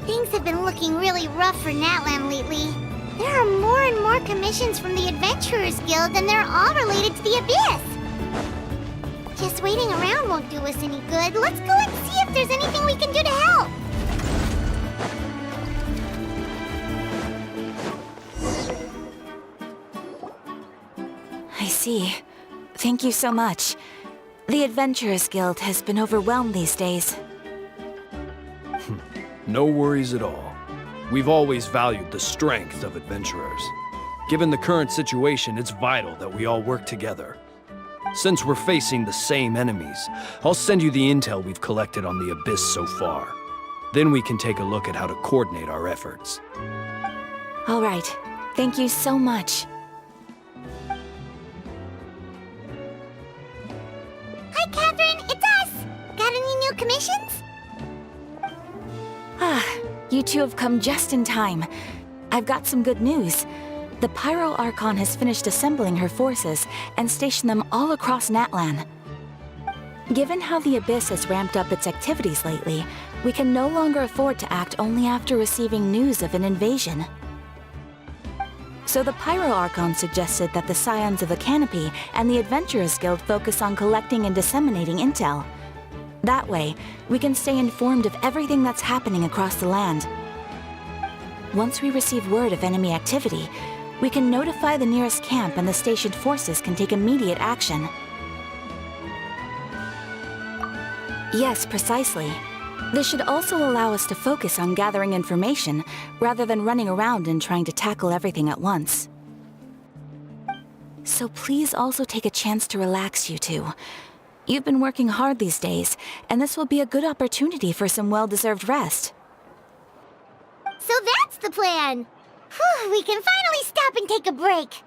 Things have been looking really rough for Natlan lately. There are more and more commissions from the Adventurers Guild, and they're all related to the Abyss. Just waiting around won't do us any good. Let's go and see if there's anything we can do to help. I see. Thank you so much. The Adventurers Guild has been overwhelmed these days. No worries at all. We've always valued the strength of adventurers. Given the current situation, it's vital that we all work together. Since we're facing the same enemies, I'll send you the intel we've collected on the Abyss so far. Then we can take a look at how to coordinate our efforts. All right. Thank you so much. Hi, Catherine. It's us. Got any new commissions? You two have come just in time. I've got some good news. The Pyro Archon has finished assembling her forces and stationed them all across Natlan. Given how the Abyss has ramped up its activities lately, we can no longer afford to act only after receiving news of an invasion. So the Pyro Archon suggested that the Scions of the Canopy and the Adventurers Guild focus on collecting and disseminating intel. That way, we can stay informed of everything that's happening across the land. Once we receive word of enemy activity, we can notify the nearest camp and the stationed forces can take immediate action. Yes, precisely. This should also allow us to focus on gathering information, rather than running around and trying to tackle everything at once. So please also take a chance to relax, you two. You've been working hard these days, and this will be a good opportunity for some well-deserved rest. So that's the plan. Whew, we can finally stop and take a break.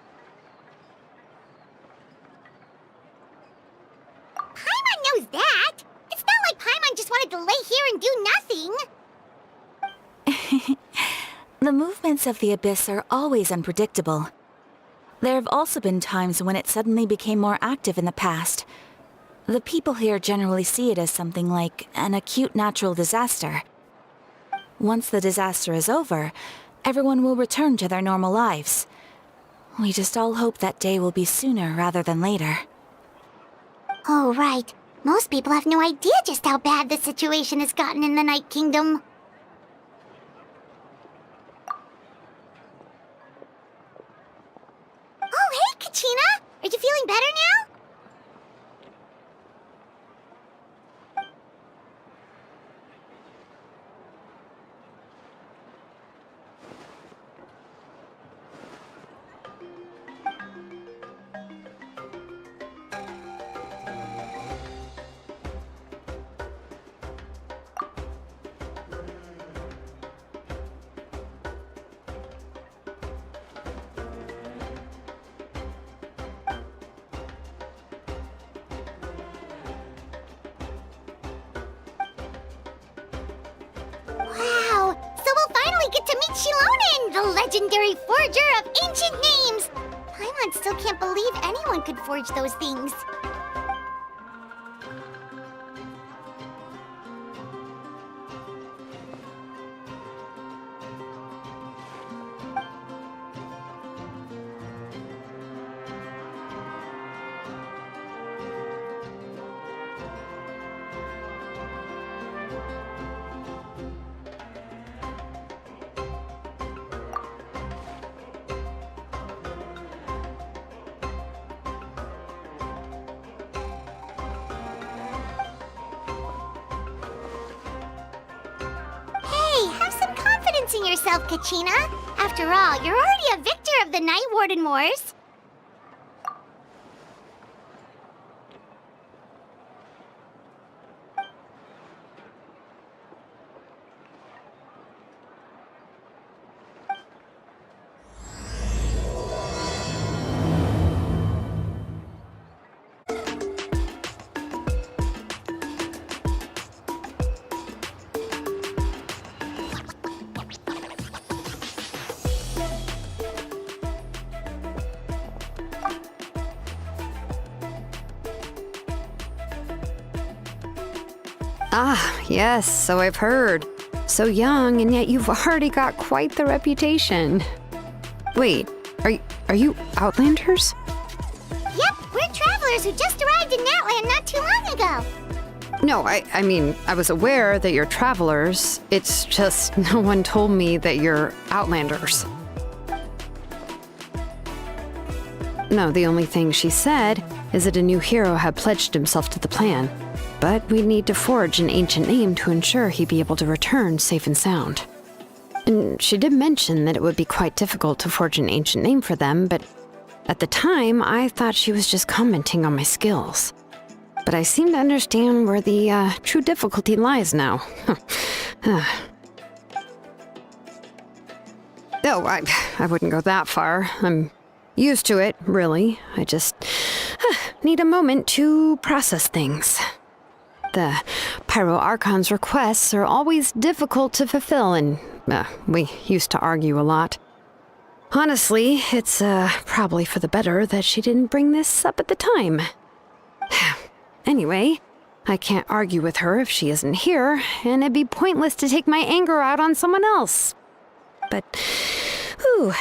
Paimon knows that. It's not like Paimon just wanted to lay here and do nothing. The movements of the Abyss are always unpredictable. There have also been times when it suddenly became more active in the past. The people here generally see it as something like an acute natural disaster. Once the disaster is over, everyone will return to their normal lives. We just all hope that day will be sooner rather than later. Oh, right. Most people have no idea just how bad the situation has gotten in the Night Kingdom. Oh, hey, Kachina! Are you feeling better now? Wow! So we'll finally get to meet Shilonen, the legendary forger of ancient names! Paimon still can't believe anyone could forge those things. In yourself, Kachina. After all, you're already a victor of the Night Warden Wars. Ah, yes, so I've heard. So young, and yet you've already got quite the reputation. Wait, are you Outlanders? Yep, we're travelers who just arrived in Natland not too long ago. No, I mean, I was aware that you're travelers. It's just no one told me that you're Outlanders. No, the only thing she said is that a new hero had pledged himself to the plan. But we'd need to forge an ancient name to ensure he'd be able to return safe and sound. And she did mention that it would be quite difficult to forge an ancient name for them, but at the time, I thought she was just commenting on my skills. But I seem to understand where the true difficulty lies now. Oh, I wouldn't go that far. I'm used to it, really. I just need a moment to process things. The Pyro Archon's requests are always difficult to fulfill, and we used to argue a lot. Honestly, it's probably for the better that she didn't bring this up at the time. Anyway, I can't argue with her if she isn't here, and it'd be pointless to take my anger out on someone else. But,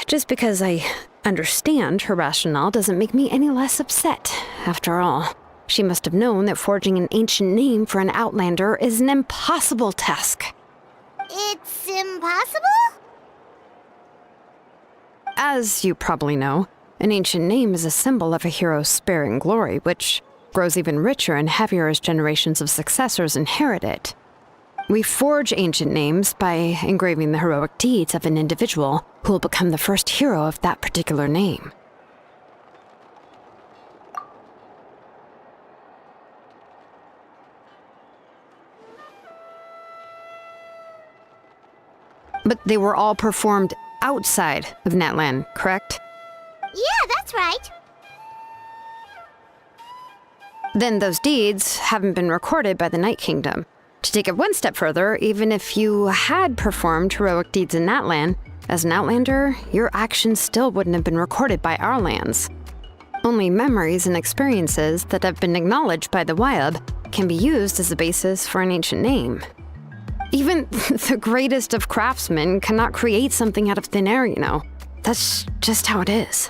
just because I understand her rationale doesn't make me any less upset. After all, she must have known that forging an ancient name for an Outlander is an impossible task. It's impossible? As you probably know, an ancient name is a symbol of a hero's spirit and glory, which grows even richer and heavier as generations of successors inherit it. We forge ancient names by engraving the heroic deeds of an individual who will become the first hero of that particular name. But they were all performed outside of Natland, correct? Yeah, that's right. Then those deeds haven't been recorded by the Night Kingdom. To take it one step further, even if you had performed heroic deeds in Natland, as an Outlander, your actions still wouldn't have been recorded by our lands. Only memories and experiences that have been acknowledged by the Wyab can be used as a basis for an ancient name. Even the greatest of craftsmen cannot create something out of thin air, you know. That's just how it is.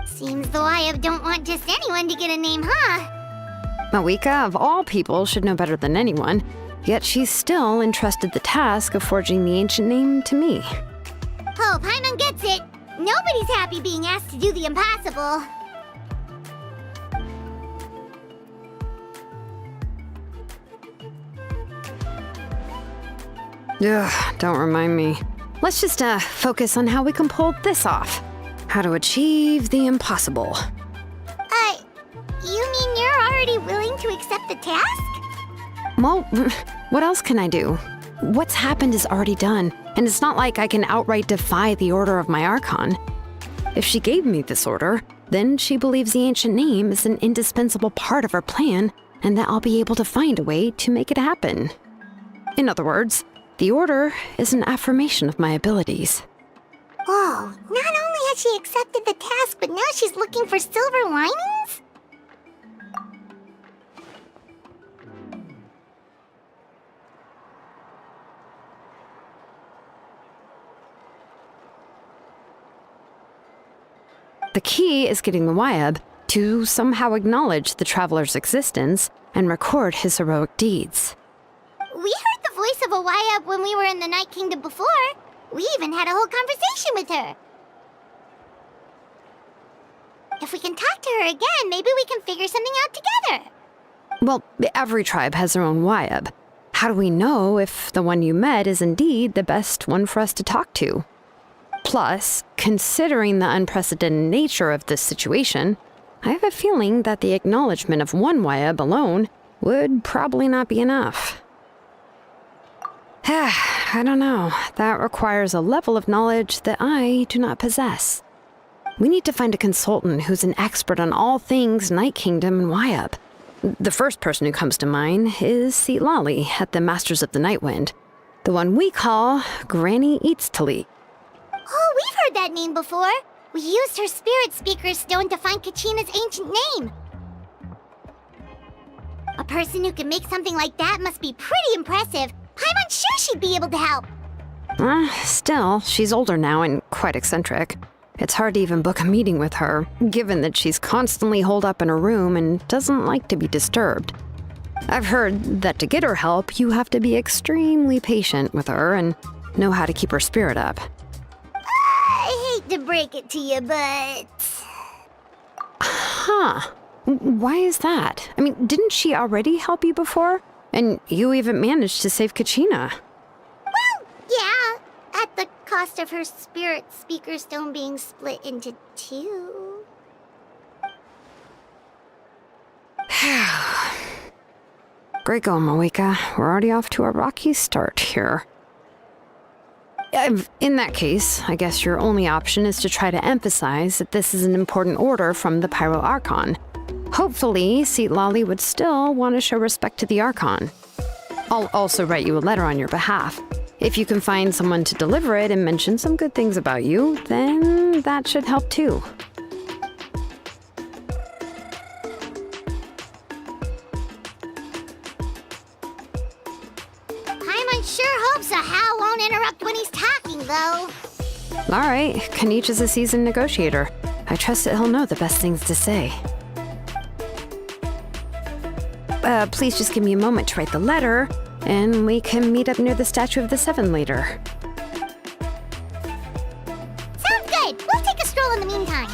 Seems the Wyab don't want just anyone to get a name, huh? Mawika, of all people, should know better than anyone, yet she's still entrusted the task of forging the ancient name to me. Oh, Paimon gets it. Nobody's happy being asked to do the impossible. Ugh, don't remind me. Let's just focus on how we can pull this off. How to achieve the impossible. You mean you're already willing to accept the task? Well, what else can I do? What's happened is already done, and it's not like I can outright defy the order of my Archon. If she gave me this order, then she believes the ancient name is an indispensable part of her plan, and that I'll be able to find a way to make it happen. In other words, the order is an affirmation of my abilities. Whoa, not only has she accepted the task, but now she's looking for silver linings? The key is getting the Wyab to somehow acknowledge the traveler's existence and record his heroic deeds. We heard the voice of a Wyab when we were in the Night Kingdom before. We even had a whole conversation with her. If we can talk to her again, maybe we can figure something out together. Well, every tribe has their own Wyab. How do we know if the one you met is indeed the best one for us to talk to? Plus, considering the unprecedented nature of this situation, I have a feeling that the acknowledgement of one Wyab alone would probably not be enough. I don't know. That requires a level of knowledge that I do not possess. We need to find a consultant who's an expert on all things Night Kingdom and Wyab. The first person who comes to mind is Lali at the Masters of the Nightwind, the one we call Granny Eatstali. Oh, we've heard that name before. We used her Spirit Speaker Stone to find Kachina's ancient name. A person who can make something like that must be pretty impressive, Paimon's sure she'd be able to help. Still, she's older now and quite eccentric. It's hard to even book a meeting with her, given that she's constantly holed up in her room and doesn't like to be disturbed. I've heard that to get her help, you have to be extremely patient with her and know how to keep her spirit up. I hate to break it to you, but... Huh. Why is that? I mean, didn't she already help you before? And you even managed to save Kachina. Well, yeah. At the cost of her spirit speaker stone being split into two. Great going, Moeka. We're already off to a rocky start here. In that case, I guess your only option is to try to emphasize that this is an important order from the Pyro Archon. Hopefully, Seat Lolly would still want to show respect to the Archon. I'll also write you a letter on your behalf. If you can find someone to deliver it and mention some good things about you, then that should help too. Paimon sure hopes a Hal won't interrupt when he's talking, though. All right, Kanich is a seasoned negotiator. I trust that he'll know the best things to say. Please just give me a moment to write the letter, and we can meet up near the Statue of the Seven later. Sounds good. We'll take a stroll in the meantime.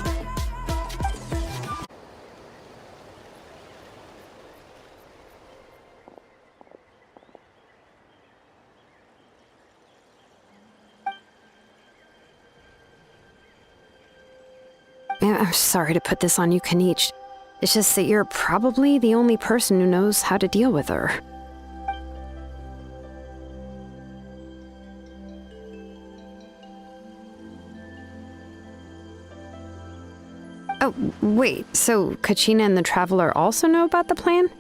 I'm sorry to put this on you, Kanich. It's just that you're probably the only person who knows how to deal with her. Oh, wait, so Kachina and the Traveler also know about the plan?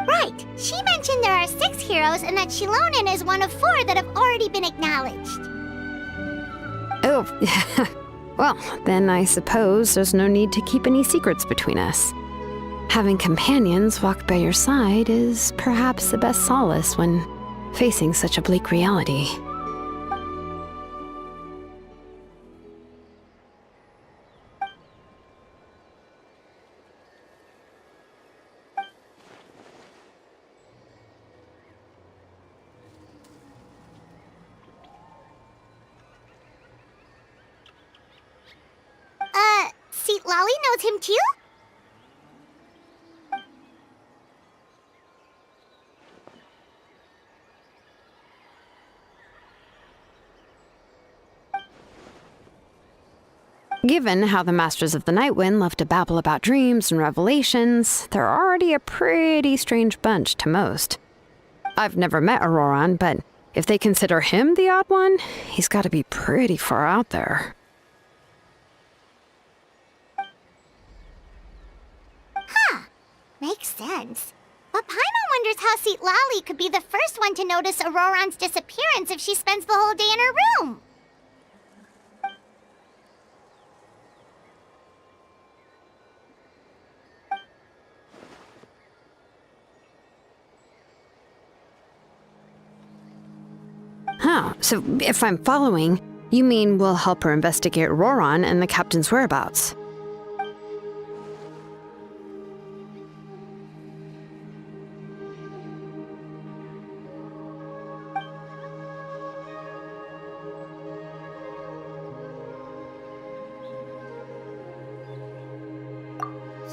Right. She mentioned there are 6 heroes and that Shilonen is one of 4 that have already been acknowledged. Oh, well, then I suppose there's no need to keep any secrets between us. Having companions walk by your side is perhaps the best solace when facing such a bleak reality. Seat Lolly knows him too? Given how the Masters of the Nightwind love to babble about dreams and revelations, they're already a pretty strange bunch to most. I've never met Auroran, but if they consider him the odd one, he's got to be pretty far out there. Makes sense. But Paimon wonders how Seat Lolly could be the first one to notice Auroran's disappearance if she spends the whole day in her room. Huh, so if I'm following, you mean we'll help her investigate Auroran and the captain's whereabouts?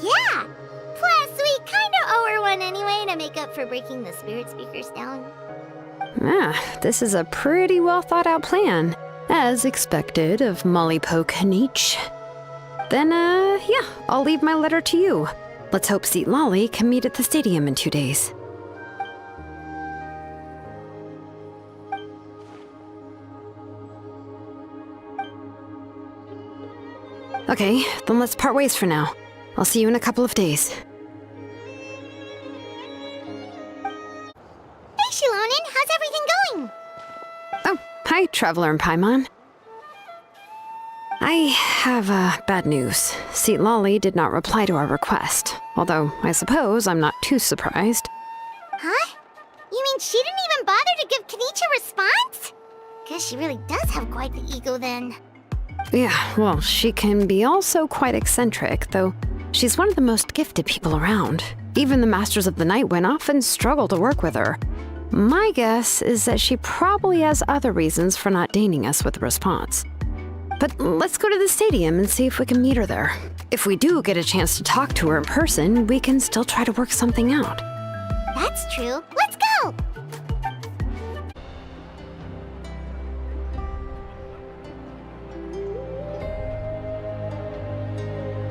Yeah! Plus, we kinda owe her one anyway to make up for breaking the spirit speakers down. This is a pretty well thought out plan, as expected of Mollypo Kanich. Then, yeah, I'll leave my letter to you. Let's hope Seat Lolly can meet at the stadium in 2 days. Okay, then let's part ways for now. I'll see you in a couple of days. how's everything going? Oh, hi, Traveler and Paimon. I have bad news. Lolly did not reply to our request, although I suppose I'm not too surprised. Huh? You mean she didn't even bother to give Kenichi a response? Guess she really does have quite the ego then. Yeah, well, she can be also quite eccentric, though she's one of the most gifted people around. Even the Masters of the Nightwind often struggle to work with her. My guess is that she probably has other reasons for not deigning us with a response. But let's go to the stadium and see if we can meet her there. If we do get a chance to talk to her in person, we can still try to work something out. That's true. Let's go!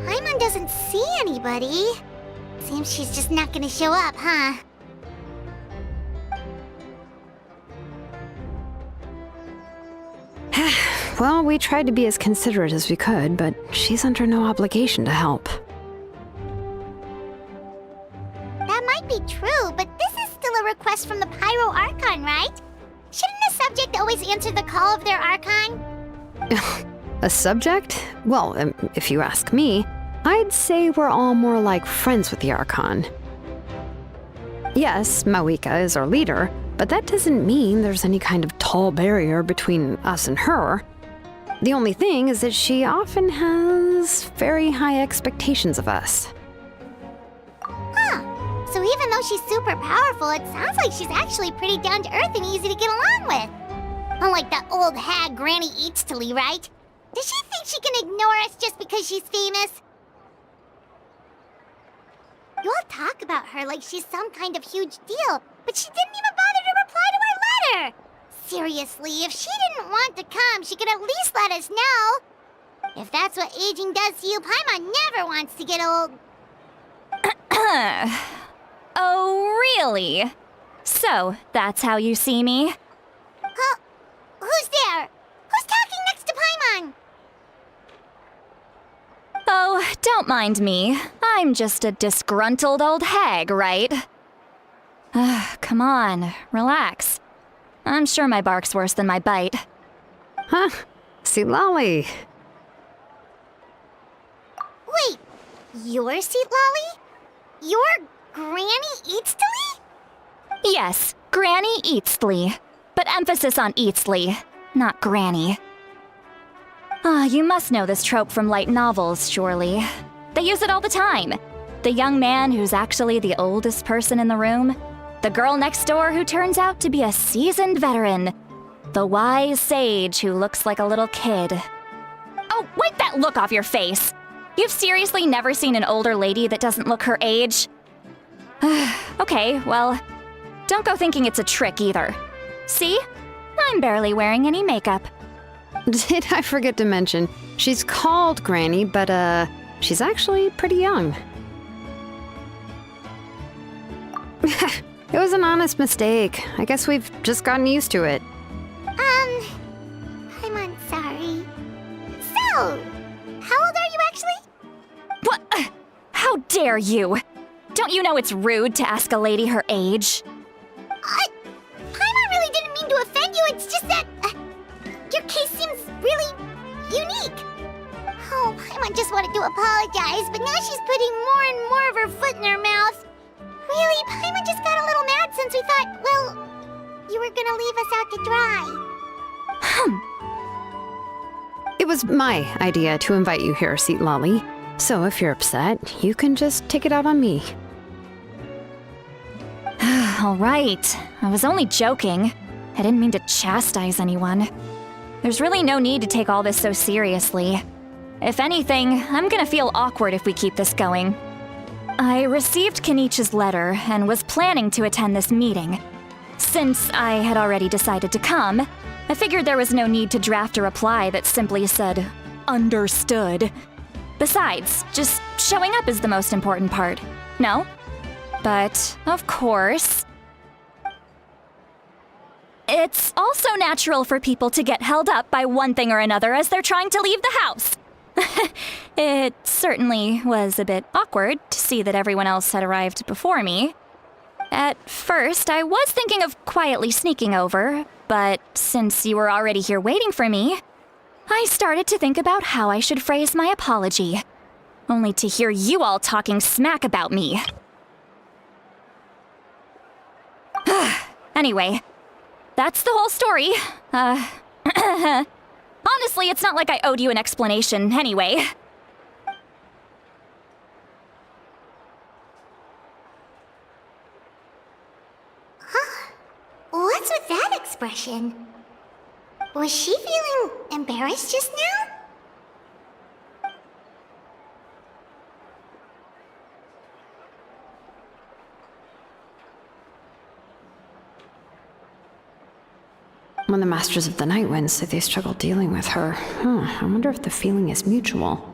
Paimon doesn't see anybody. Seems she's just not gonna show up, huh? Well, we tried to be as considerate as we could, but she's under no obligation to help. That might be true, but this is still a request from the Pyro Archon, right? Shouldn't a subject always answer the call of their Archon? A subject? Well, if you ask me, I'd say we're all more like friends with the Archon. Yes, Mawika is our leader, but that doesn't mean there's any kind of tall barrier between us and her. The only thing is that she often has very high expectations of us. Huh. So even though she's super powerful, it sounds like she's actually pretty down to earth and easy to get along with. Unlike that old hag Granny Eatstily, right? Does she think she can ignore us just because she's famous? You all talk about her like she's some kind of huge deal, but she didn't even bother to reply to our letter! Seriously, if she didn't want to come, she could at least let us know. If that's what aging does to you, Paimon never wants to get old. Oh, really? So, that's how you see me? Huh? Who's there? Who's talking next to Paimon? Oh, don't mind me. I'm just a disgruntled old hag, right? Come on, relax. I'm sure my bark's worse than my bite. Huh? Lolly. Wait, you're Seat Lolly? You're Granny Eatstily? Yes, Granny Eatsley. But emphasis on Eatsley, not Granny. You must know this trope from light novels, surely. They use it all the time. The young man who's actually the oldest person in the room. The girl next door who turns out to be a seasoned veteran. The wise sage who looks like a little kid. Oh, wipe that look off your face! You've seriously never seen an older lady that doesn't look her age? Okay, well, don't go thinking it's a trick either. See? I'm barely wearing any makeup. Did I forget to mention, she's called Granny, but she's actually pretty young. It was an honest mistake. I guess we've just gotten used to it. I'm sorry. So, how old are you actually? What? How dare you? Don't you know it's rude to ask a lady her age? Paimon really didn't mean to offend you, it's just that your case seems really unique. Oh, Paimon just wanted to apologize, but now she's putting more and more of her foot in her mouth. Really, Paimon just got a little mad since we thought, well, you were gonna leave us out to dry. It was my idea to invite you here, Seat Lolly. So if you're upset, you can just take it out on me. All right. I was only joking. I didn't mean to chastise anyone. There's really no need to take all this so seriously. If anything, I'm gonna feel awkward if we keep this going. I received Kenichi's letter and was planning to attend this meeting. Since I had already decided to come, I figured there was no need to draft a reply that simply said, "Understood." Besides, just showing up is the most important part, no? But, of course, it's also natural for people to get held up by one thing or another as they're trying to leave the house. It certainly was a bit awkward to see that everyone else had arrived before me. At first, I was thinking of quietly sneaking over, but since you were already here waiting for me, I started to think about how I should phrase my apology. Only to hear you all talking smack about me. Anyway, that's the whole story. Honestly, it's not like I owed you an explanation anyway. What's with that expression? Was she feeling embarrassed just now? When the Masters of the Nightwind say they struggle dealing with her, I wonder if the feeling is mutual.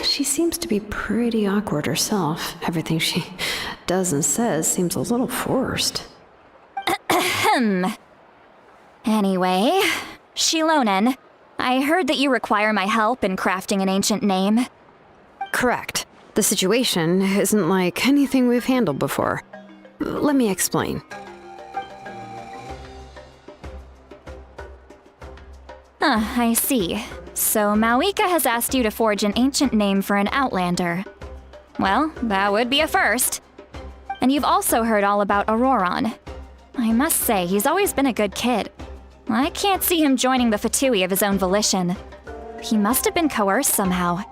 She seems to be pretty awkward herself. Everything she does and says seems a little forced. Anyway, Shilonen, I heard that you require my help in crafting an ancient name. Correct. The situation isn't like anything we've handled before. Let me explain. I see. So Mawika has asked you to forge an ancient name for an Outlander. Well, that would be a first. And you've also heard all about Auroron. I must say, he's always been a good kid. I can't see him joining the Fatui of his own volition. He must have been coerced somehow.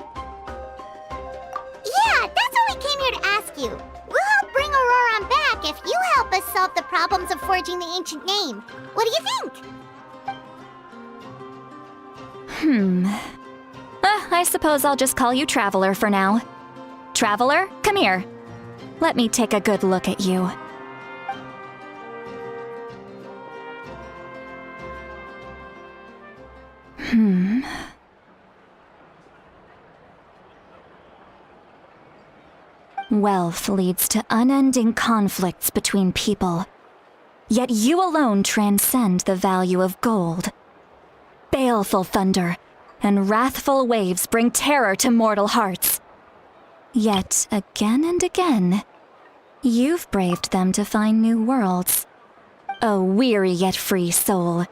Yeah, that's what we came here to ask you. We'll help bring Auroron back if you help us solve the problems of forging the ancient name. What do you think? I suppose I'll just call you Traveler for now. Traveler, come here. Let me take a good look at you. Wealth leads to unending conflicts between people. Yet you alone transcend the value of gold. Baleful thunder and wrathful waves bring terror to mortal hearts. Yet again and again, you've braved them to find new worlds. O weary yet free soul,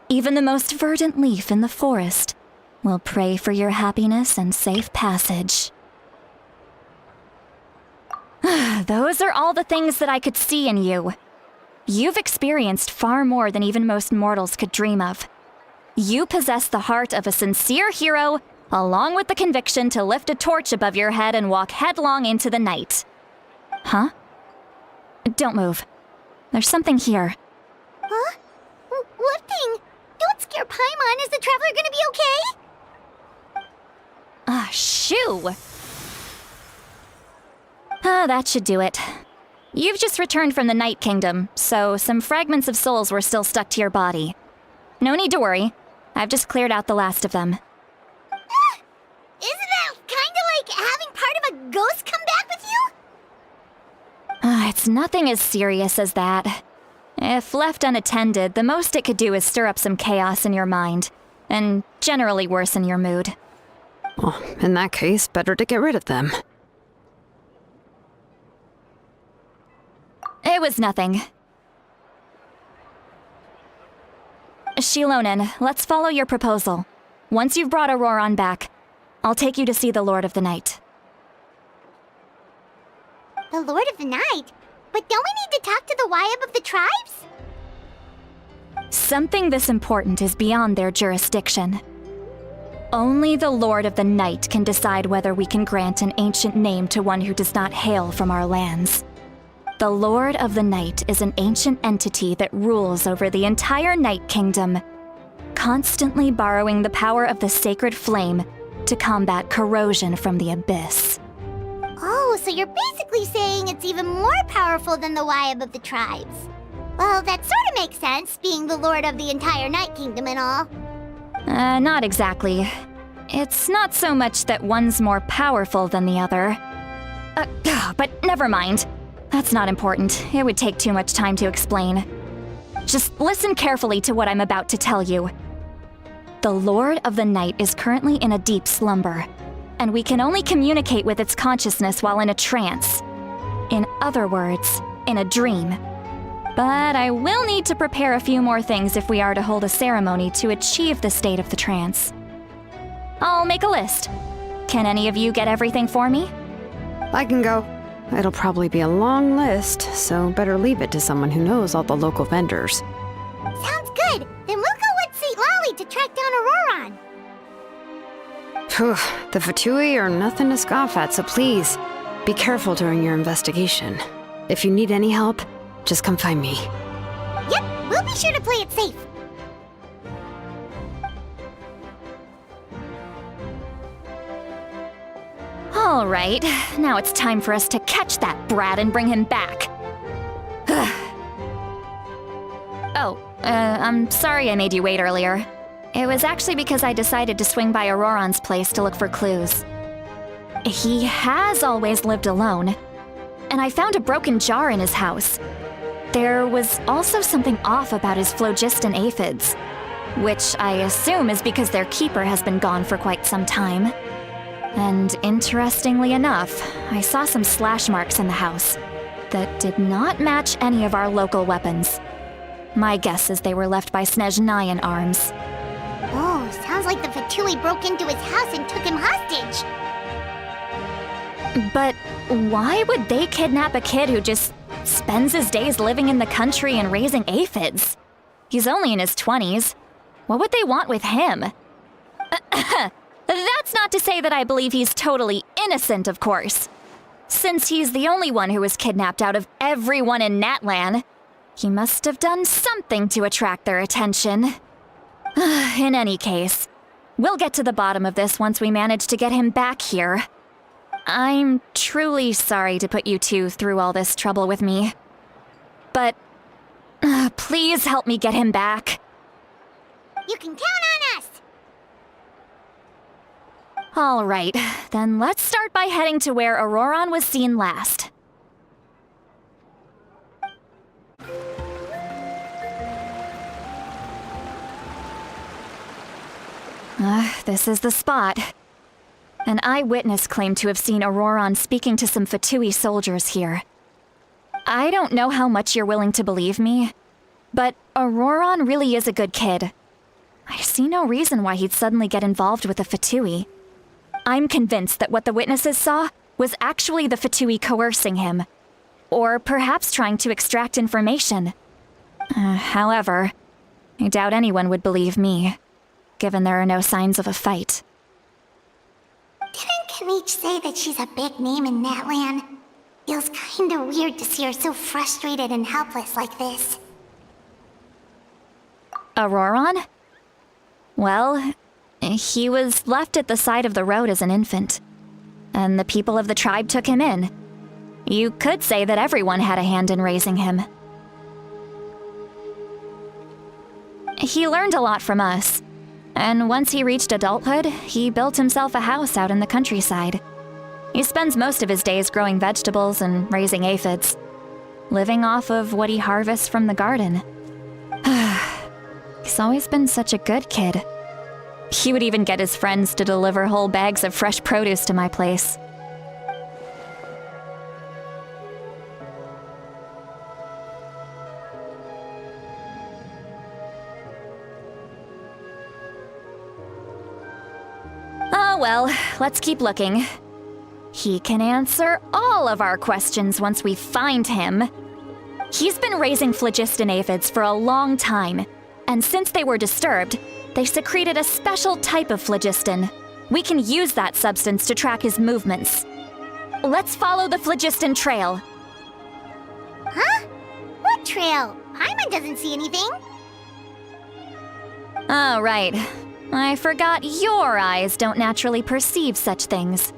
even the most verdant leaf in the forest will pray for your happiness and safe passage. Those are all the things that I could see in you. You've experienced far more than even most mortals could dream of. You possess the heart of a sincere hero, along with the conviction to lift a torch above your head and walk headlong into the night. Huh? Don't move. There's something here. Huh? What thing? Don't scare Paimon. Is the Traveler gonna be okay? Shoo! That should do it. You've just returned from the Night Kingdom, so some fragments of souls were still stuck to your body. No need to worry. I've just cleared out the last of them. Isn't that kinda like having part of a ghost come back with you? It's nothing as serious as that. If left unattended, the most it could do is stir up some chaos in your mind, and generally worsen your mood. Well, in that case, better to get rid of them. It was nothing. Shilonen, let's follow your proposal. Once you've brought Auroron back, I'll take you to see the Lord of the Night. The Lord of the Night? But don't we need to talk to the Wyab of the tribes? Something this important is beyond their jurisdiction. Only the Lord of the Night can decide whether we can grant an ancient name to one who does not hail from our lands. The Lord of the Night is an ancient entity that rules over the entire Night Kingdom, constantly borrowing the power of the sacred flame to combat corrosion from the abyss. Oh, so you're basically saying it's even more powerful than the Wyab of the tribes. Well, that sort of makes sense, being the lord of the entire Night Kingdom and all. Not exactly. It's not so much that one's more powerful than the other. But never mind. That's not important. It would take too much time to explain. Just listen carefully to what I'm about to tell you. The Lord of the Night is currently in a deep slumber, and we can only communicate with its consciousness while in a trance. In other words, in a dream. But I will need to prepare a few more things if we are to hold a ceremony to achieve the state of the trance. I'll make a list. Can any of you get everything for me? I can go. It'll probably be a long list, so better leave it to someone who knows all the local vendors. Sounds good. Then we'll go with St. Lolly to track down Auroron. Phew, the Fatui are nothing to scoff at, so please, be careful during your investigation. If you need any help, just come find me. Yep, we'll be sure to play it safe. All right, now it's time for us to catch that brat and bring him back. I'm sorry I made you wait earlier. It was actually because I decided to swing by Auroron's place to look for clues. He has always lived alone, and I found a broken jar in his house. There was also something off about his phlogiston aphids, which I assume is because their keeper has been gone for quite some time. And interestingly enough, I saw some slash marks in the house that did not match any of our local weapons. My guess is they were left by Snezhnayan arms. Oh, sounds like the Fatui broke into his house and took him hostage. But why would they kidnap a kid who just spends his days living in the country and raising aphids? He's only in his 20s. What would they want with him? That's not to say that I believe he's totally innocent, of course. Since he's the only one who was kidnapped out of everyone in Natlan, he must have done something to attract their attention. In any case, we'll get to the bottom of this once we manage to get him back here. I'm truly sorry to put you two through all this trouble with me. But please help me get him back. You can count on us! All right, then let's start by heading to where Auroron was seen last. This is the spot. An eyewitness claimed to have seen Auroron speaking to some Fatui soldiers here. I don't know how much you're willing to believe me, but Auroron really is a good kid. I see no reason why he'd suddenly get involved with the Fatui. I'm convinced that what the witnesses saw was actually the Fatui coercing him, or perhaps trying to extract information. However, I doubt anyone would believe me, given there are no signs of a fight. Didn't Kanich say that she's a big name in Natlan? Feels kinda weird to see her so frustrated and helpless like this. Auroron? Well, he was left at the side of the road as an infant, and the people of the tribe took him in. You could say that everyone had a hand in raising him. He learned a lot from us, and once he reached adulthood, he built himself a house out in the countryside. He spends most of his days growing vegetables and raising aphids, living off of what he harvests from the garden. He's always been such a good kid. He would even get his friends to deliver whole bags of fresh produce to my place. Oh well, let's keep looking. He can answer all of our questions once we find him. He's been raising phlogiston aphids for a long time, and since they were disturbed, they secreted a special type of phlogiston. We can use that substance to track his movements. Let's follow the phlogiston trail. Huh? What trail? Paimon doesn't see anything. Oh, right. I forgot your eyes don't naturally perceive such things.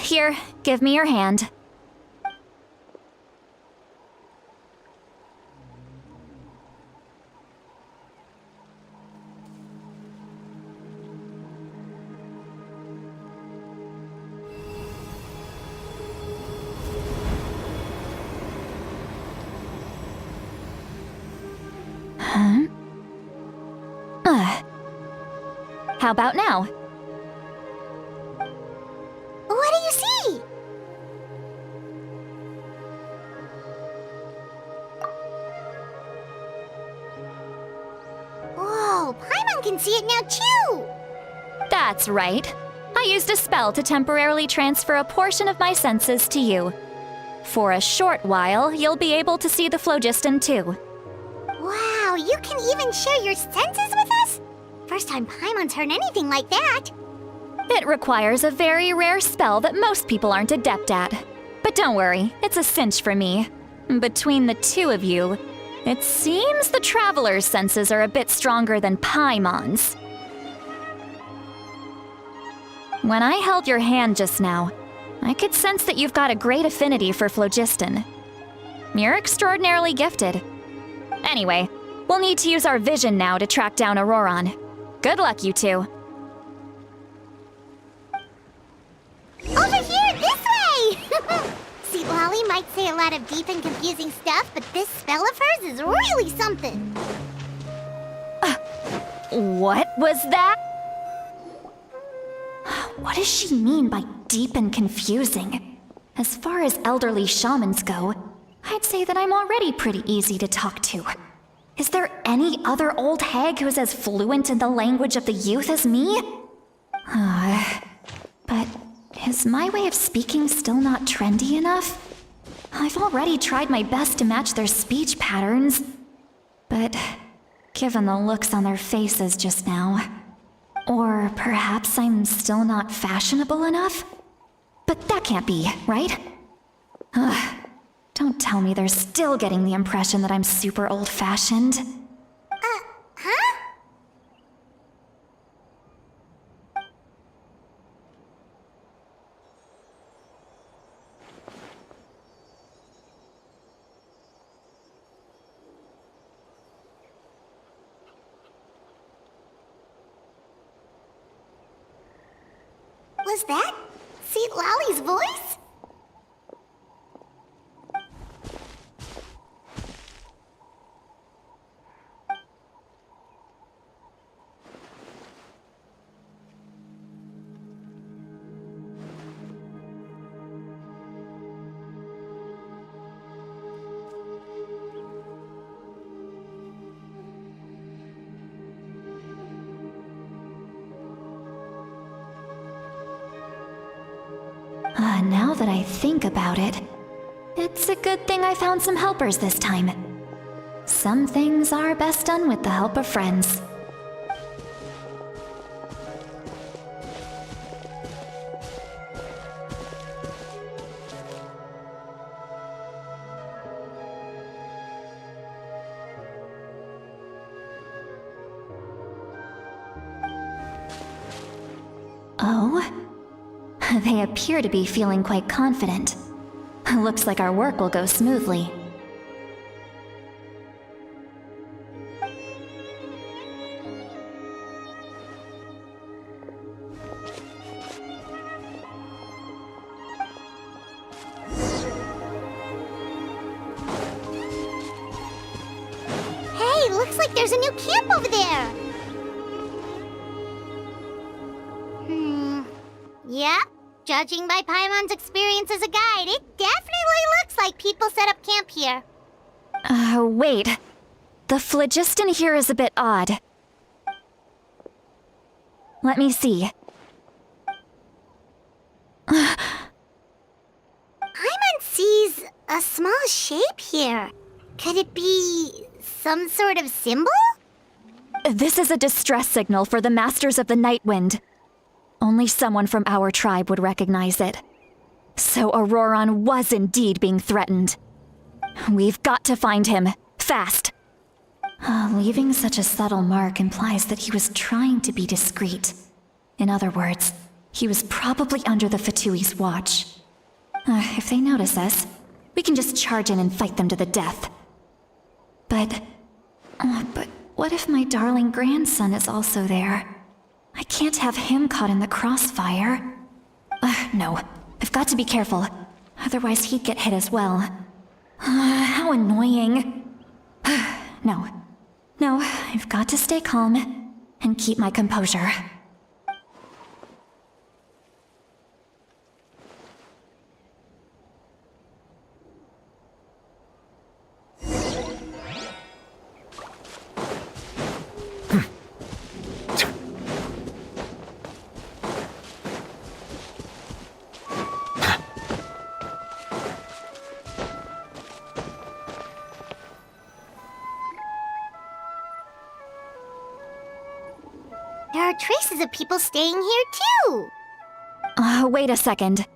Here, give me your hand. How about now? What do you see? Paimon can see it now too! That's right. I used a spell to temporarily transfer a portion of my senses to you. For a short while, you'll be able to see the phlogiston too. Wow, you can even share your senses with us? First time Paimon's heard anything like that. It requires a very rare spell that most people aren't adept at. But don't worry, it's a cinch for me. Between the two of you, it seems the Traveler's senses are a bit stronger than Paimon's. When I held your hand just now, I could sense that you've got a great affinity for phlogiston. You're extraordinarily gifted. Anyway, we'll need to use our vision now to track down Auroron. Good luck, you two. Over here, this way! See, Lolly might say a lot of deep and confusing stuff, but this spell of hers is really something. What was that? What does she mean by deep and confusing? As far as elderly shamans go, I'd say that I'm already pretty easy to talk to. Is there any other old hag who's as fluent in the language of the youth as me? But is my way of speaking still not trendy enough? I've already tried my best to match their speech patterns. But given the looks on their faces just now, or perhaps I'm still not fashionable enough? But that can't be, right? Don't tell me they're still getting the impression that I'm super old-fashioned. Huh? Was that Seat Lolly's voice? Now that I think about it, it's a good thing I found some helpers this time. Some things are best done with the help of friends. Oh? They appear to be feeling quite confident. Looks like our work will go smoothly. Hey, looks like there's a new camp over there. Yep. Judging by Paimon's experience as a guide, it definitely looks like people set up camp here. Wait. The phlogiston here is a bit odd. Let me see. Paimon sees a small shape here. Could it be some sort of symbol? This is a distress signal for the Masters of the Night Wind. Only someone from our tribe would recognize it. So Auroron was indeed being threatened. We've got to find him, fast. Leaving such a subtle mark implies that he was trying to be discreet. In other words, he was probably under the Fatui's watch. If they notice us, we can just charge in and fight them to the death. But what if my darling grandson is also there? I can't have him caught in the crossfire. No, I've got to be careful. Otherwise he'd get hit as well. How annoying. No, I've got to stay calm and keep my composure. There are traces of people staying here too. Wait a second.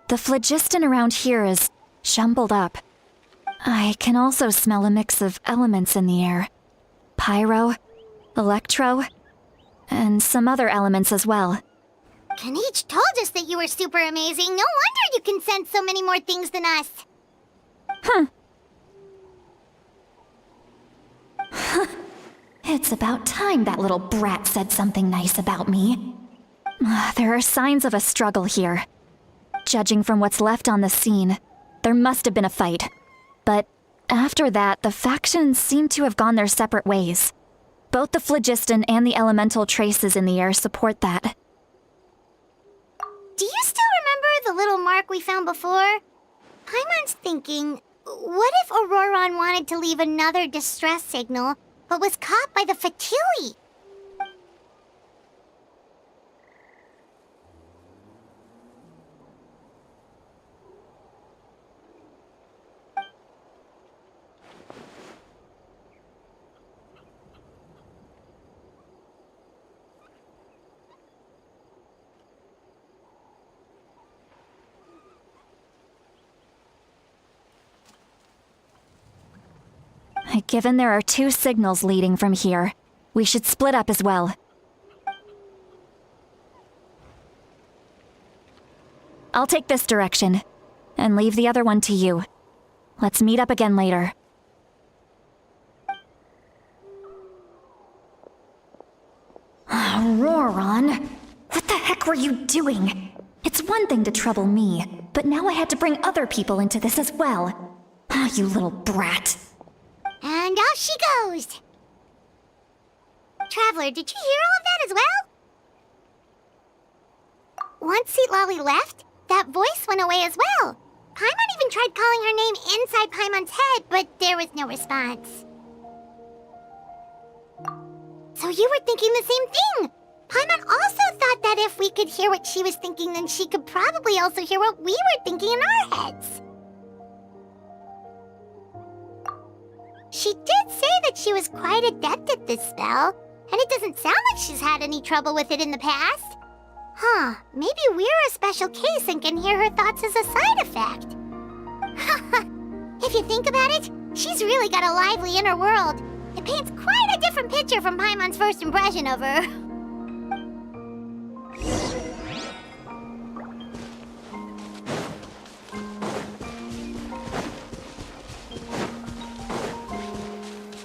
The phlogiston around here is jumbled up. I can also smell a mix of elements in the air. Pyro, electro, and some other elements as well. Kanich told us that you were super amazing. No wonder you can sense so many more things than us. It's about time that little brat said something nice about me. There are signs of a struggle here. Judging from what's left on the scene, there must have been a fight. But after that, the factions seem to have gone their separate ways. Both the phlogiston and the elemental traces in the air support that. Do you still remember the little mark we found before? Paimon's thinking, what if Auroron wanted to leave another distress signal, but was caught by the Fatui? Given there are two signals leading from here, we should split up as well. I'll take this direction, and leave the other one to you. Let's meet up again later. Auroron, what the heck were you doing? It's one thing to trouble me, but now I had to bring other people into this as well. You little brat. And off she goes! Traveler, did you hear all of that as well? Once Seatlolly left, that voice went away as well. Paimon even tried calling her name inside Paimon's head, but there was no response. So you were thinking the same thing! Paimon also thought that if we could hear what she was thinking, then she could probably also hear what we were thinking in our heads. She did say that she was quite adept at this spell, and it doesn't sound like she's had any trouble with it in the past. Huh, maybe we're a special case and can hear her thoughts as a side effect. If you think about it, she's really got a lively inner world. It paints quite a different picture from Paimon's first impression of her.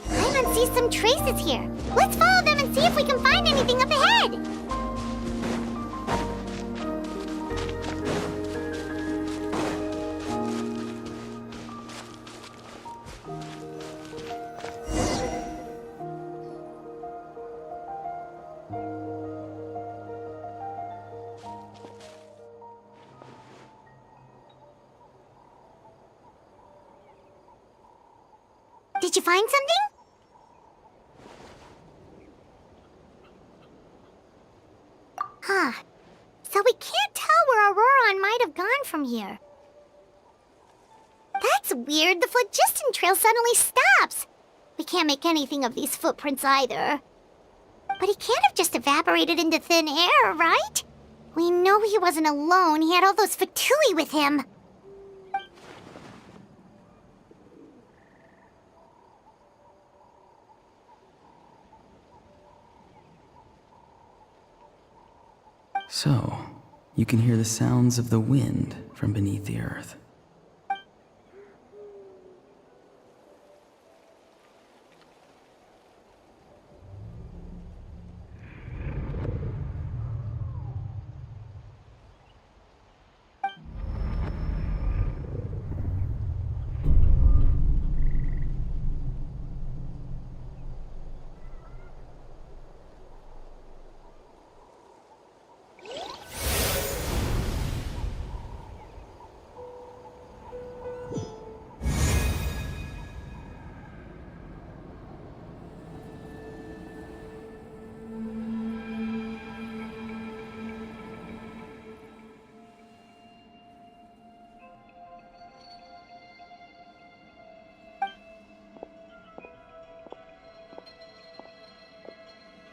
Paimon sees some traces here. Let's follow them and see if we can find anything up ahead. Did you find something? Huh. So we can't tell where Auroron might have gone from here. That's weird. The phlogiston trail suddenly stops. We can't make anything of these footprints either. But he can't have just evaporated into thin air, right? We know he wasn't alone. He had all those Fatui with him. So, you can hear the sounds of the wind from beneath the earth.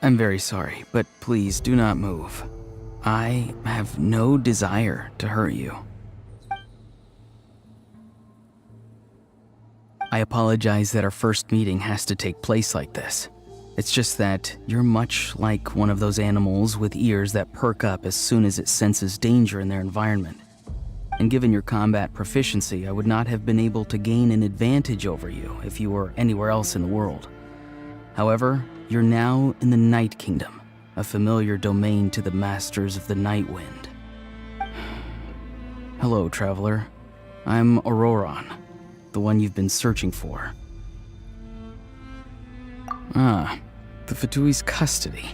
I'm very sorry, but please do not move. I have no desire to hurt you. I apologize that our first meeting has to take place like this. It's just that you're much like one of those animals with ears that perk up as soon as it senses danger in their environment. And given your combat proficiency, I would not have been able to gain an advantage over you if you were anywhere else in the world. However, you're now in the Night Kingdom, a familiar domain to the Masters of the Night Wind. Hello, traveler. I'm Auroron, the one you've been searching for. Ah, the Fatui's custody.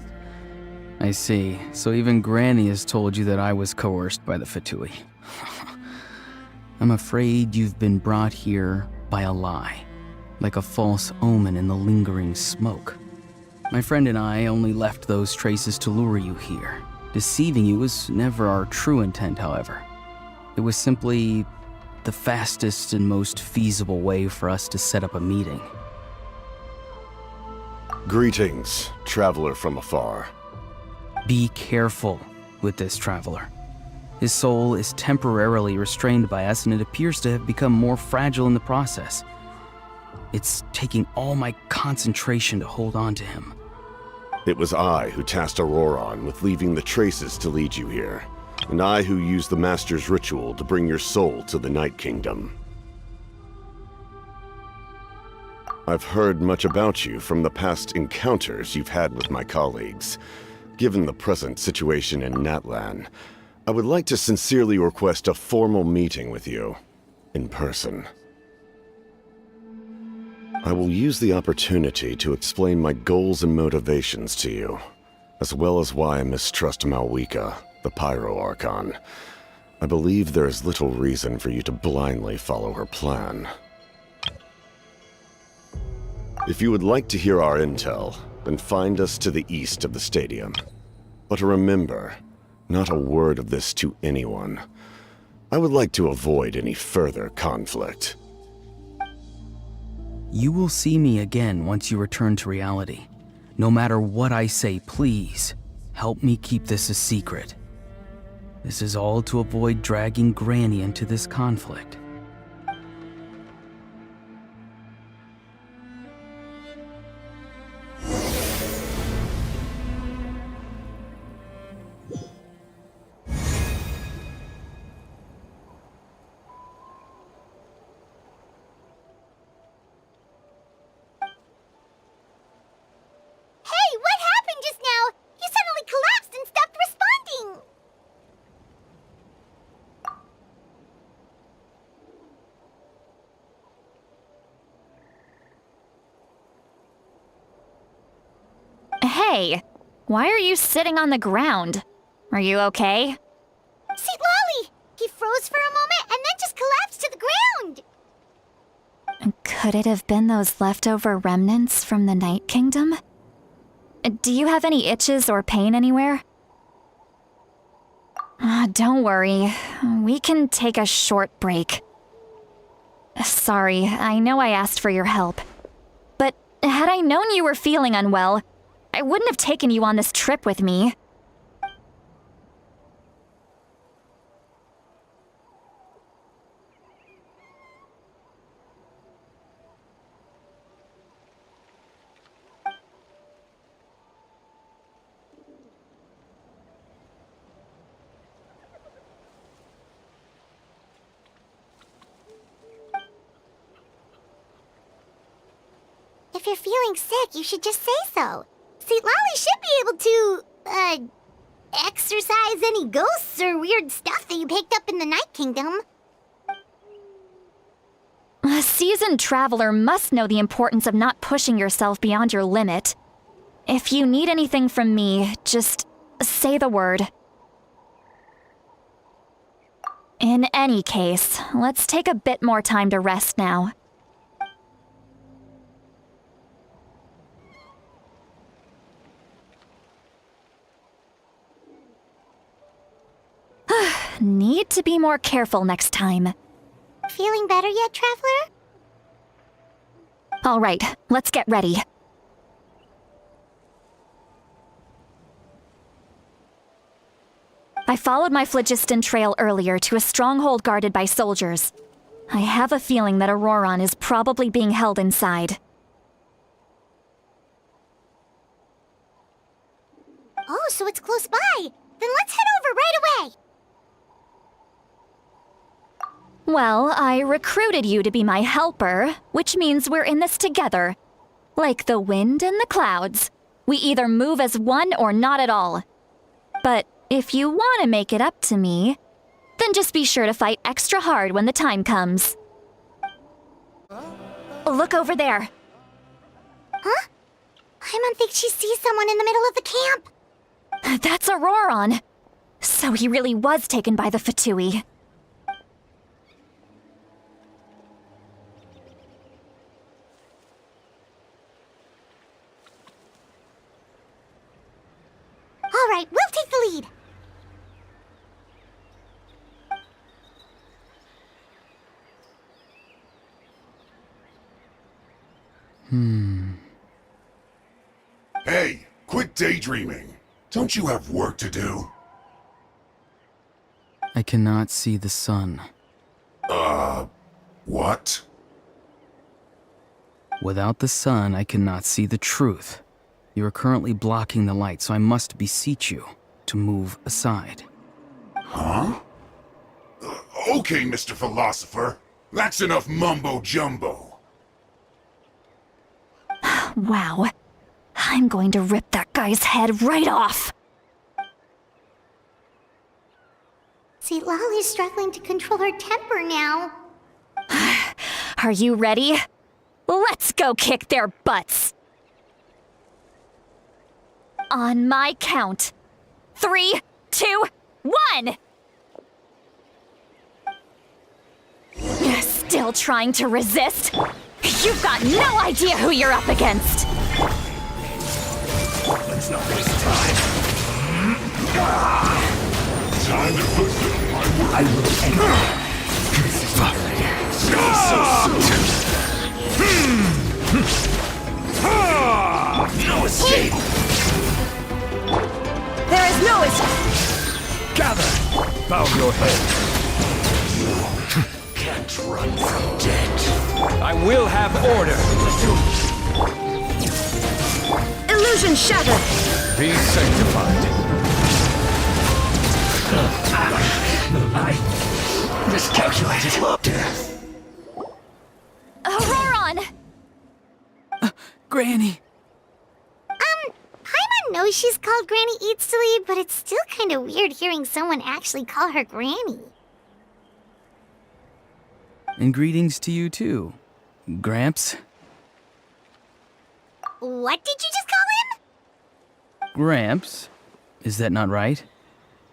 I see. So even Granny has told you that I was coerced by the Fatui. I'm afraid you've been brought here by a lie, like a false omen in the lingering smoke. My friend and I only left those traces to lure you here. Deceiving you was never our true intent, however. It was simply the fastest and most feasible way for us to set up a meeting. Greetings, traveler from afar. Be careful with this traveler. His soul is temporarily restrained by us, and it appears to have become more fragile in the process. It's taking all my concentration to hold on to him. It was I who tasked Auroron with leaving the traces to lead you here, and I who used the Master's ritual to bring your soul to the Night Kingdom. I've heard much about you from the past encounters you've had with my colleagues. Given the present situation in Natlan, I would like to sincerely request a formal meeting with you, in person. I will use the opportunity to explain my goals and motivations to you, as well as why I mistrust Malwika, the Pyro Archon. I believe there is little reason for you to blindly follow her plan. If you would like to hear our intel, then find us to the east of the stadium. But remember, not a word of this to anyone. I would like to avoid any further conflict. You will see me again once you return to reality. No matter what I say, please, help me keep this a secret. This is all to avoid dragging Granny into this conflict. Hey, what happened just now? You suddenly collapsed and stopped responding. Hey, why are you sitting on the ground? Are you okay? See, Lolly! He froze for a moment and then just collapsed to the ground. Could it have been those leftover remnants from the Night Kingdom? Do you have any itches or pain anywhere? Don't worry. We can take a short break. Sorry, I know I asked for your help. But had I known you were feeling unwell, I wouldn't have taken you on this trip with me. If you're feeling sick, you should just say so. See, Lolly should be able to, exorcise any ghosts or weird stuff that you picked up in the Night Kingdom. A seasoned traveler must know the importance of not pushing yourself beyond your limit. If you need anything from me, just say the word. In any case, let's take a bit more time to rest now. Need to be more careful next time. Feeling better yet, Traveler? All right, let's get ready. I followed my phlogiston trail earlier to a stronghold guarded by soldiers. I have a feeling that Auroron is probably being held inside. Oh, so it's close by. Then let's head over right away. Well, I recruited you to be my helper, which means we're in this together. Like the wind and the clouds. We either move as one or not at all. But if you want to make it up to me, then just be sure to fight extra hard when the time comes. Look over there. Huh? Paimon thinks she sees someone in the middle of the camp. That's Auroron. So he really was taken by the Fatui. All right, we'll take the lead. Hey, quit daydreaming. Don't you have work to do? I cannot see the sun. What? Without the sun, I cannot see the truth. You are currently blocking the light, so I must beseech you to move aside. Huh? Okay, Mr. Philosopher. That's enough mumbo-jumbo. Wow. I'm going to rip that guy's head right off. See, Lolly's struggling to control her temper now. Are you ready? Let's go kick their butts. On my count. 3, 2, 1! You're still trying to resist? You've got no idea who you're up against! Let's not waste time. Time to put my work. I will end this No escape! There is no escape! Gather! Bow your head. Can't run from death. I will have order. Illusion shattered! Be sanctified. I miscalculated. Death. Auroron! Granny! Paimon knows she's called Granny Eats to Lead, but it's still kind of weird hearing someone actually call her Granny. And greetings to you too, Gramps. What did you just call him? Gramps? Is that not right?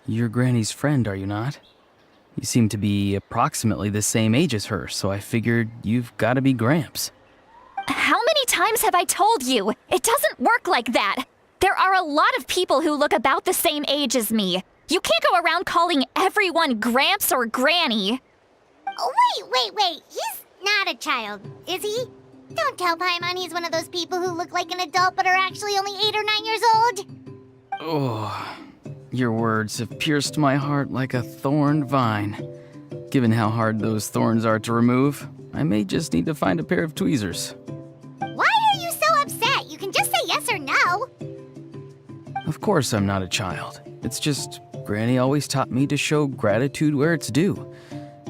You're Granny's friend, are you not? You seem to be approximately the same age as her, so I figured you've got to be Gramps. How many times have I told you? It doesn't work like that. There are a lot of people who look about the same age as me. You can't go around calling everyone Gramps or Granny. Oh, wait. He's not a child, is he? Don't tell Paimon he's one of those people who look like an adult but are actually only 8 or 9 years old. Oh, your words have pierced my heart like a thorned vine. Given how hard those thorns are to remove, I may just need to find a pair of tweezers. Why are you so upset? You can just say yes or no. Of course I'm not a child. It's just Granny always taught me to show gratitude where it's due.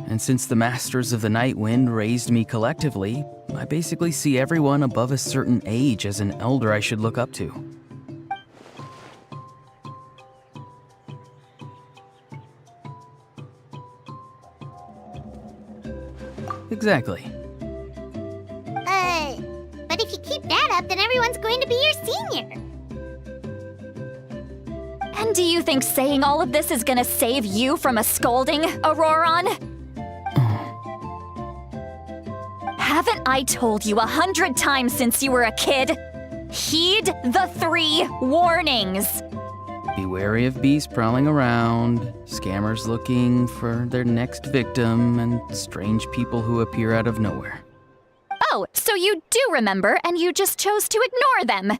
And since the Masters of the Night Wind raised me collectively, I basically see everyone above a certain age as an elder I should look up to. Exactly. But if you keep that up, then everyone's going to be your senior. And do you think saying all of this is gonna save you from a scolding, Auroron? Haven't I told you 100 times since you were a kid? Heed the 3 warnings. Be wary of beasts prowling around, scammers looking for their next victim, and strange people who appear out of nowhere. Oh, so you do remember, and you just chose to ignore them.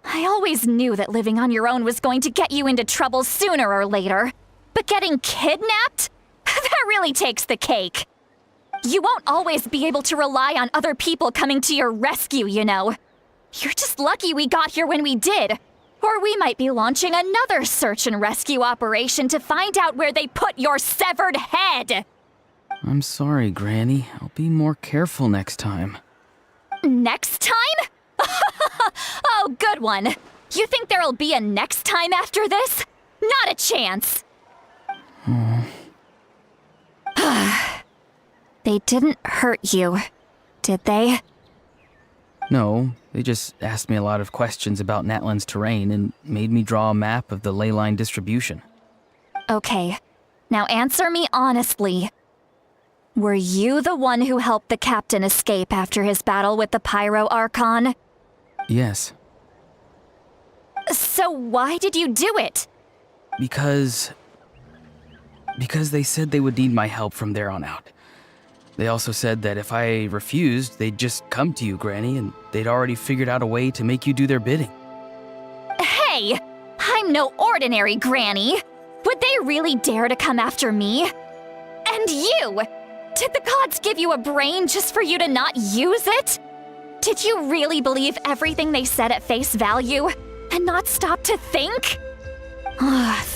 I always knew that living on your own was going to get you into trouble sooner or later. But getting kidnapped? That really takes the cake. You won't always be able to rely on other people coming to your rescue, you know. You're just lucky we got here when we did. Or we might be launching another search and rescue operation to find out where they put your severed head. I'm sorry, Granny. I'll be more careful next time. Next time? Oh, good one. You think there'll be a next time after this? Not a chance. They didn't hurt you, did they? No, they just asked me a lot of questions about Natlan's terrain and made me draw a map of the ley line distribution. Okay, now answer me honestly. Were you the one who helped the captain escape after his battle with the Pyro Archon? Yes. So why did you do it? Because they said they would need my help from there on out. They also said that if I refused, they'd just come to you, Granny, and they'd already figured out a way to make you do their bidding. Hey, I'm no ordinary Granny. Would they really dare to come after me? And you! Did the gods give you a brain just for you to not use it? Did you really believe everything they said at face value and not stop to think?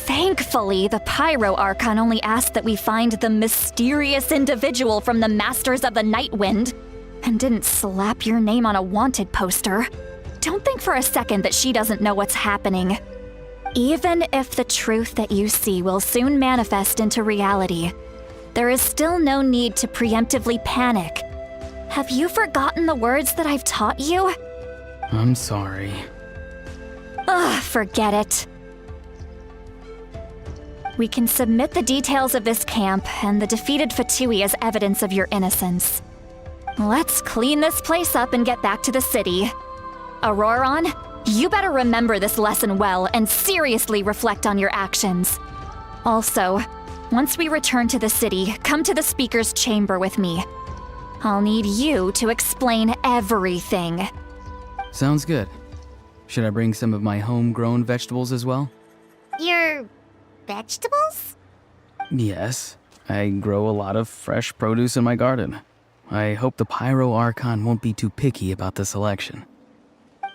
Thankfully, the Pyro Archon only asked that we find the mysterious individual from the Masters of the Night Wind and didn't slap your name on a wanted poster. Don't think for a second that she doesn't know what's happening. Even if the truth that you see will soon manifest into reality, there is still no need to preemptively panic. Have you forgotten the words that I've taught you? I'm sorry. Forget it. We can submit the details of this camp and the defeated Fatui as evidence of your innocence. Let's clean this place up and get back to the city. Auroron, you better remember this lesson well and seriously reflect on your actions. Also, once we return to the city, come to the speaker's chamber with me. I'll need you to explain everything. Sounds good. Should I bring some of my homegrown vegetables as well? Your vegetables? Yes. I grow a lot of fresh produce in my garden. I hope the Pyro Archon won't be too picky about the selection.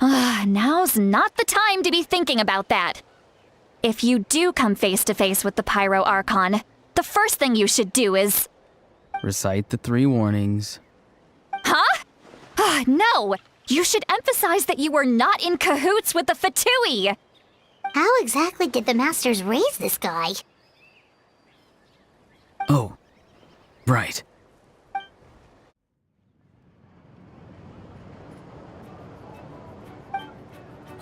Now's not the time to be thinking about that. If you do come face to face with the Pyro Archon, the first thing you should do is... Recite the 3 warnings. Huh? No! You should emphasize that you were not in cahoots with the Fatui! How exactly did the Masters raise this guy? Oh, right.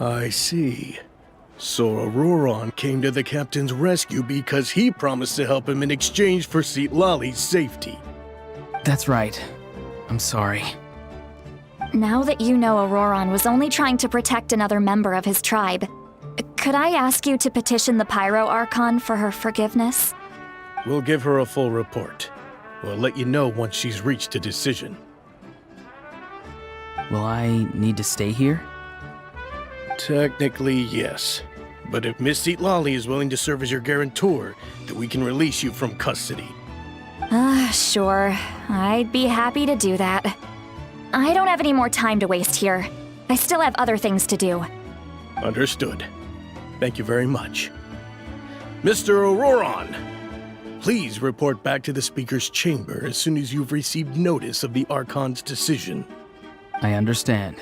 I see. So Auroron came to the captain's rescue because he promised to help him in exchange for Citlali's safety. That's right. I'm sorry. Now that you know Auroron was only trying to protect another member of his tribe, could I ask you to petition the Pyro Archon for her forgiveness? We'll give her a full report. We'll let you know once she's reached a decision. Will I need to stay here? Technically, yes. But if Miss Citlali is willing to serve as your guarantor, then we can release you from custody. Sure. I'd be happy to do that. I don't have any more time to waste here. I still have other things to do. Understood. Thank you very much. Mr. Auroron, please report back to the Speaker's chamber as soon as you've received notice of the Archon's decision. I understand.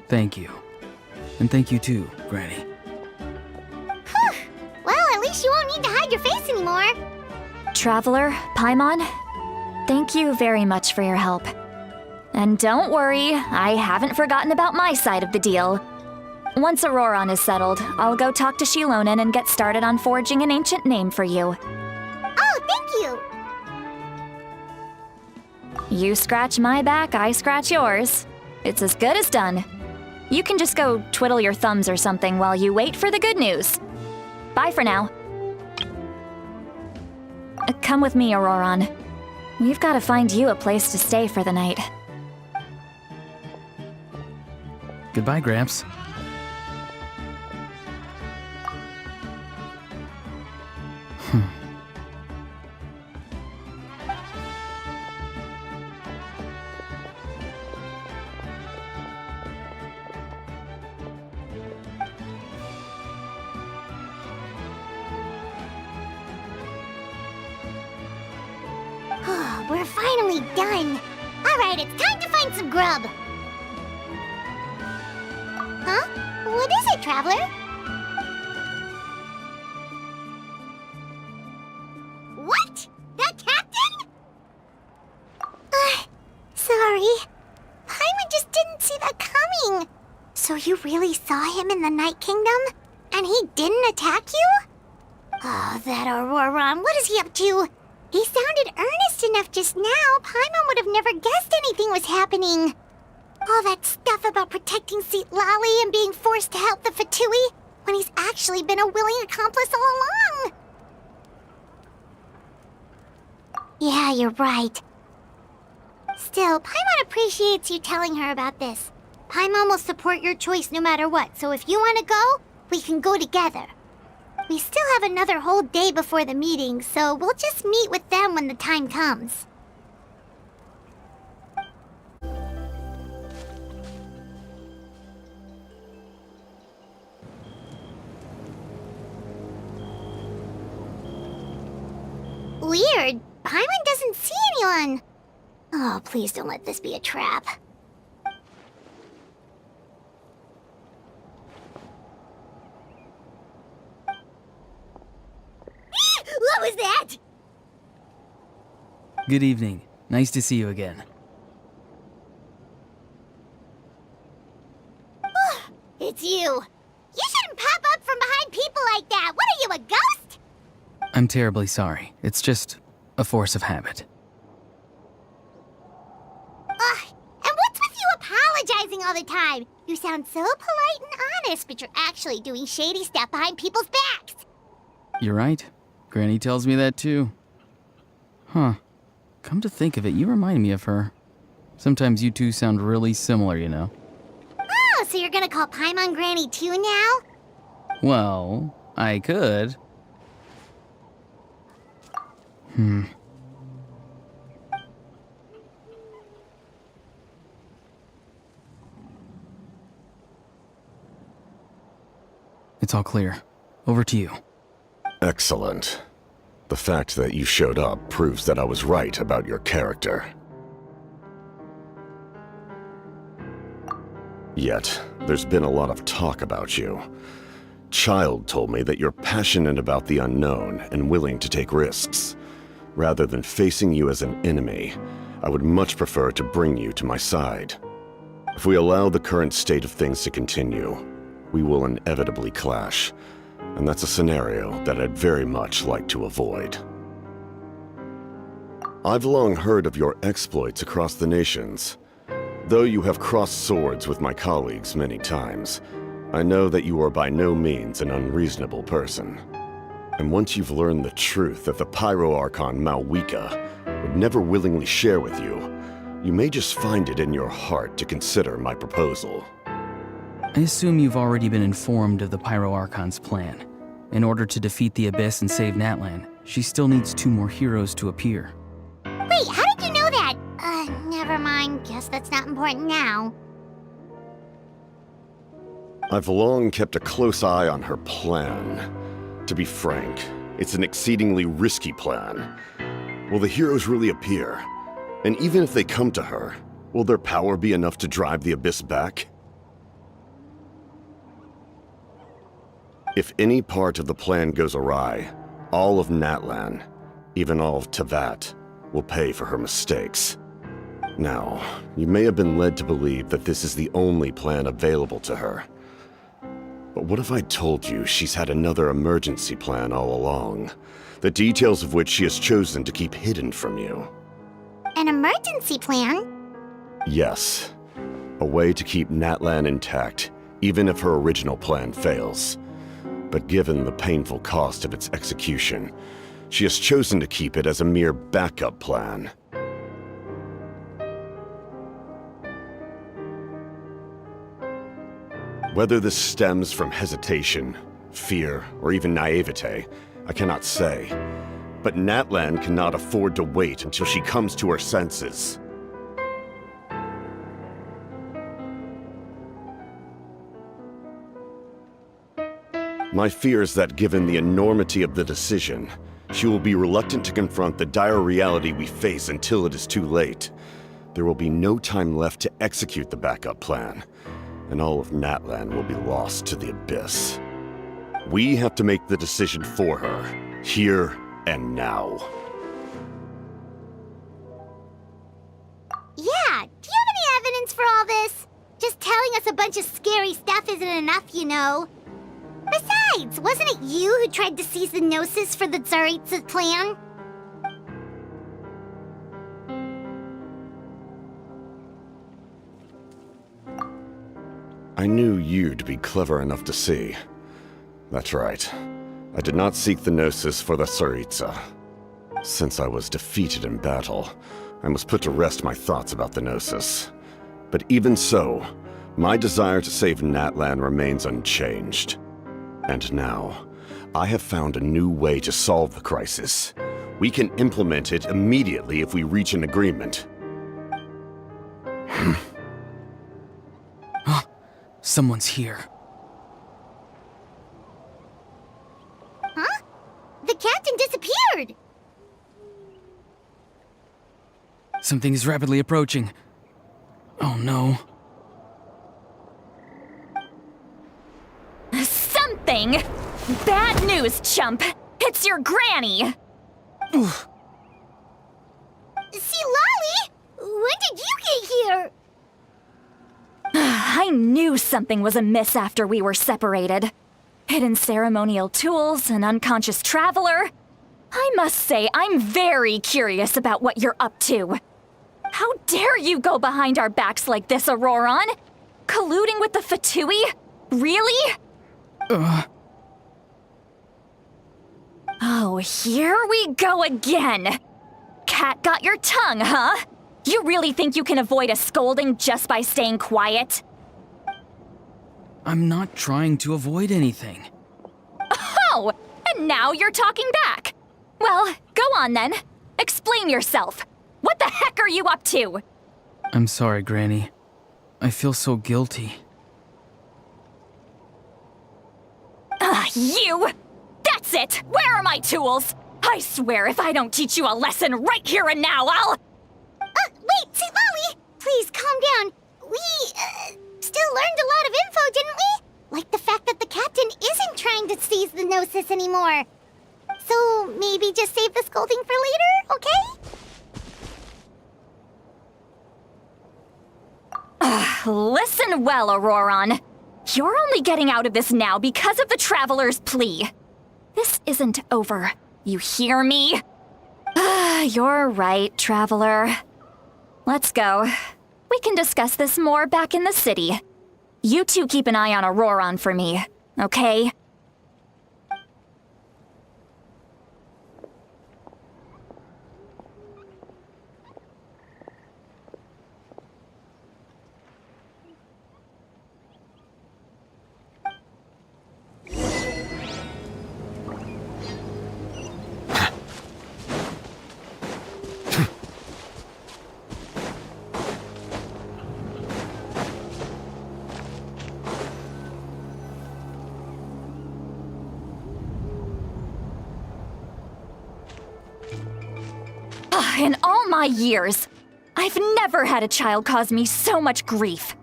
Thank you. And thank you too, Granny. Well, at least you won't need to hide your face anymore. Traveler, Paimon, thank you very much for your help. And don't worry, I haven't forgotten about my side of the deal. Once Auroron is settled, I'll go talk to Shilonen and get started on forging an ancient name for you. Oh, thank you! You scratch my back, I scratch yours. It's as good as done. You can just go twiddle your thumbs or something while you wait for the good news. Bye for now. Come with me, Auroron. We've got to find you a place to stay for the night. Goodbye, Gramps. We're finally done. Alright, it's time to find some grub. Huh? What is it, Traveler? What? The captain? Sorry. Paimon just didn't see that coming. So you really saw him in the Night Kingdom? And he didn't attack you? Oh, that Auroron, what is he up to? He sounded earnest enough just now. Paimon would have never guessed anything was happening. All that stuff about protecting Seat Lally and being forced to help the Fatui, when he's actually been a willing accomplice all along. Yeah, you're right. Still, Paimon appreciates you telling her about this. Paimon will support your choice no matter what, so if you want to go, we can go together. We still have another whole day before the meeting, so we'll just meet with them when the time comes. Weird. Paimon doesn't see anyone. Oh, please don't let this be a trap. What was that? Good evening. Nice to see you again. It's you. You shouldn't pop up from behind people like that. What are you, a ghost? I'm terribly sorry. It's just a force of habit. And what's with you apologizing all the time? You sound so polite and honest, but you're actually doing shady stuff behind people's backs. You're right. Granny tells me that too. Huh. Come to think of it, you remind me of her. Sometimes you two sound really similar, you know. Oh, so you're gonna call Paimon Granny too now? Well, I could. It's all clear. Over to you. Excellent. The fact that you showed up proves that I was right about your character. Yet, there's been a lot of talk about you. Child told me that you're passionate about the unknown and willing to take risks. Rather than facing you as an enemy, I would much prefer to bring you to my side. If we allow the current state of things to continue, we will inevitably clash, and that's a scenario that I'd very much like to avoid. I've long heard of your exploits across the nations. Though you have crossed swords with my colleagues many times, I know that you are by no means an unreasonable person. And once you've learned the truth that the Pyro Archon Malwika would never willingly share with you, you may just find it in your heart to consider my proposal. I assume you've already been informed of the Pyro Archon's plan. In order to defeat the Abyss and save Natlan, she still needs 2 more heroes to appear. Wait, how did you know that? Never mind. Guess that's not important now. I've long kept a close eye on her plan. To be frank, it's an exceedingly risky plan. Will the heroes really appear? And even if they come to her, will their power be enough to drive the Abyss back? If any part of the plan goes awry, all of Natlan, even all of Tevat, will pay for her mistakes. Now, you may have been led to believe that this is the only plan available to her. But what if I told you she's had another emergency plan all along, the details of which she has chosen to keep hidden from you? An emergency plan? Yes. A way to keep Natlan intact, even if her original plan fails. But given the painful cost of its execution, she has chosen to keep it as a mere backup plan. Whether this stems from hesitation, fear, or even naivete, I cannot say. But Natlan cannot afford to wait until she comes to her senses. My fear is that given the enormity of the decision, she will be reluctant to confront the dire reality we face until it is too late. There will be no time left to execute the backup plan, and all of Natlan will be lost to the abyss. We have to make the decision for her, here and now. Yeah, do you have any evidence for all this? Just telling us a bunch of scary stuff isn't enough, you know. Besides, wasn't it you who tried to seize the Gnosis for the Tsaritsa's plan? I knew you to be clever enough to see. That's right. I did not seek the Gnosis for the Tsaritsa. Since I was defeated in battle, I must put to rest my thoughts about the Gnosis. But even so, my desire to save Natlan remains unchanged. And now, I have found a new way to solve the crisis. We can implement it immediately if we reach an agreement. Someone's here. Huh? The captain disappeared! Something is rapidly approaching. Oh no. Something? Bad news, chump! It's your granny! Oof. See, Lolly? When did you get here? I knew something was amiss after we were separated. Hidden ceremonial tools, an unconscious traveler. I must say, I'm very curious about what you're up to. How dare you go behind our backs like this, Auroron? Colluding with the Fatui? Really? Oh, here we go again. Cat got your tongue, huh? You really think you can avoid a scolding just by staying quiet? I'm not trying to avoid anything. Oh, and now you're talking back. Well, go on then. Explain yourself. What the heck are you up to? I'm sorry, Granny. I feel so guilty. You! That's it! Where are my tools? I swear if I don't teach you a lesson right here and now, I'll... Wait, see, Lolly! Please, calm down. We, still learned a lot of info, didn't we? Like the fact that the captain isn't trying to seize the Gnosis anymore. So, maybe just save the scolding for later, okay? Listen well, Auroron. You're only getting out of this now because of the Traveler's plea. This isn't over. You hear me? You're right, Traveler. Let's go. We can discuss this more back in the city. You two keep an eye on Auroron for me, okay? In all my years, I've never had a child cause me so much grief.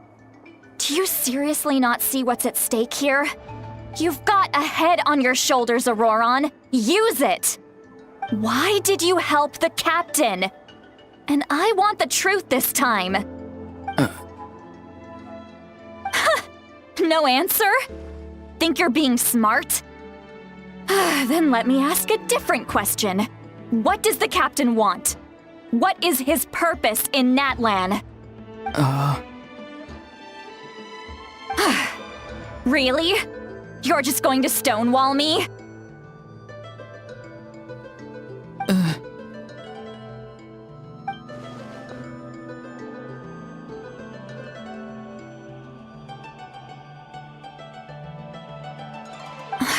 Do you seriously not see what's at stake here? You've got a head on your shoulders, Auroron. Use it! Why did you help the captain? And I want the truth this time. No answer? Think you're being smart? Then let me ask a different question. What does the captain want? What is his purpose in Natlan? Really? You're just going to stonewall me?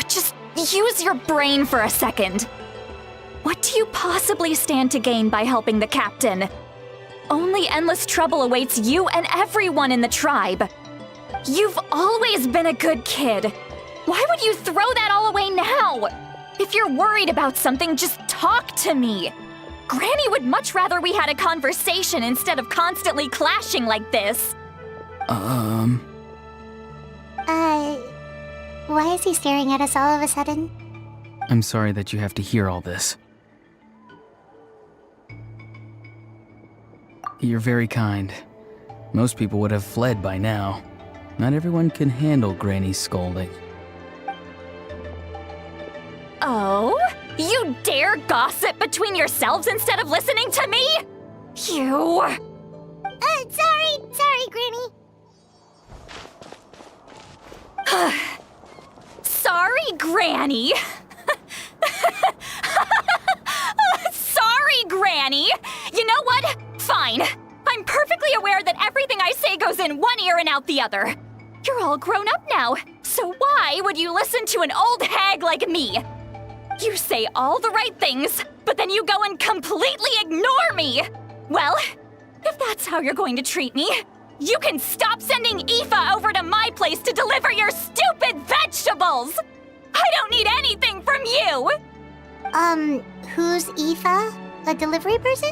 Just use your brain for a second. What do you possibly stand to gain by helping the captain? Only endless trouble awaits you and everyone in the tribe. You've always been a good kid. Why would you throw that all away now? If you're worried about something, just talk to me. Granny would much rather we had a conversation instead of constantly clashing like this. Why is he staring at us all of a sudden? I'm sorry that you have to hear all this. You're very kind. Most people would have fled by now. Not everyone can handle Granny's scolding. Oh? You dare gossip between yourselves instead of listening to me? You... Sorry, Granny. Sorry, Granny. Sorry, Granny. You know what? Fine. I'm perfectly aware that everything I say goes in one ear and out the other. You're all grown up now, so why would you listen to an old hag like me? You say all the right things, but then you go and completely ignore me! Well, if that's how you're going to treat me, you can stop sending Aoife over to my place to deliver your stupid vegetables! I don't need anything from you! Who's Aoife? A delivery person?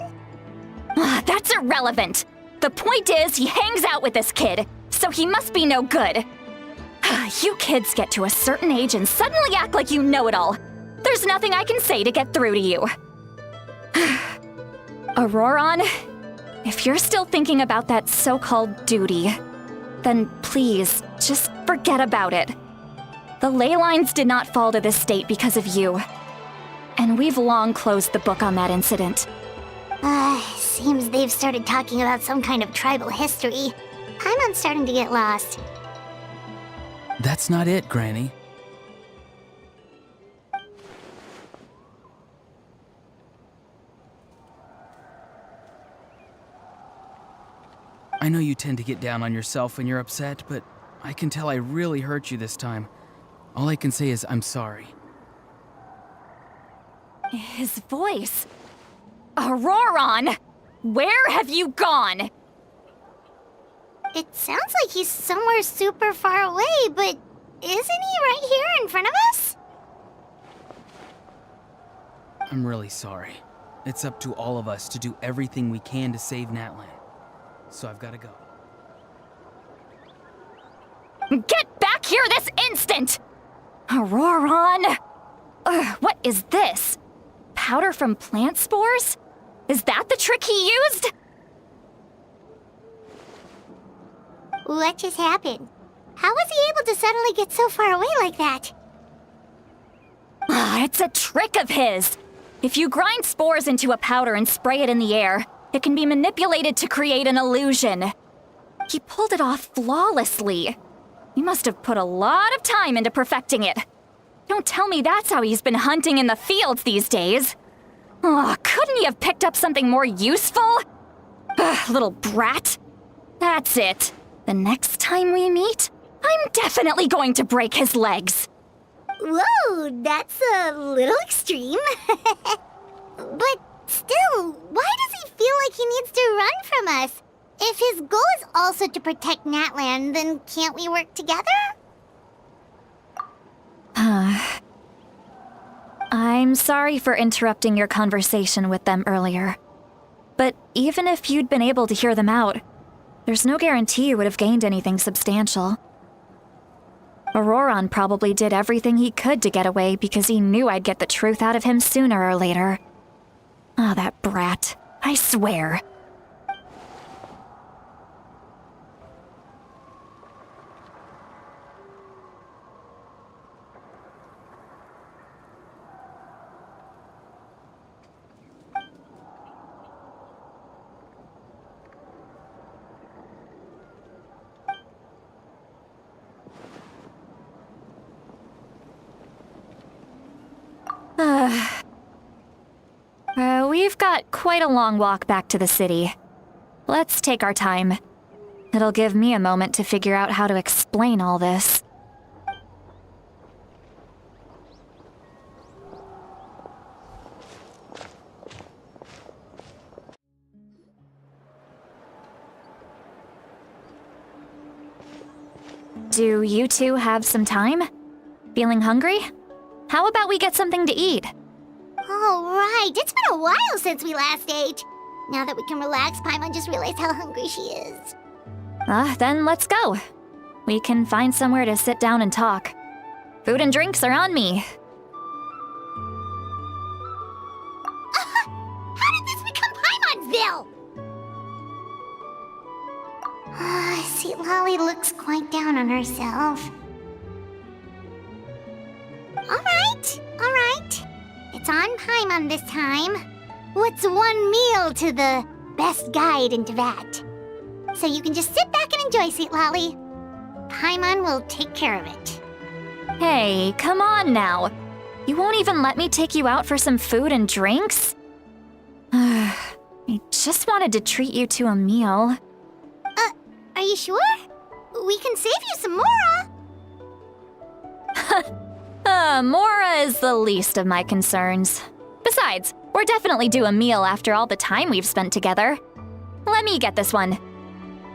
That's irrelevant. The point is, he hangs out with this kid, so he must be no good. You kids get to a certain age and suddenly act like you know it all. There's nothing I can say to get through to you. Auroron, if you're still thinking about that so-called duty, then please, just forget about it. The ley lines did not fall to this state because of you. And we've long closed the book on that incident. Seems they've started talking about some kind of tribal history. I'm starting to get lost. That's not it, Granny. I know you tend to get down on yourself when you're upset, but I can tell I really hurt you this time. All I can say is I'm sorry. His voice. Auroron! Where have you gone? It sounds like he's somewhere super far away, but isn't he right here in front of us? I'm really sorry. It's up to all of us to do everything we can to save Natlan. So I've got to go. Get back here this instant! Auroron! What is this? Powder from plant spores? Is that the trick he used? What just happened? How was he able to suddenly get so far away like that? It's a trick of his. If you grind spores into a powder and spray it in the air, it can be manipulated to create an illusion. He pulled it off flawlessly. He must have put a lot of time into perfecting it. Don't tell me that's how he's been hunting in the fields these days. Oh, couldn't he have picked up something more useful? Little brat. That's it. The next time we meet, I'm definitely going to break his legs. Whoa, that's a little extreme. But still, why does he feel like he needs to run from us? If his goal is also to protect Natlan, then can't we work together? I'm sorry for interrupting your conversation with them earlier. But even if you'd been able to hear them out, there's no guarantee you would have gained anything substantial. Auroron probably did everything he could to get away because he knew I'd get the truth out of him sooner or later. Ah, that brat. I swear. We've got quite a long walk back to the city. Let's take our time. It'll give me a moment to figure out how to explain all this. Do you two have some time? Feeling hungry? How about we get something to eat? Oh, right. It's been a while since we last ate. Now that we can relax, Paimon just realized how hungry she is. Then let's go. We can find somewhere to sit down and talk. Food and drinks are on me. How did this become Paimon'sville? See, Lolly looks quite down on herself. Alright. It's on Paimon this time. What's one meal to the best guide in Teyvat? So you can just sit back and enjoy, Sweet Lolly. Paimon will take care of it. Hey, come on now. You won't even let me take you out for some food and drinks? I just wanted to treat you to a meal. Are you sure? We can save you some Mora. Mora is the least of my concerns. Besides, we're definitely due a meal after all the time we've spent together. Let me get this one.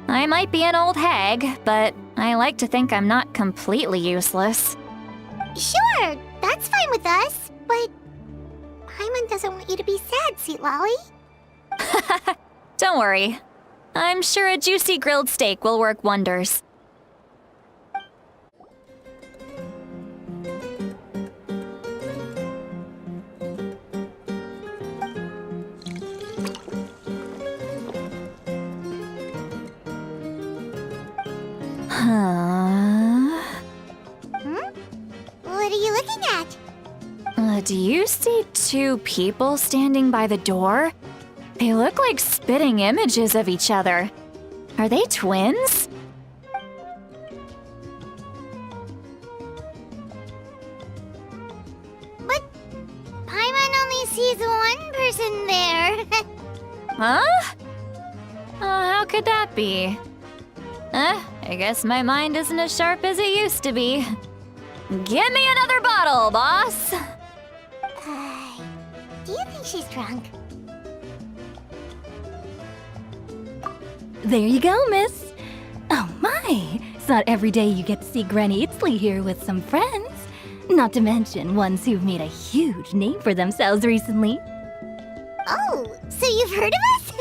I might be an old hag, but I like to think I'm not completely useless. Sure, that's fine with us, but Paimon doesn't want you to be sad, Sweet Lolly. Don't worry. I'm sure a juicy grilled steak will work wonders. What are you looking at? Do you see two people standing by the door? They look like spitting images of each other. Are they twins? But Paimon only sees one person there. Huh? How could that be? I guess my mind isn't as sharp as it used to be. Give me another bottle, boss! Do you think she's drunk? There you go, miss. Oh my, it's not every day you get to see Granny Itzley here with some friends. Not to mention ones who've made a huge name for themselves recently. Oh, so you've heard of us?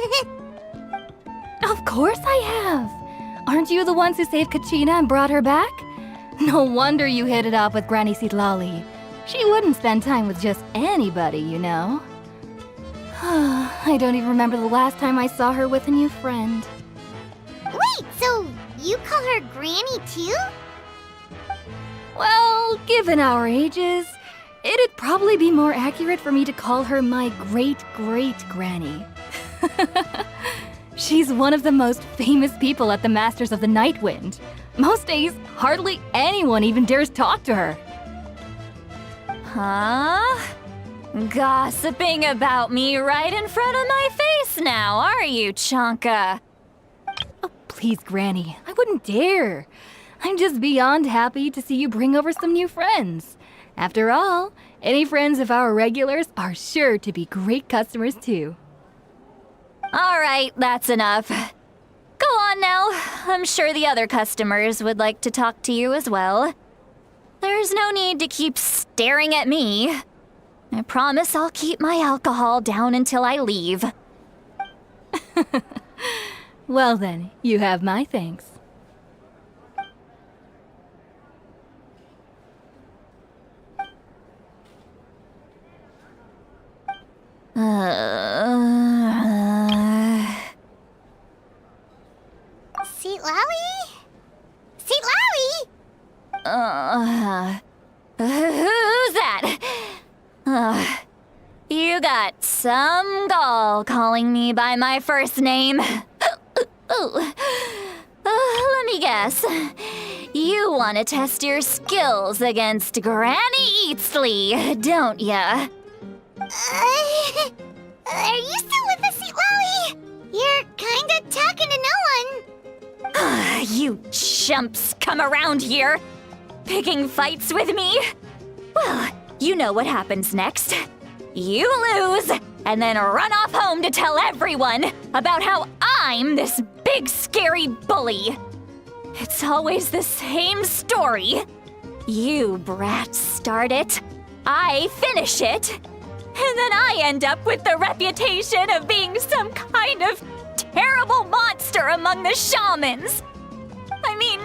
Of course I have. Aren't you the ones who saved Kachina and brought her back? No wonder you hit it off with Granny Sitlali. She wouldn't spend time with just anybody, you know. I don't even remember the last time I saw her with a new friend. Wait, so you call her Granny too? Well, given our ages, it'd probably be more accurate for me to call her my great-great-granny. She's one of the most famous people at the Masters of the Night Wind. Most days, hardly anyone even dares talk to her. Huh? Gossiping about me right in front of my face now, are you, Chonka? Oh, please, Granny, I wouldn't dare. I'm just beyond happy to see you bring over some new friends. After all, any friends of our regulars are sure to be great customers too. All right, that's enough. Go on now. I'm sure the other customers would like to talk to you as well. There's no need to keep staring at me. I promise I'll keep my alcohol down until I leave. Well then, you have my thanks. Sweet Lolly? Sweet Lolly? Who's that? You got some gall calling me by my first name. Let me guess. You want to test your skills against Granny Eatsley, don't ya? Are you still with us, Sweet Lolly? You're kinda talking to no one. You chumps come around here, picking fights with me? Well, you know what happens next. You lose, and then run off home to tell everyone about how I'm this big scary bully. It's always the same story. You brats start it. I finish it, and then I end up with the reputation of being some kind of terrible monster among the shamans. I mean,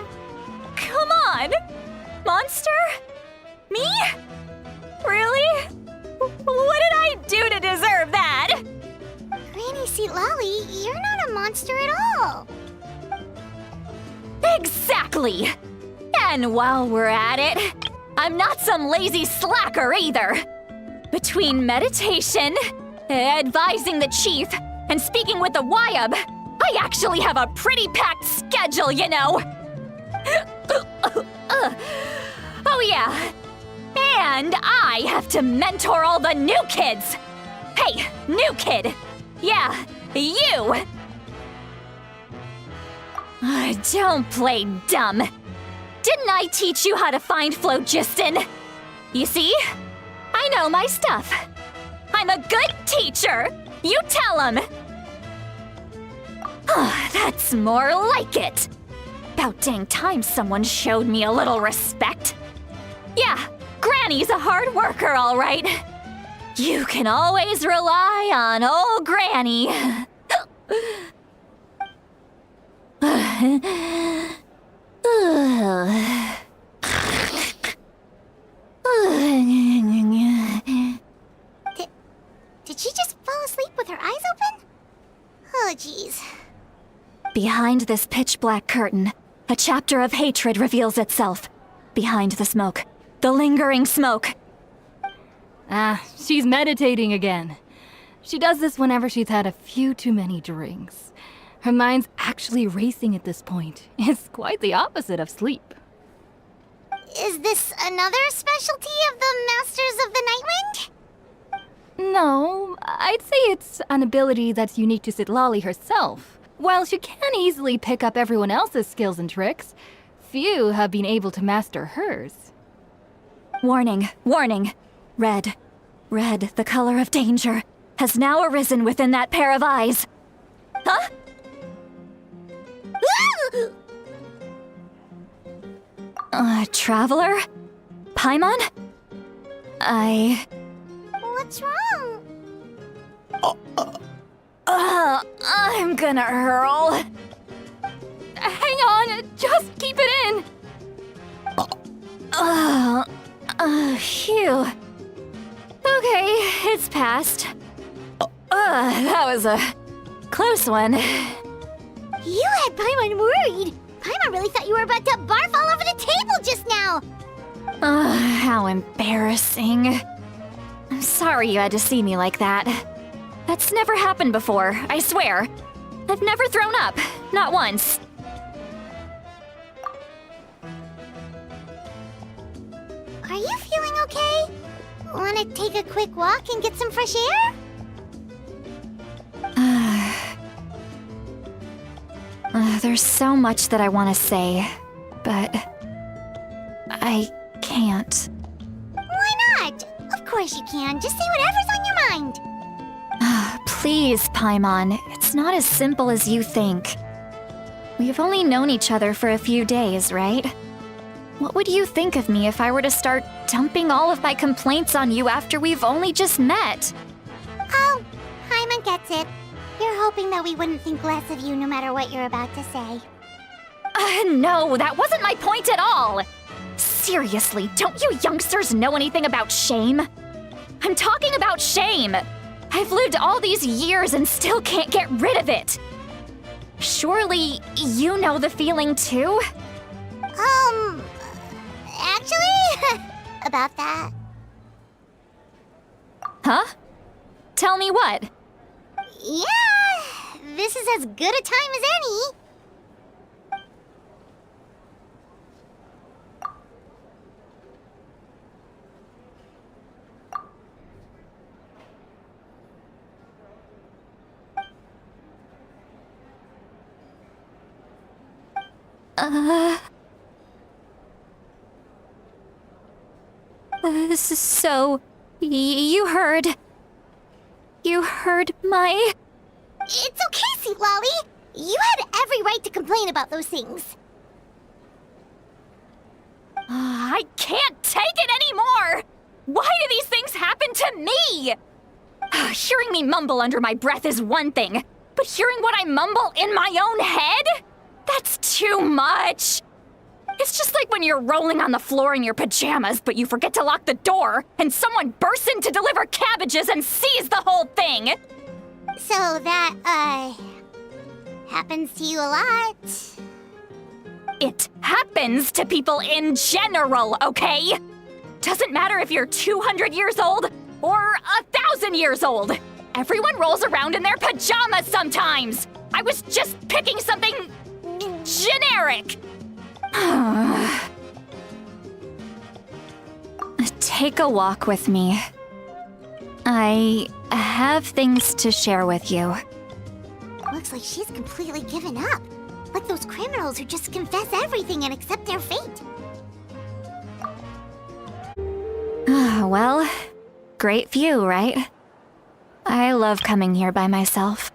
come on. Monster? Me? Really? What did I do to deserve that? Granny Lolly, you're not a monster at all. Exactly! And while we're at it, I'm not some lazy slacker either. Between meditation, advising the chief, and speaking with the Wyab, I actually have a pretty packed schedule, you know. Oh yeah, and I have to mentor all the new kids. Hey, new kid. Yeah, you. Don't play dumb. Didn't I teach you how to find phlogiston? You see? I know my stuff. I'm a good teacher. You tell him. That's more like it. About dang time someone showed me a little respect. Yeah, Granny's a hard worker, all right. You can always rely on old Granny. Did she just fall asleep with her eyes open? Oh, jeez. Behind this pitch-black curtain, a chapter of hatred reveals itself. Behind the smoke, the lingering smoke. She's meditating again. She does this whenever she's had a few too many drinks. Her mind's actually racing at this point. It's quite the opposite of sleep. Is this another specialty of the Masters of the Nightwind? No, I'd say it's an ability that's unique to Citlali herself. While she can easily pick up everyone else's skills and tricks, few have been able to master hers. Warning, warning. Red, the color of danger, has now arisen within that pair of eyes. Huh? Traveler? Paimon? What's wrong? I'm gonna hurl. Hang on, just keep it in! Phew. Okay, it's passed. That was a close one. You had Paimon worried. Paimon really thought you were about to barf all over the table just now. How embarrassing. I'm sorry you had to see me like that. That's never happened before, I swear. I've never thrown up, not once. Are you feeling okay? Want to take a quick walk and get some fresh air? There's so much that I want to say, but I can't. Why not? Of course you can. Just say whatever's on your mind. Please, Paimon, it's not as simple as you think. We've only known each other for a few days, right? What would you think of me if I were to start dumping all of my complaints on you after we've only just met? Oh, Paimon gets it. You're hoping that we wouldn't think less of you no matter what you're about to say. No, that wasn't my point at all! Seriously, don't you youngsters know anything about shame? I'm talking about shame! I've lived all these years and still can't get rid of it! Surely, you know the feeling too? Actually, about that. Huh? Tell me what? Yeah, this is as good a time as any. So, you heard my... It's okay, Sweet Lolly. You had every right to complain about those things. I can't take it anymore! Why do these things happen to me? Hearing me mumble under my breath is one thing, but hearing what I mumble in my own head? That's too much. It's just like when you're rolling on the floor in your pajamas, but you forget to lock the door, and someone bursts in to deliver cabbages and sees the whole thing. So that, happens to you a lot. It happens to people in general, okay? Doesn't matter if you're 200 years old or 1,000 years old. Everyone rolls around in their pajamas sometimes. I was just picking something generic. Take a walk with me. I have things to share with you. Looks like she's completely given up. Like those criminals who just confess everything and accept their fate. Well, great view, right? I love coming here by myself.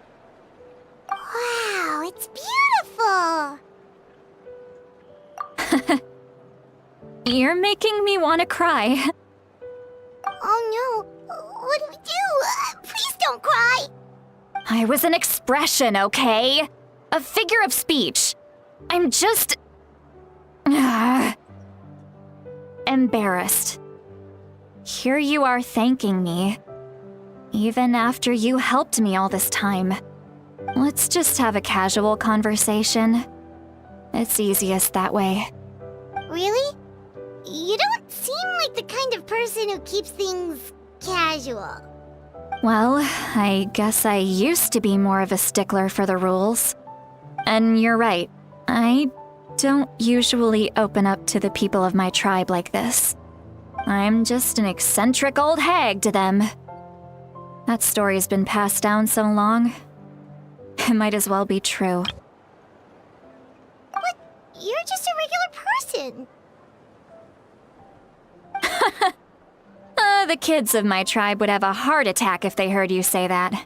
Wow, it's beautiful! You're making me want to cry. Oh no, what do we do? Please don't cry! I was an expression, okay? A figure of speech. I'm just... embarrassed. Here you are thanking me. Even after you helped me all this time. Let's just have a casual conversation. It's easiest that way. Really? You don't seem like the kind of person who keeps things casual. Well, I guess I used to be more of a stickler for the rules. And you're right, I don't usually open up to the people of my tribe like this. I'm just an eccentric old hag to them. That story's been passed down so long, it might as well be true. But you're just a regular person. The kids of my tribe would have a heart attack if they heard you say that.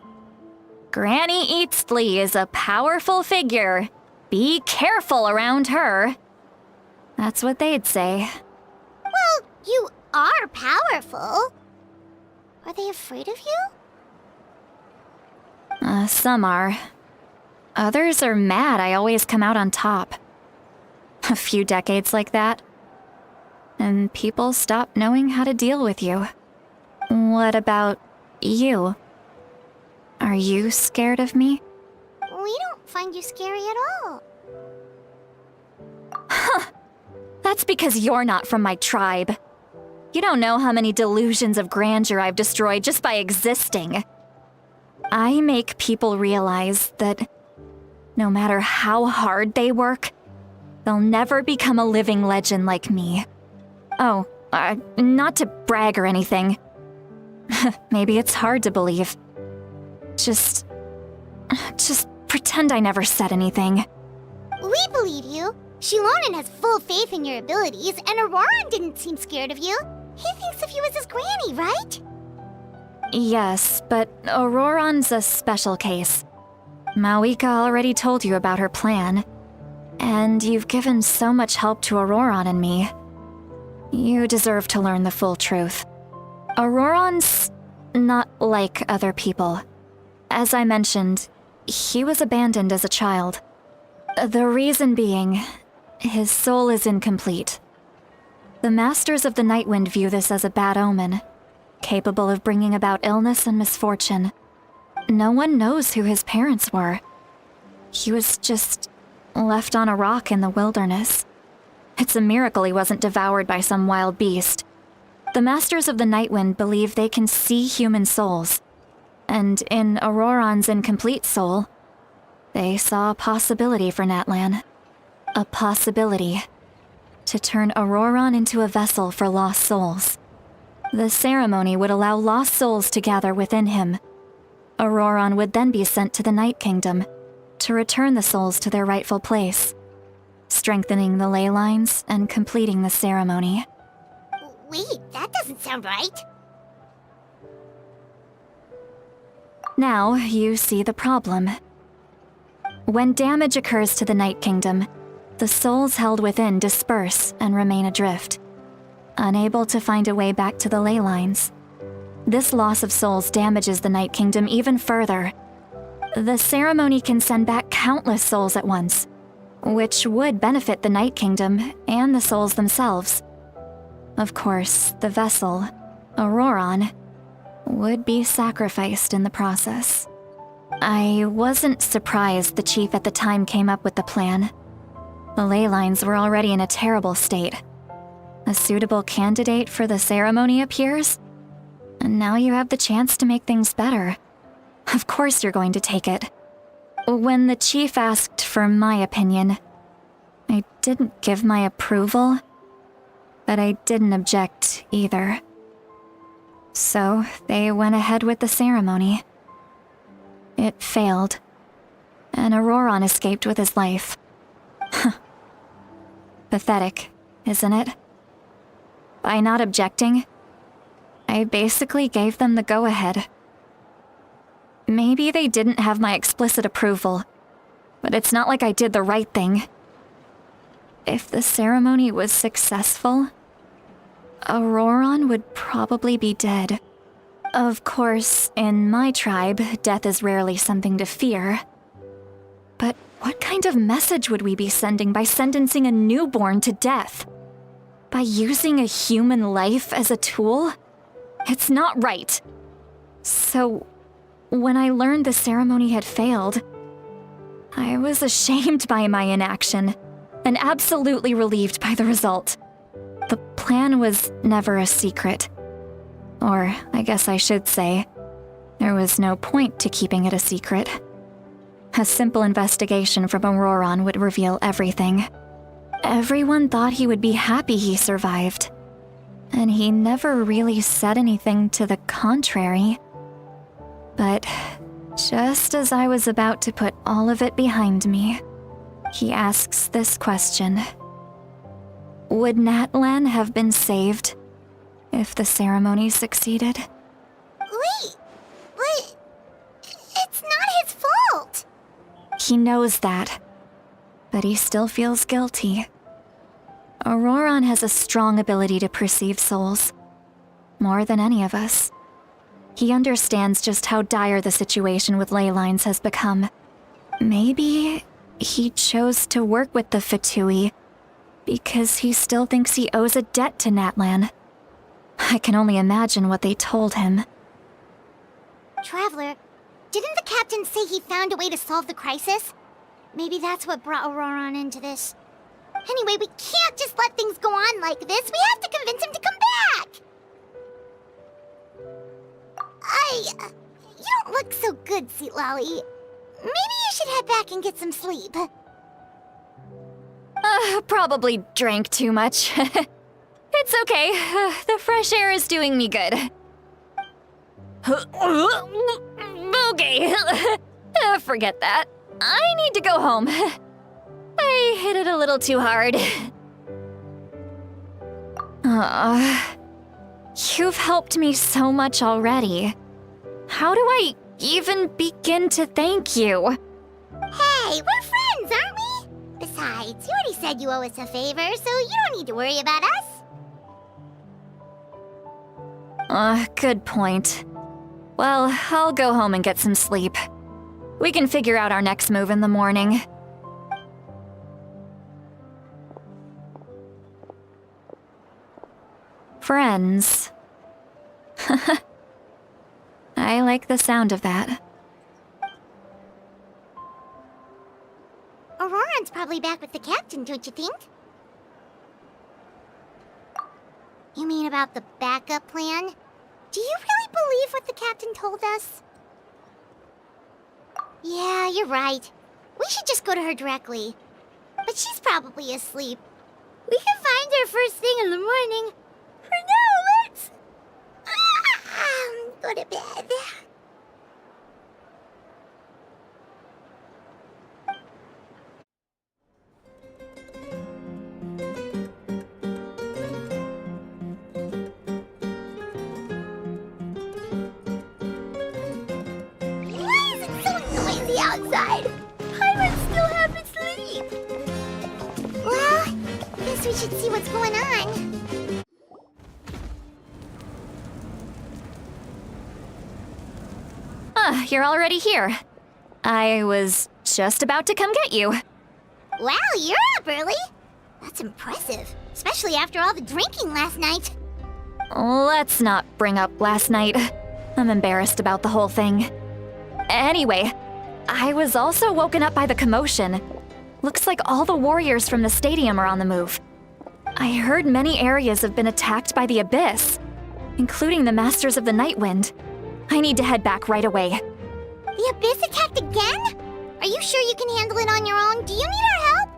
Granny Eatsley is a powerful figure. Be careful around her. That's what they'd say. Well, you are powerful. Are they afraid of you? Some are. Others are mad I always come out on top. A few decades like that, and people stop knowing how to deal with you. What about you? Are you scared of me? We don't find you scary at all. That's because you're not from my tribe. You don't know how many delusions of grandeur I've destroyed just by existing. I make people realize that no matter how hard they work, they'll never become a living legend like me. Oh, not to brag or anything. Maybe it's hard to believe. Just pretend I never said anything. We believe you. Shilonen has full faith in your abilities, and Auroran didn't seem scared of you. He thinks of you as his granny, right? Yes, but Auroran's a special case. Mawika already told you about her plan. And you've given so much help to Auroran and me. You deserve to learn the full truth. Auroran's not like other people. As I mentioned, he was abandoned as a child. The reason being, his soul is incomplete. The Masters of the Nightwind view this as a bad omen, capable of bringing about illness and misfortune. No one knows who his parents were. He was just left on a rock in the wilderness. It's a miracle he wasn't devoured by some wild beast. The Masters of the Nightwind believe they can see human souls. And in Auroran's incomplete soul, they saw a possibility for Natlan. A possibility to turn Auroran into a vessel for lost souls. The ceremony would allow lost souls to gather within him. Auroran would then be sent to the Night Kingdom to return the souls to their rightful place, strengthening the ley lines and completing the ceremony. Wait, that doesn't sound right. Now you see the problem. When damage occurs to the Night Kingdom, the souls held within disperse and remain adrift. unable to find a way back to the ley lines. This loss of souls damages the Night Kingdom even further. The ceremony can send back countless souls at once, which would benefit the Night Kingdom and the souls themselves. Of course, the vessel, Auroron, would be sacrificed in the process. I wasn't surprised the chief at the time came up with the plan. The ley lines were already in a terrible state. A suitable candidate for the ceremony appears, and now you have the chance to make things better. Of course you're going to take it. When the chief asked for my opinion, I didn't give my approval, but I didn't object either. So they went ahead with the ceremony. It failed, and Auroron escaped with his life. Pathetic, isn't it? By not objecting, I basically gave them the go-ahead. Maybe they didn't have my explicit approval, but it's not like I did the right thing. If the ceremony was successful, Auroron would probably be dead. Of course, in my tribe, death is rarely something to fear. But what kind of message would we be sending by sentencing a newborn to death? By using a human life as a tool? It's not right. So, when I learned the ceremony had failed, I was ashamed by my inaction, and absolutely relieved by the result. The plan was never a secret. Or, I guess I should say, there was no point to keeping it a secret. A simple investigation from Auroron would reveal everything. Everyone thought he would be happy he survived, and he never really said anything to the contrary. But just as I was about to put all of it behind me, he asks this question. Would Natlan have been saved if the ceremony succeeded? Wait, but it's not his fault. He knows that, but he still feels guilty. Auroron has a strong ability to perceive souls, more than any of us. He understands just how dire the situation with ley lines has become. Maybe he chose to work with the Fatui because he still thinks he owes a debt to Natlan. I can only imagine what they told him. Traveler, didn't the captain say he found a way to solve the crisis? Maybe that's what brought Auroron into this. Anyway, we can't just let things go on like this. We have to convince him to come back! You don't look so good, Sweet Lolly. Maybe you should head back and get some sleep. Probably drank too much. It's okay. The fresh air is doing me good. Okay. Forget that. I need to go home. I hit it a little too hard. You've helped me so much already. How do I even begin to thank you? Hey, we're friends, aren't we? Besides, you already said you owe us a favor, so you don't need to worry about us. Good point. Well, I'll go home and get some sleep. We can figure out our next move in the morning. Friends. I like the sound of that. Auroron's probably back with the captain, don't you think? You mean about the backup plan? Do you really believe what the captain told us? Yeah, you're right. We should just go to her directly. But she's probably asleep. We can find her first thing in the morning. For now, let's... go to bed. Why is it so noisy outside? Pirates still haven't sleep. Well, guess we should see what's going on. Ah, you're already here. I was just about to come get you. Wow, you're up early. That's impressive, especially after all the drinking last night. Let's not bring up last night. I'm embarrassed about the whole thing. Anyway, I was also woken up by the commotion. Looks like all the warriors from the stadium are on the move. I heard many areas have been attacked by the Abyss, including the Masters of the Nightwind. I need to head back right away. The Abyss attacked again? Are you sure you can handle it on your own? Do you need our help?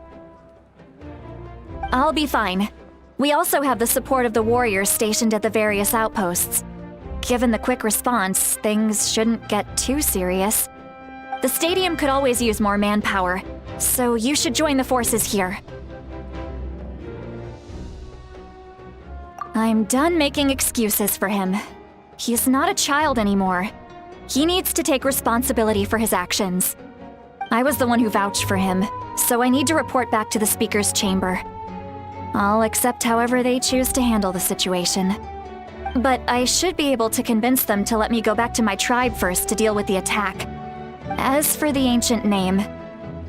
I'll be fine. We also have the support of the warriors stationed at the various outposts. Given the quick response, things shouldn't get too serious. The stadium could always use more manpower, so you should join the forces here. I'm done making excuses for him. He's not a child anymore. He needs to take responsibility for his actions. I was the one who vouched for him, so I need to report back to the Speaker's chamber. I'll accept however they choose to handle the situation. But I should be able to convince them to let me go back to my tribe first to deal with the attack. As for the ancient name,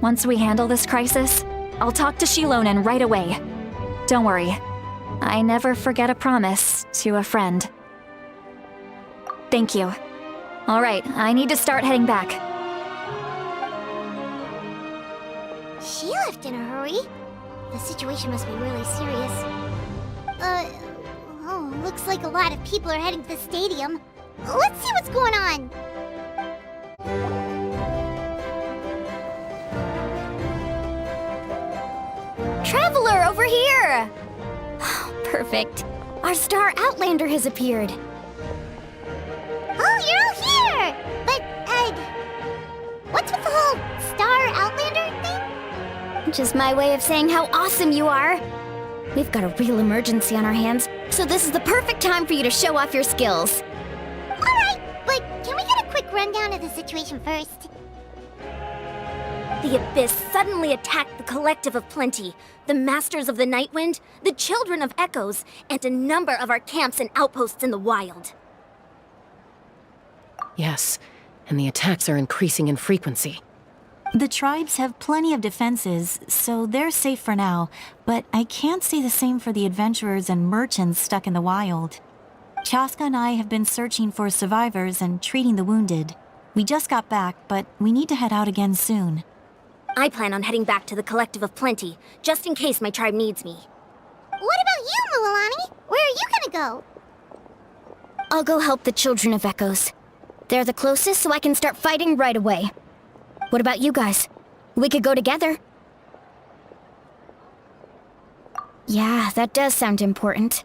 once we handle this crisis, I'll talk to Shilonen right away. Don't worry, I never forget a promise to a friend. Thank you. All right, I need to start heading back. She left in a hurry. The situation must be really serious. Looks like a lot of people are heading to the stadium. Let's see what's going on. Traveler, over here! Perfect. Our star Outlander has appeared. Oh, you're all here! But, what's with the whole Star Outlander thing? Just my way of saying how awesome you are. We've got a real emergency on our hands, so this is the perfect time for you to show off your skills. Alright, but can we get a quick rundown of the situation first? The Abyss suddenly attacked the Collective of Plenty, the Masters of the Nightwind, the Children of Echoes, and a number of our camps and outposts in the wild. Yes, and the attacks are increasing in frequency. The tribes have plenty of defenses, so they're safe for now, but I can't say the same for the adventurers and merchants stuck in the wild. Chaska and I have been searching for survivors and treating the wounded. We just got back, but we need to head out again soon. I plan on heading back to the Collective of Plenty, just in case my tribe needs me. What about you, Mualani? Where are you gonna go? I'll go help the Children of Echoes. They're the closest, so I can start fighting right away. What about you guys? We could go together. Yeah, that does sound important.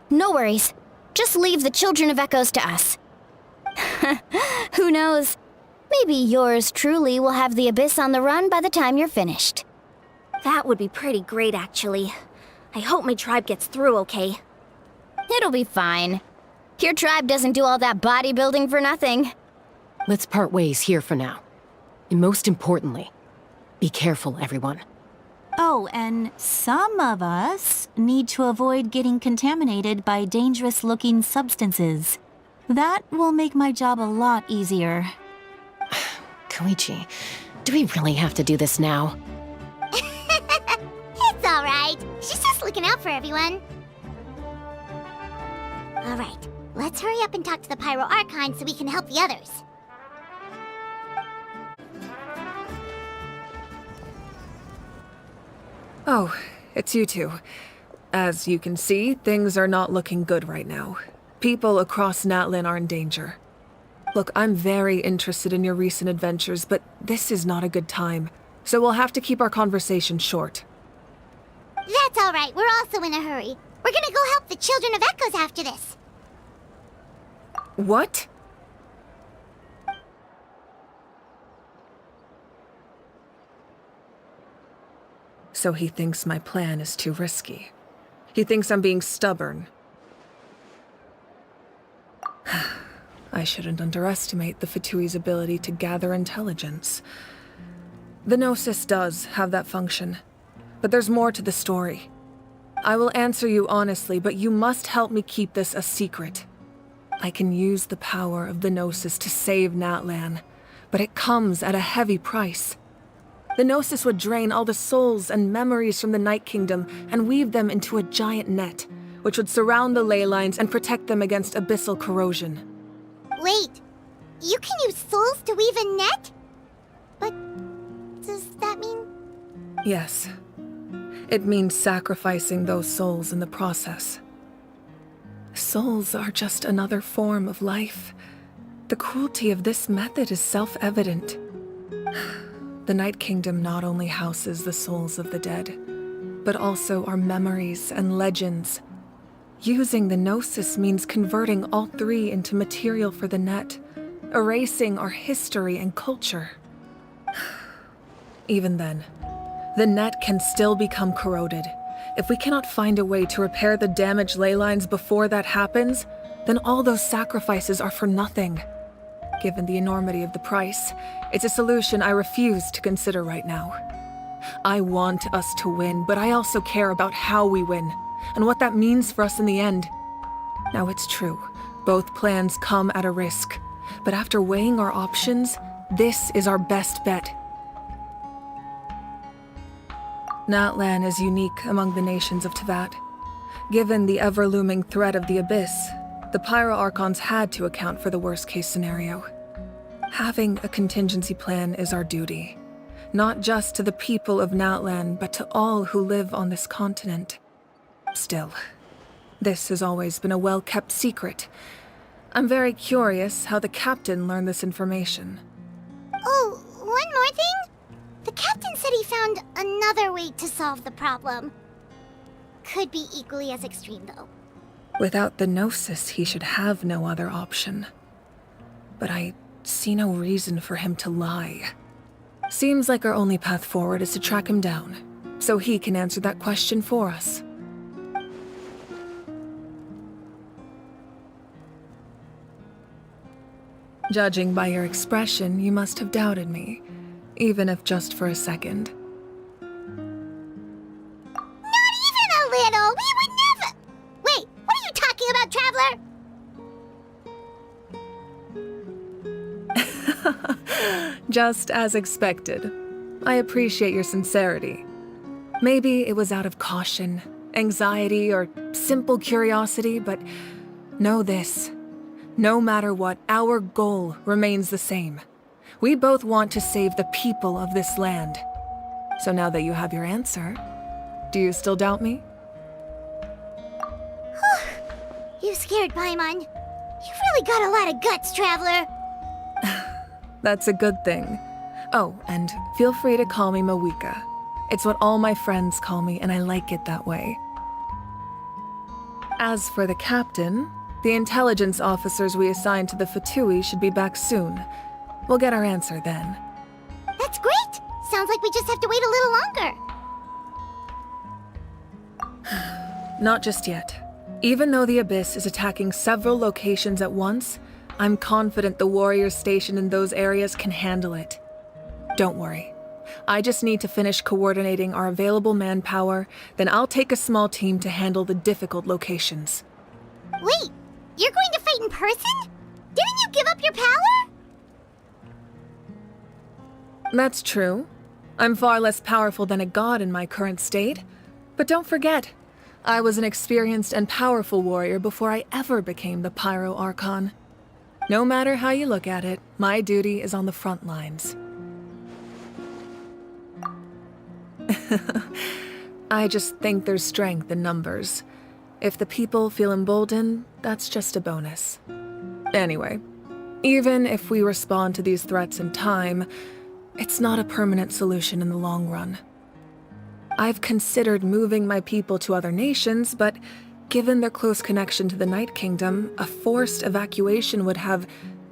No worries. Just leave the Children of Echoes to us. Who knows? Maybe yours truly will have the Abyss on the run by the time you're finished. That would be pretty great, actually. I hope my tribe gets through okay. It'll be fine. Your tribe doesn't do all that bodybuilding for nothing. Let's part ways here for now. And most importantly, be careful, everyone. Oh, and some of us need to avoid getting contaminated by dangerous-looking substances. That will make my job a lot easier. Koichi, do we really have to do this now? It's alright. She's just looking out for everyone. Alright, let's hurry up and talk to the Pyro Archon so we can help the others. Oh, it's you two. As you can see, things are not looking good right now. People across Natlan are in danger. Look, I'm very interested in your recent adventures, but this is not a good time. So we'll have to keep our conversation short. That's alright, we're also in a hurry. We're gonna go help the Children of Echoes after this. What? So he thinks my plan is too risky. He thinks I'm being stubborn. I shouldn't underestimate the Fatui's ability to gather intelligence. The Gnosis does have that function, but there's more to the story. I will answer you honestly, but you must help me keep this a secret. I can use the power of the Gnosis to save Natlan, but it comes at a heavy price. The Gnosis would drain all the souls and memories from the Night Kingdom and weave them into a giant net, which would surround the ley lines and protect them against abyssal corrosion. Wait, you can use souls to weave a net? But does that mean... Yes. It means sacrificing those souls in the process. Souls are just another form of life. The cruelty of this method is self-evident. The Night Kingdom not only houses the souls of the dead, but also our memories and legends. Using the Gnosis means converting all three into material for the net, erasing our history and culture. Even then, the net can still become corroded. If we cannot find a way to repair the damaged ley lines before that happens, then all those sacrifices are for nothing. Given the enormity of the price, it's a solution I refuse to consider right now. I want us to win, but I also care about how we win, and what that means for us in the end. Now it's true, both plans come at a risk, but after weighing our options, this is our best bet. Natlan is unique among the nations of Teyvat. Given the ever-looming threat of the Abyss, the Pyro Archons had to account for the worst-case scenario. Having a contingency plan is our duty, not just to the people of Natlan, but to all who live on this continent. Still, this has always been a well-kept secret. I'm very curious how the captain learned this information. Oh, one more thing? The captain said he found another way to solve the problem. Could be equally as extreme, though. Without the Gnosis, he should have no other option. But I see no reason for him to lie. Seems like our only path forward is to track him down, so he can answer that question for us. Judging by your expression, you must have doubted me, even if just for a second. Not even a little! We would never... Wait, what are you talking about, Traveler? Just as expected. I appreciate your sincerity. Maybe it was out of caution, anxiety, or simple curiosity, but know this. No matter what, our goal remains the same. We both want to save the people of this land. So now that you have your answer, do you still doubt me? You scared Paimon. You've really got a lot of guts, Traveler. That's a good thing. Oh, and feel free to call me Mawika. It's what all my friends call me, and I like it that way. As for the captain, the intelligence officers we assigned to the Fatui should be back soon. We'll get our answer then. That's great! Sounds like we just have to wait a little longer. Not just yet. Even though the Abyss is attacking several locations at once, I'm confident the warriors stationed in those areas can handle it. Don't worry. I just need to finish coordinating our available manpower, then I'll take a small team to handle the difficult locations. Wait, you're going to fight in person? Didn't you give up your power? That's true. I'm far less powerful than a god in my current state. But don't forget, I was an experienced and powerful warrior before I ever became the Pyro Archon. No matter how you look at it, my duty is on the front lines. I just think there's strength in numbers. If the people feel emboldened, that's just a bonus. Anyway, even if we respond to these threats in time, it's not a permanent solution in the long run. I've considered moving my people to other nations, but given their close connection to the Night Kingdom, a forced evacuation would have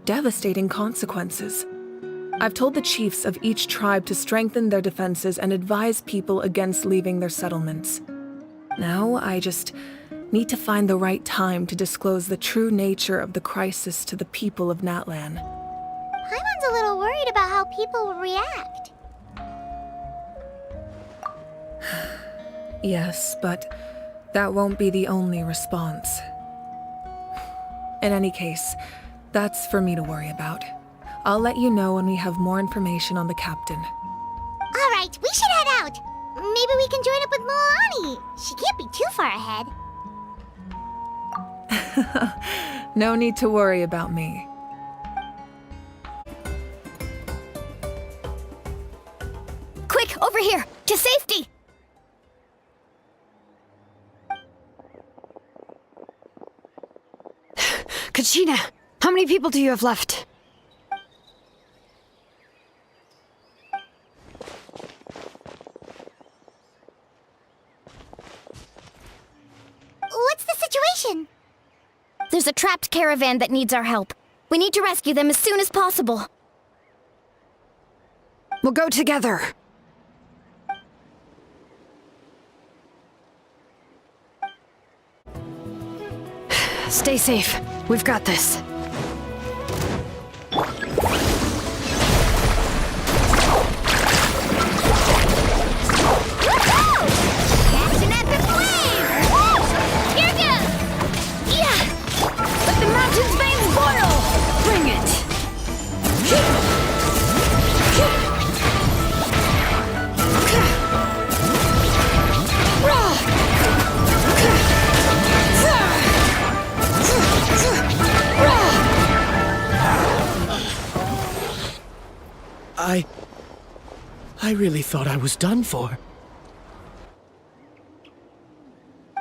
devastating consequences. I've told the chiefs of each tribe to strengthen their defenses and advise people against leaving their settlements. Now, I just need to find the right time to disclose the true nature of the crisis to the people of Natlan. Paimon's a little worried about how people will react. Yes, but that won't be the only response. In any case, that's for me to worry about. I'll let you know when we have more information on the captain. Alright, we should head out. Maybe we can join up with Mualani. She can't be too far ahead. No need to worry about me. Quick, over here! To safety! Kachina, how many people do you have left? What's the situation? There's a trapped caravan that needs our help. We need to rescue them as soon as possible. We'll go together. Stay safe. We've got this. Action at the flame! Here goes! Yeah! Let the mountain's veins boil! Bring it! I really thought I was done for.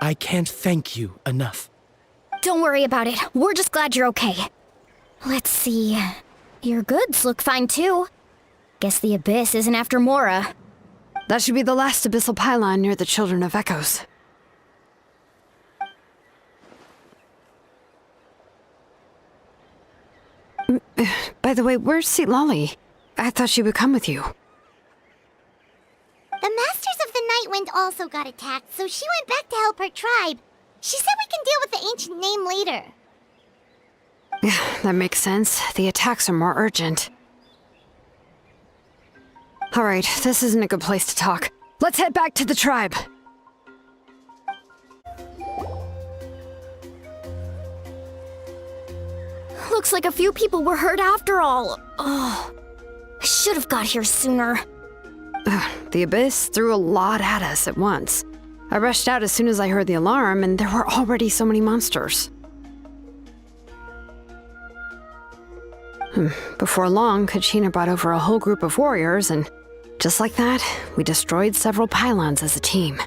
I can't thank you enough. Don't worry about it. We're just glad you're okay. Let's see. Your goods look fine too. Guess the Abyss isn't after Mora. That should be the last abyssal pylon near the Children of Echoes. By the way, where's Lolly? I thought she would come with you. The Masters of the Night Wind also got attacked, so she went back to help her tribe. She said we can deal with the ancient name later. Yeah, that makes sense. The attacks are more urgent. Alright, this isn't a good place to talk. Let's head back to the tribe. Looks like a few people were hurt after all. Oh, I should have got here sooner. The Abyss threw a lot at us at once. I rushed out as soon as I heard the alarm, and there were already so many monsters. Before long, Kachina brought over a whole group of warriors, and just like that, we destroyed several pylons as a team.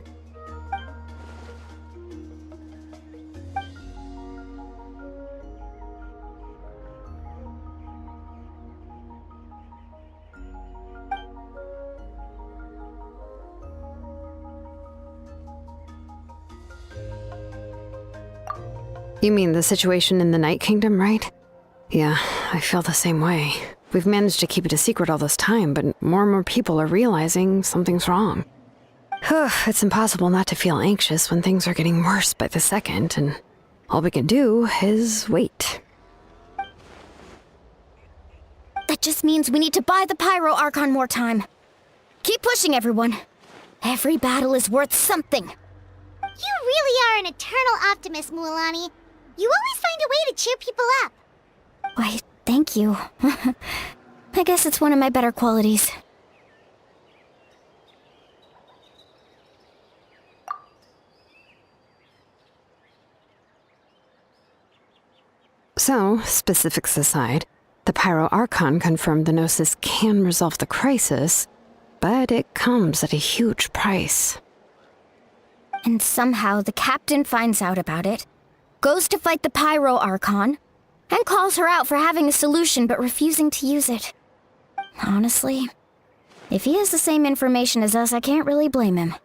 You mean the situation in the Night Kingdom, right? Yeah, I feel the same way. We've managed to keep it a secret all this time, but more and more people are realizing something's wrong. It's impossible not to feel anxious when things are getting worse by the second, and all we can do is wait. That just means we need to buy the Pyro Archon more time. Keep pushing, everyone. Every battle is worth something. You really are an eternal optimist, Mualani. You always find a way to cheer people up. Why, thank you. I guess it's one of my better qualities. So, specifics aside, the Pyro Archon confirmed the Gnosis can resolve the crisis, but it comes at a huge price. And somehow the captain finds out about it, goes to fight the Pyro Archon, and calls her out for having a solution but refusing to use it. Honestly, if he has the same information as us, I can't really blame him.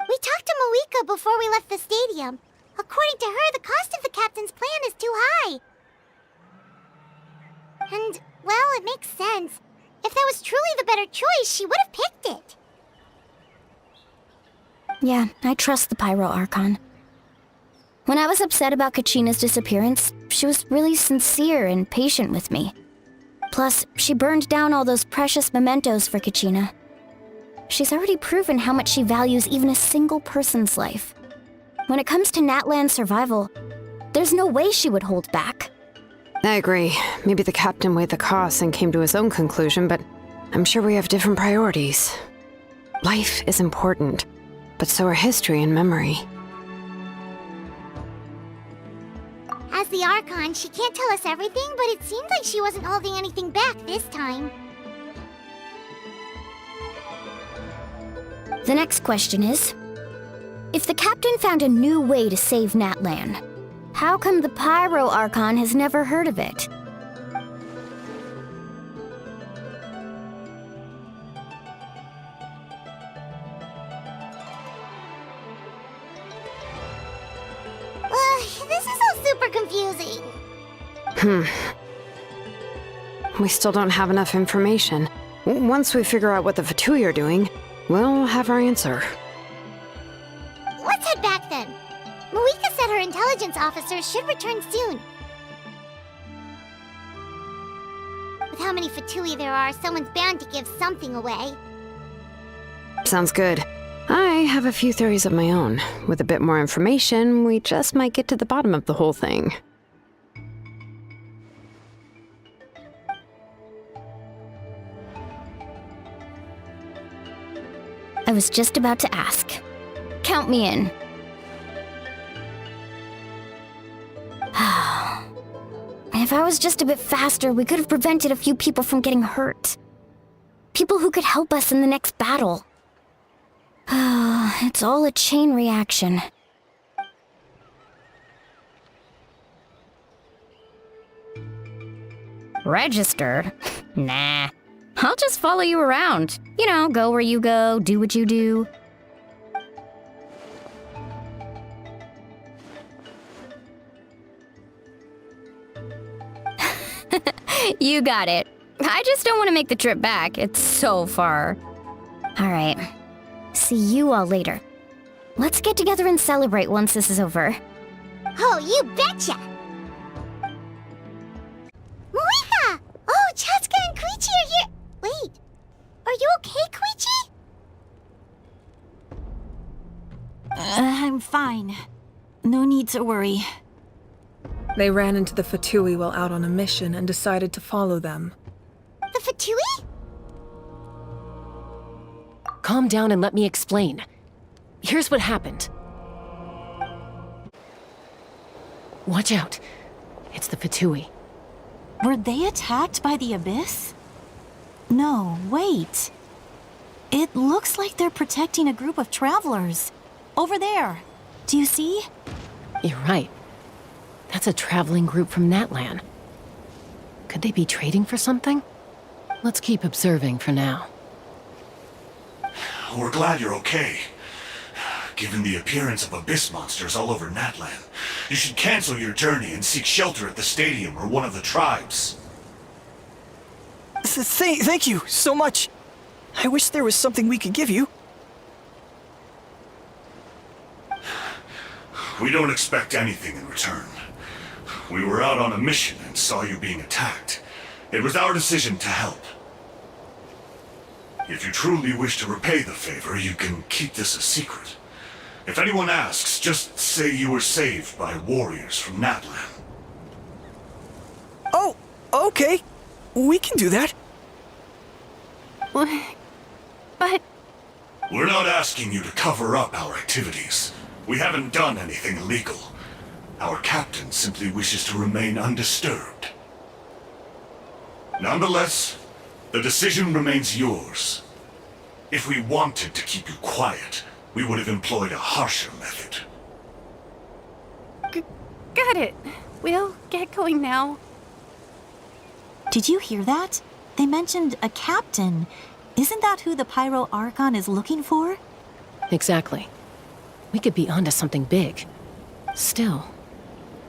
We talked to Moika before we left the stadium. According to her, the cost of the captain's plan is too high. And, well, it makes sense. If that was truly the better choice, she would have picked it. Yeah, I trust the Pyro Archon. When I was upset about Kachina's disappearance, she was really sincere and patient with me. Plus, she burned down all those precious mementos for Kachina. She's already proven how much she values even a single person's life. When it comes to Natlan's survival, there's no way she would hold back. I agree. Maybe the captain weighed the costs and came to his own conclusion, but I'm sure we have different priorities. Life is important, but so are history and memory. As the Archon, she can't tell us everything, but it seemed like she wasn't holding anything back this time. The next question is, if the captain found a new way to save Natlan, how come the Pyro Archon has never heard of it? This is all super confusing. We still don't have enough information. Once we figure out what the Fatui are doing, we'll have our answer. Let's head back then. Moika said her intelligence officer should return soon. With how many Fatui there are, someone's bound to give something away. Sounds good. I have a few theories of my own. With a bit more information, we just might get to the bottom of the whole thing. I was just about to ask. Count me in. If I was just a bit faster, we could have prevented a few people from getting hurt. People who could help us in the next battle. It's all a chain reaction. Registered? Nah. I'll just follow you around. You know, go where you go, do what you do. You got it. I just don't want to make the trip back. It's so far. All right. See you all later. Let's get together and celebrate once this is over. Oh, you betcha! Moika! Oh, Chaska and Koichi are here! Wait, are you okay, Koichi? I'm fine. No need to worry. They ran into the Fatui while out on a mission and decided to follow them. The Fatui? Calm down and let me explain. Here's what happened. Watch out. It's the Fatui. Were they attacked by the Abyss? No, wait. It looks like they're protecting a group of travelers. Over there. Do you see? You're right. That's a traveling group from Natlan. Could they be trading for something? Let's keep observing for now. We're glad you're okay. Given the appearance of abyss monsters all over Natlan, you should cancel your journey and seek shelter at the stadium or one of the tribes. Thank you so much. I wish there was something we could give you. We don't expect anything in return. We were out on a mission and saw you being attacked. It was our decision to help. If you truly wish to repay the favor, you can keep this a secret. If anyone asks, just say you were saved by warriors from Natlan. Oh, okay. We can do that. But... We're not asking you to cover up our activities. We haven't done anything illegal. Our captain simply wishes to remain undisturbed. Nonetheless, the decision remains yours. If we wanted to keep you quiet, we would have employed a harsher method. Got it. We'll get going now. Did you hear that? They mentioned a captain. Isn't that who the Pyro Archon is looking for? Exactly. We could be onto something big. Still,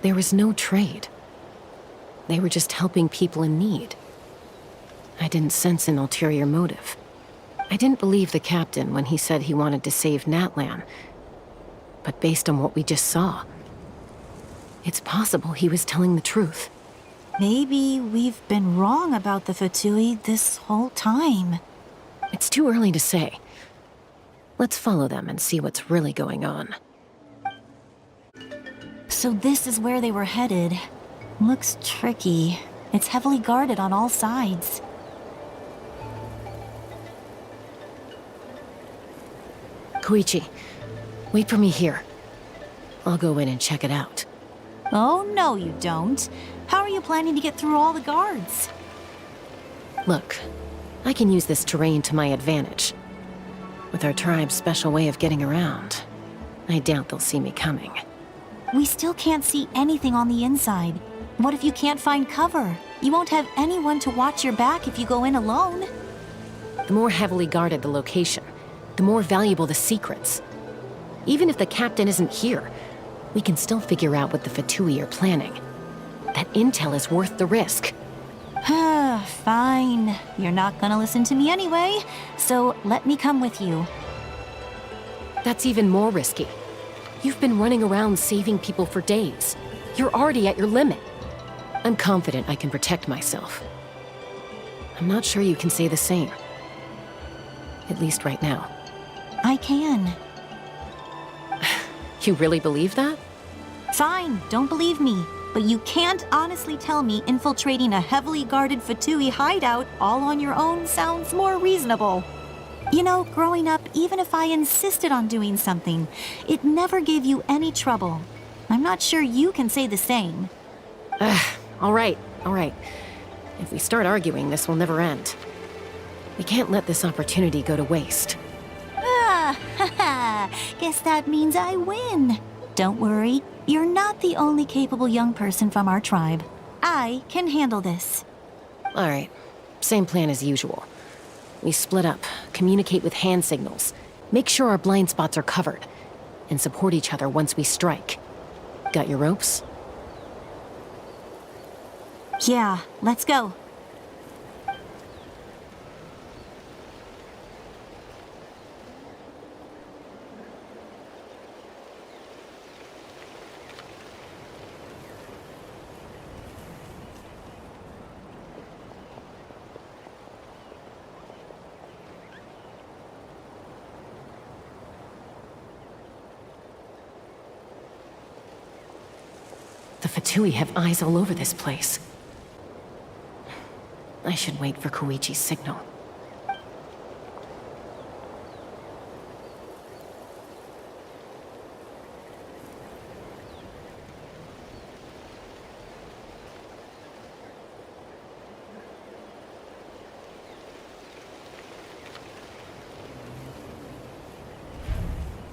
there was no trade. They were just helping people in need. I didn't sense an ulterior motive. I didn't believe the captain when he said he wanted to save Natlan. But based on what we just saw, it's possible he was telling the truth. Maybe we've been wrong about the Fatui this whole time. It's too early to say. Let's follow them and see what's really going on. So this is where they were headed. Looks tricky. It's heavily guarded on all sides. Koichi, wait for me here. I'll go in and check it out. Oh, no you don't. How are you planning to get through all the guards? Look, I can use this terrain to my advantage. With our tribe's special way of getting around, I doubt they'll see me coming. We still can't see anything on the inside. What if you can't find cover? You won't have anyone to watch your back if you go in alone. The more heavily guarded the location, the more valuable the secrets. Even if the captain isn't here, we can still figure out what the Fatui are planning. That intel is worth the risk. Fine. You're not gonna listen to me anyway, so let me come with you. That's even more risky. You've been running around saving people for days. You're already at your limit. I'm confident I can protect myself. I'm not sure you can say the same. At least right now. I can. You really believe that? Fine, don't believe me. But you can't honestly tell me infiltrating a heavily guarded Fatui hideout all on your own sounds more reasonable. You know, growing up, even if I insisted on doing something, it never gave you any trouble. I'm not sure you can say the same. All right. If we start arguing, this will never end. We can't let this opportunity go to waste. Guess that means I win. Don't worry, you're not the only capable young person from our tribe. I can handle this. All right, same plan as usual. We split up, communicate with hand signals, make sure our blind spots are covered, and support each other once we strike. Got your ropes? Yeah, let's go. The Fatui have eyes all over this place. I should wait for Koichi's signal.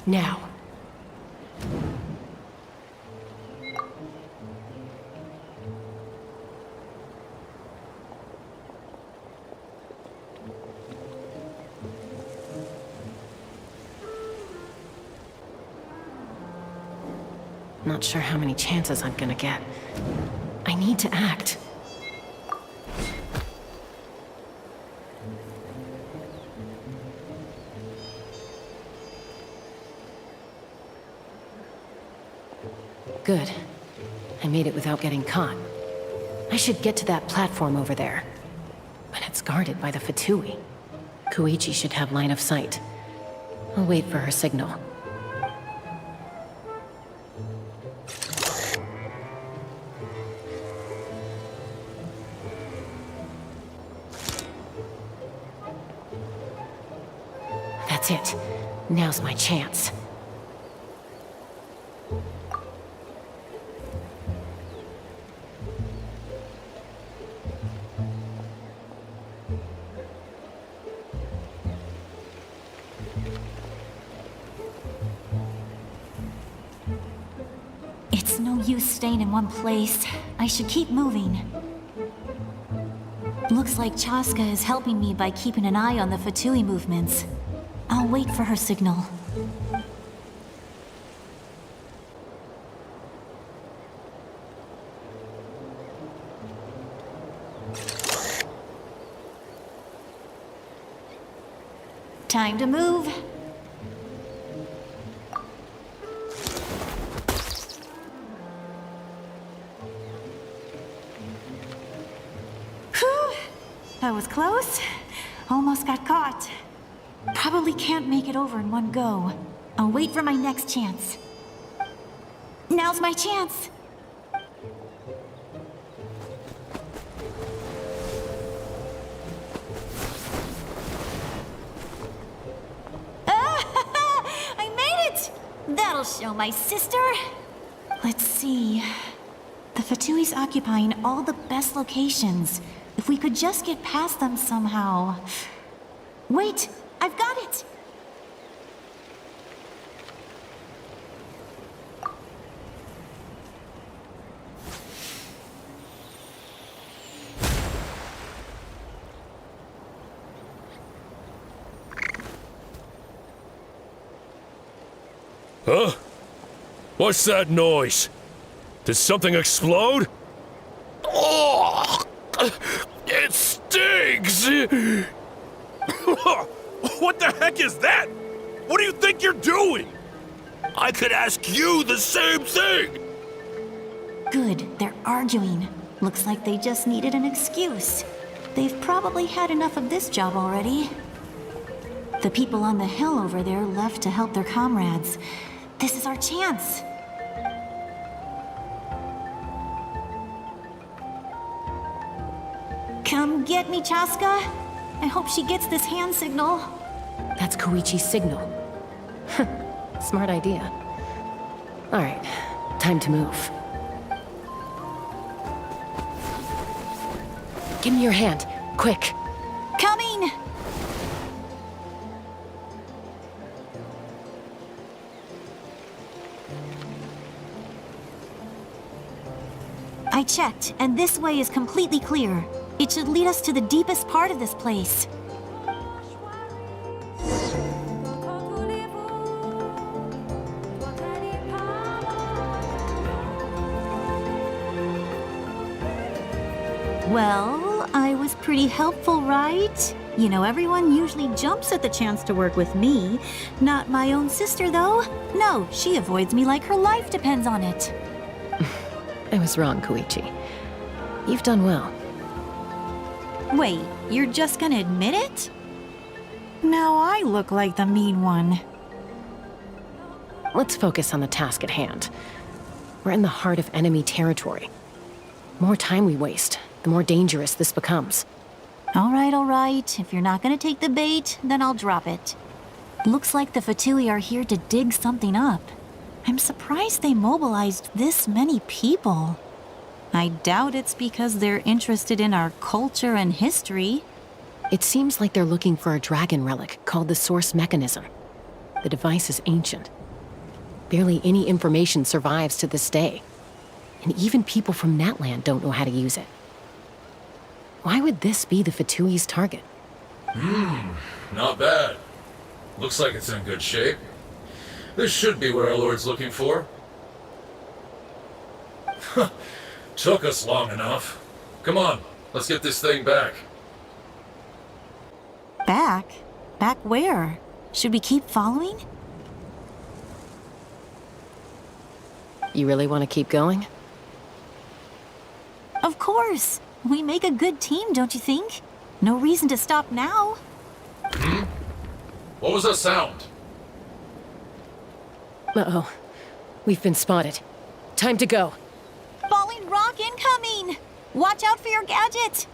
Now. Not sure how many chances I'm gonna get. I need to act. Good. I made it without getting caught. I should get to that platform over there. But it's guarded by the Fatui. Koichi should have line of sight. I'll wait for her signal. That's it. Now's my chance. It's no use staying in one place. I should keep moving. Looks like Chaska is helping me by keeping an eye on the Fatui movements. I'll wait for her signal. Time to move. That was close. Almost got caught. Probably can't make it over in one go. I'll wait for my next chance. Now's my chance. I made it! That'll show my sister. Let's see. The Fatui's occupying all the best locations. If we could just get past them somehow. Wait, I've got it! Huh? What's that noise? Did something explode? Oh! It stings! What the heck is that? What do you think you're doing? I could ask you the same thing! Good, they're arguing. Looks like they just needed an excuse. They've probably had enough of this job already. The people on the hill over there left to help their comrades. This is our chance. Come get me, Chaska. I hope she gets this hand signal. That's Koichi's signal. Smart idea. All right, time to move. Give me your hand, quick. Coming! I checked, and this way is completely clear. It should lead us to the deepest part of this place. Well, I was pretty helpful, right? You know, everyone usually jumps at the chance to work with me. Not my own sister, though. No, she avoids me like her life depends on it. I was wrong, Koichi. You've done well. Wait, you're just gonna admit it? Now I look like the mean one. Let's focus on the task at hand. We're in the heart of enemy territory. The more time we waste, the more dangerous this becomes. All right. If you're not gonna take the bait, then I'll drop it. Looks like the Fatui are here to dig something up. I'm surprised they mobilized this many people. I doubt it's because they're interested in our culture and history. It seems like they're looking for a dragon relic called the Source Mechanism. The device is ancient. Barely any information survives to this day. And even people from Natland don't know how to use it. Why would this be the Fatui's target? Not bad. Looks like it's in good shape. This should be what our Lord's looking for. Took us long enough. Come on, let's get this thing back. Back? Back where? Should we keep following? You really want to keep going? Of course. We make a good team, don't you think? No reason to stop now. What was that sound? Uh-oh. We've been spotted. Time to go. Falling rock incoming! Watch out for your gadget!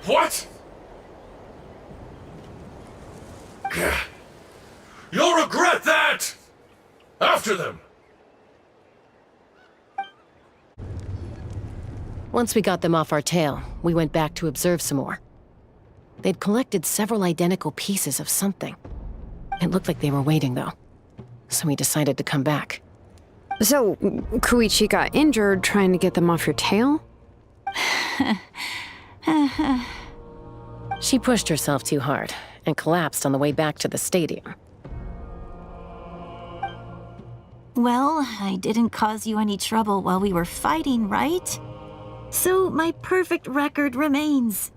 What? You'll regret that! After them! Once we got them off our tail, we went back to observe some more. They'd collected several identical pieces of something. It looked like they were waiting, though. So we decided to come back. So, Koichi got injured trying to get them off your tail? She pushed herself too hard and collapsed on the way back to the stadium. Well, I didn't cause you any trouble while we were fighting, right? So my perfect record remains.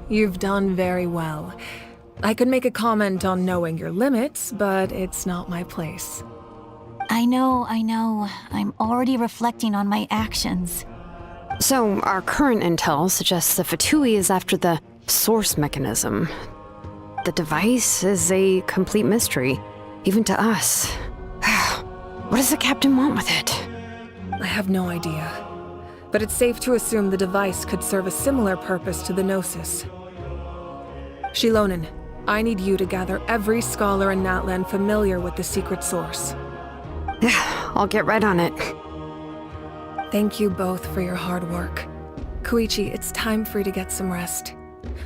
You've done very well. I could make a comment on knowing your limits, but it's not my place. I know. I'm already reflecting on my actions. So, our current intel suggests the Fatui is after the source mechanism. The device is a complete mystery, even to us. What does the captain want with it? I have no idea. But it's safe to assume the device could serve a similar purpose to the Gnosis. Shilonen, I need you to gather every scholar in Natlan familiar with the secret source. I'll get right on it. Thank you both for your hard work. Koichi, it's time for you to get some rest.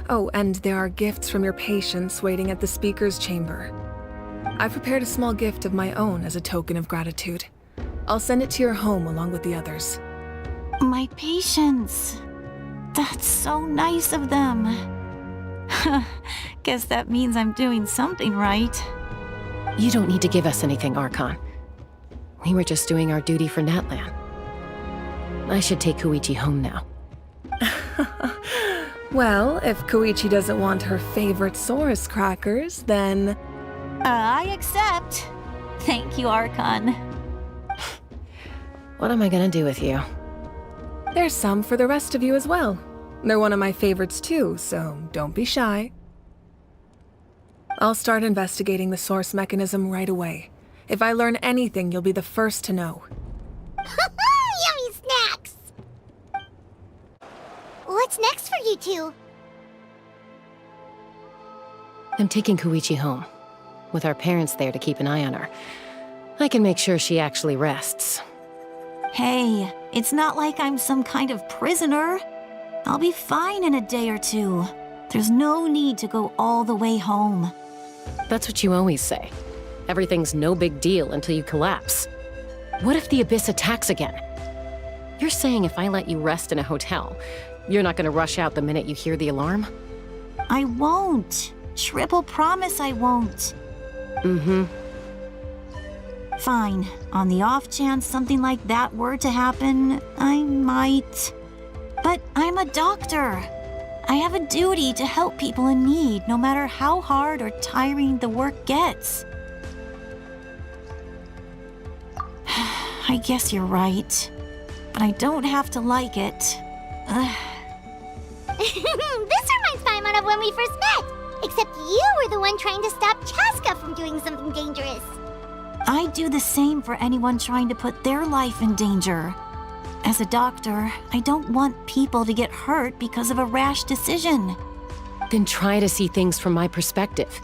Oh, and there are gifts from your patients waiting at the speaker's chamber. I've prepared a small gift of my own as a token of gratitude. I'll send it to your home along with the others. My patience. That's so nice of them. Guess that means I'm doing something right. You don't need to give us anything, Archon. We were just doing our duty for Natlan. I should take Koichi home now. Well, if Koichi doesn't want her favorite Saurus crackers, then... I accept. Thank you, Archon. What am I gonna do with you? There's some for the rest of you as well. They're one of my favorites too, so don't be shy. I'll start investigating the source mechanism right away. If I learn anything, you'll be the first to know. Yummy snacks! What's next for you two? I'm taking Koichi home. With our parents there to keep an eye on her. I can make sure she actually rests. Hey, it's not like I'm some kind of prisoner. I'll be fine in a day or two. There's no need to go all the way home. That's what you always say. Everything's no big deal until you collapse. What if the Abyss attacks again? You're saying if I let you rest in a hotel, you're not gonna rush out the minute you hear the alarm? I won't. Triple promise I won't. Mm-hmm. Fine. On the off chance something like that were to happen, I might. But I'm a doctor. I have a duty to help people in need, no matter how hard or tiring the work gets. I guess you're right. But I don't have to like it. This reminds Paimon of when we first met! Except you were the one trying to stop Chaska from doing something dangerous. I do the same for anyone trying to put their life in danger. As a doctor, I don't want people to get hurt because of a rash decision. Then try to see things from my perspective.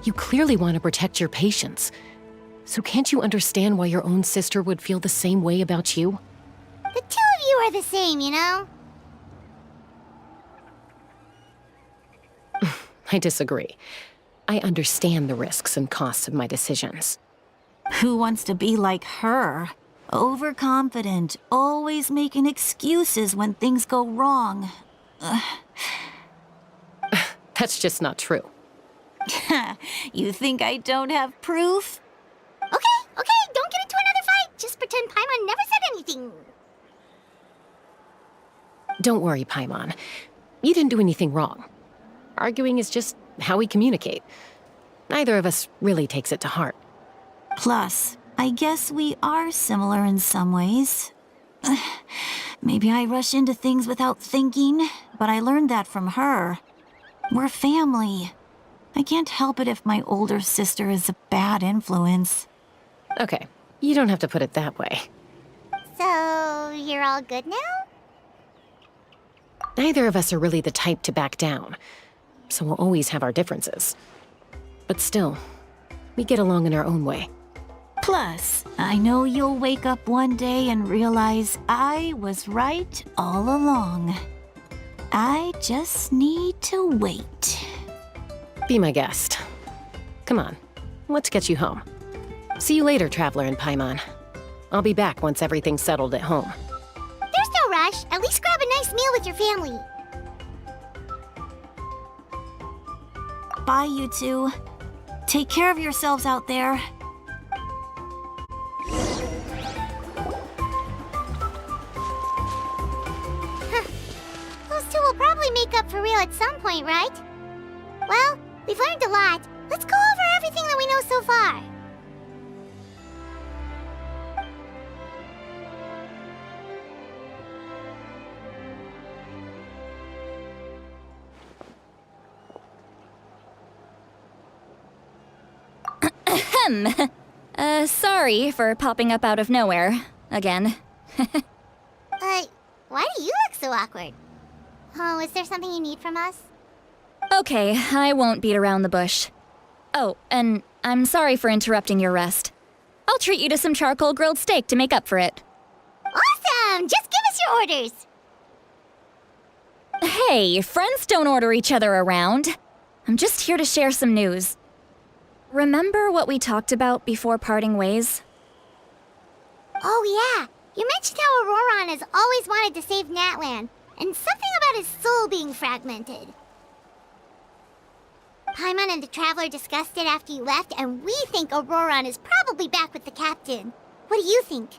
You clearly want to protect your patients. So can't you understand why your own sister would feel the same way about you? The two of you are the same, you know? I disagree. I understand the risks and costs of my decisions. Who wants to be like her? Overconfident, always making excuses when things go wrong. That's just not true. You think I don't have proof? Okay, don't get into another fight. Just pretend Paimon never said anything. Don't worry, Paimon. You didn't do anything wrong. Arguing is just how we communicate. Neither of us really takes it to heart. Plus, I guess we are similar in some ways. Maybe I rush into things without thinking, but I learned that from her. We're family. I can't help it if my older sister is a bad influence. Okay, you don't have to put it that way. So, you're all good now? Neither of us are really the type to back down, so we'll always have our differences. But still, we get along in our own way. Plus, I know you'll wake up one day and realize I was right all along. I just need to wait. Be my guest. Come on, let's get you home. See you later, Traveler and Paimon. I'll be back once everything's settled at home. There's no rush. At least grab a nice meal with your family. Bye, you two. Take care of yourselves out there. Those two will probably make up for real at some point, right? Well, we've learned a lot. Let's go over everything that we know so far. Sorry for popping up out of nowhere. Again. Why do you look so awkward? Oh, is there something you need from us? Okay, I won't beat around the bush. Oh, and I'm sorry for interrupting your rest. I'll treat you to some charcoal grilled steak to make up for it. Awesome! Just give us your orders! Hey, friends don't order each other around. I'm just here to share some news. Remember what we talked about before parting ways? Oh yeah, you mentioned how Auroron has always wanted to save Natlan, and something about his soul being fragmented. Paimon and the Traveler discussed it after you left, and we think Auroron is probably back with the captain. What do you think?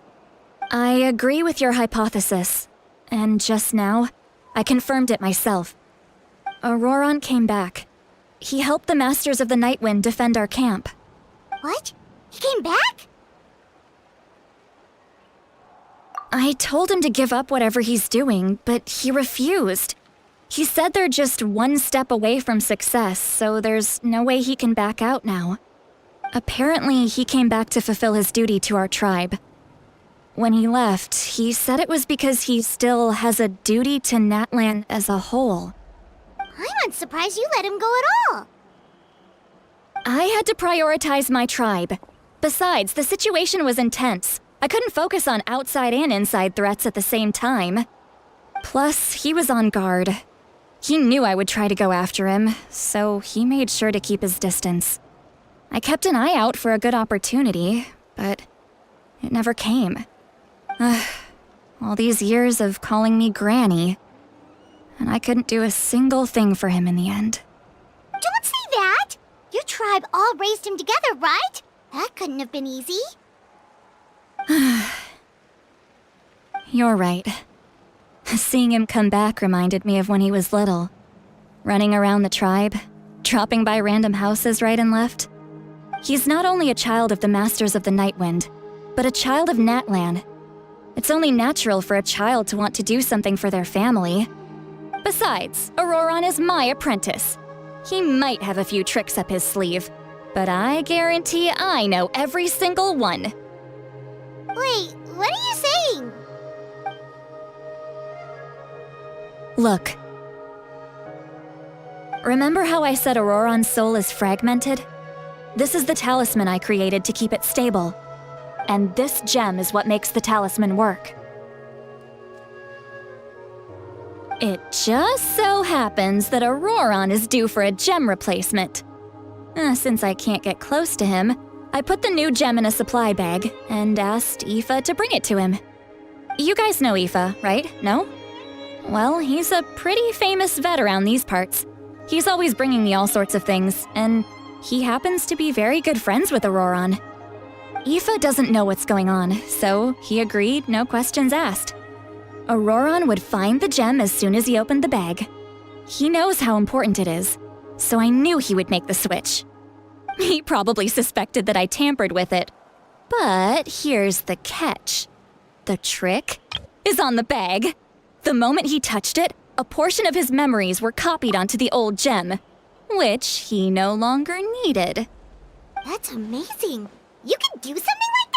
I agree with your hypothesis. And just now, I confirmed it myself. Auroron came back. He helped the Masters of the Nightwind defend our camp. What? He came back? I told him to give up whatever he's doing, but he refused. He said they're just one step away from success, so there's no way he can back out now. Apparently, he came back to fulfill his duty to our tribe. When he left, he said it was because he still has a duty to Natlan as a whole. I'm surprised you let him go at all. I had to prioritize my tribe. Besides, the situation was intense. I couldn't focus on outside and inside threats at the same time. Plus, he was on guard. He knew I would try to go after him, so he made sure to keep his distance. I kept an eye out for a good opportunity, but it never came. All these years of calling me Granny, and I couldn't do a single thing for him in the end. Don't say that! Your tribe all raised him together, right? That couldn't have been easy. You're right. Seeing him come back reminded me of when he was little. Running around the tribe, dropping by random houses right and left. He's not only a child of the Masters of the Nightwind, but a child of Natlan. It's only natural for a child to want to do something for their family. Besides, Auroron is my apprentice. He might have a few tricks up his sleeve, but I guarantee I know every single one. Wait, what are you saying? Look. Remember how I said Auroron's soul is fragmented? This is the talisman I created to keep it stable. And this gem is what makes the talisman work. It just so happens that Auroron is due for a gem replacement. Since I can't get close to him, I put the new gem in a supply bag and asked Aoife to bring it to him. You guys know Aoife, right? No? Well, he's a pretty famous vet around these parts. He's always bringing me all sorts of things, and he happens to be very good friends with Auroron. Aoife doesn't know what's going on, so he agreed, no questions asked. Auroron would find the gem as soon as he opened the bag. He knows how important it is, so I knew he would make the switch. He probably suspected that I tampered with it. But here's the catch. The trick is on the bag. The moment he touched it, a portion of his memories were copied onto the old gem, which he no longer needed. That's amazing. You can do something like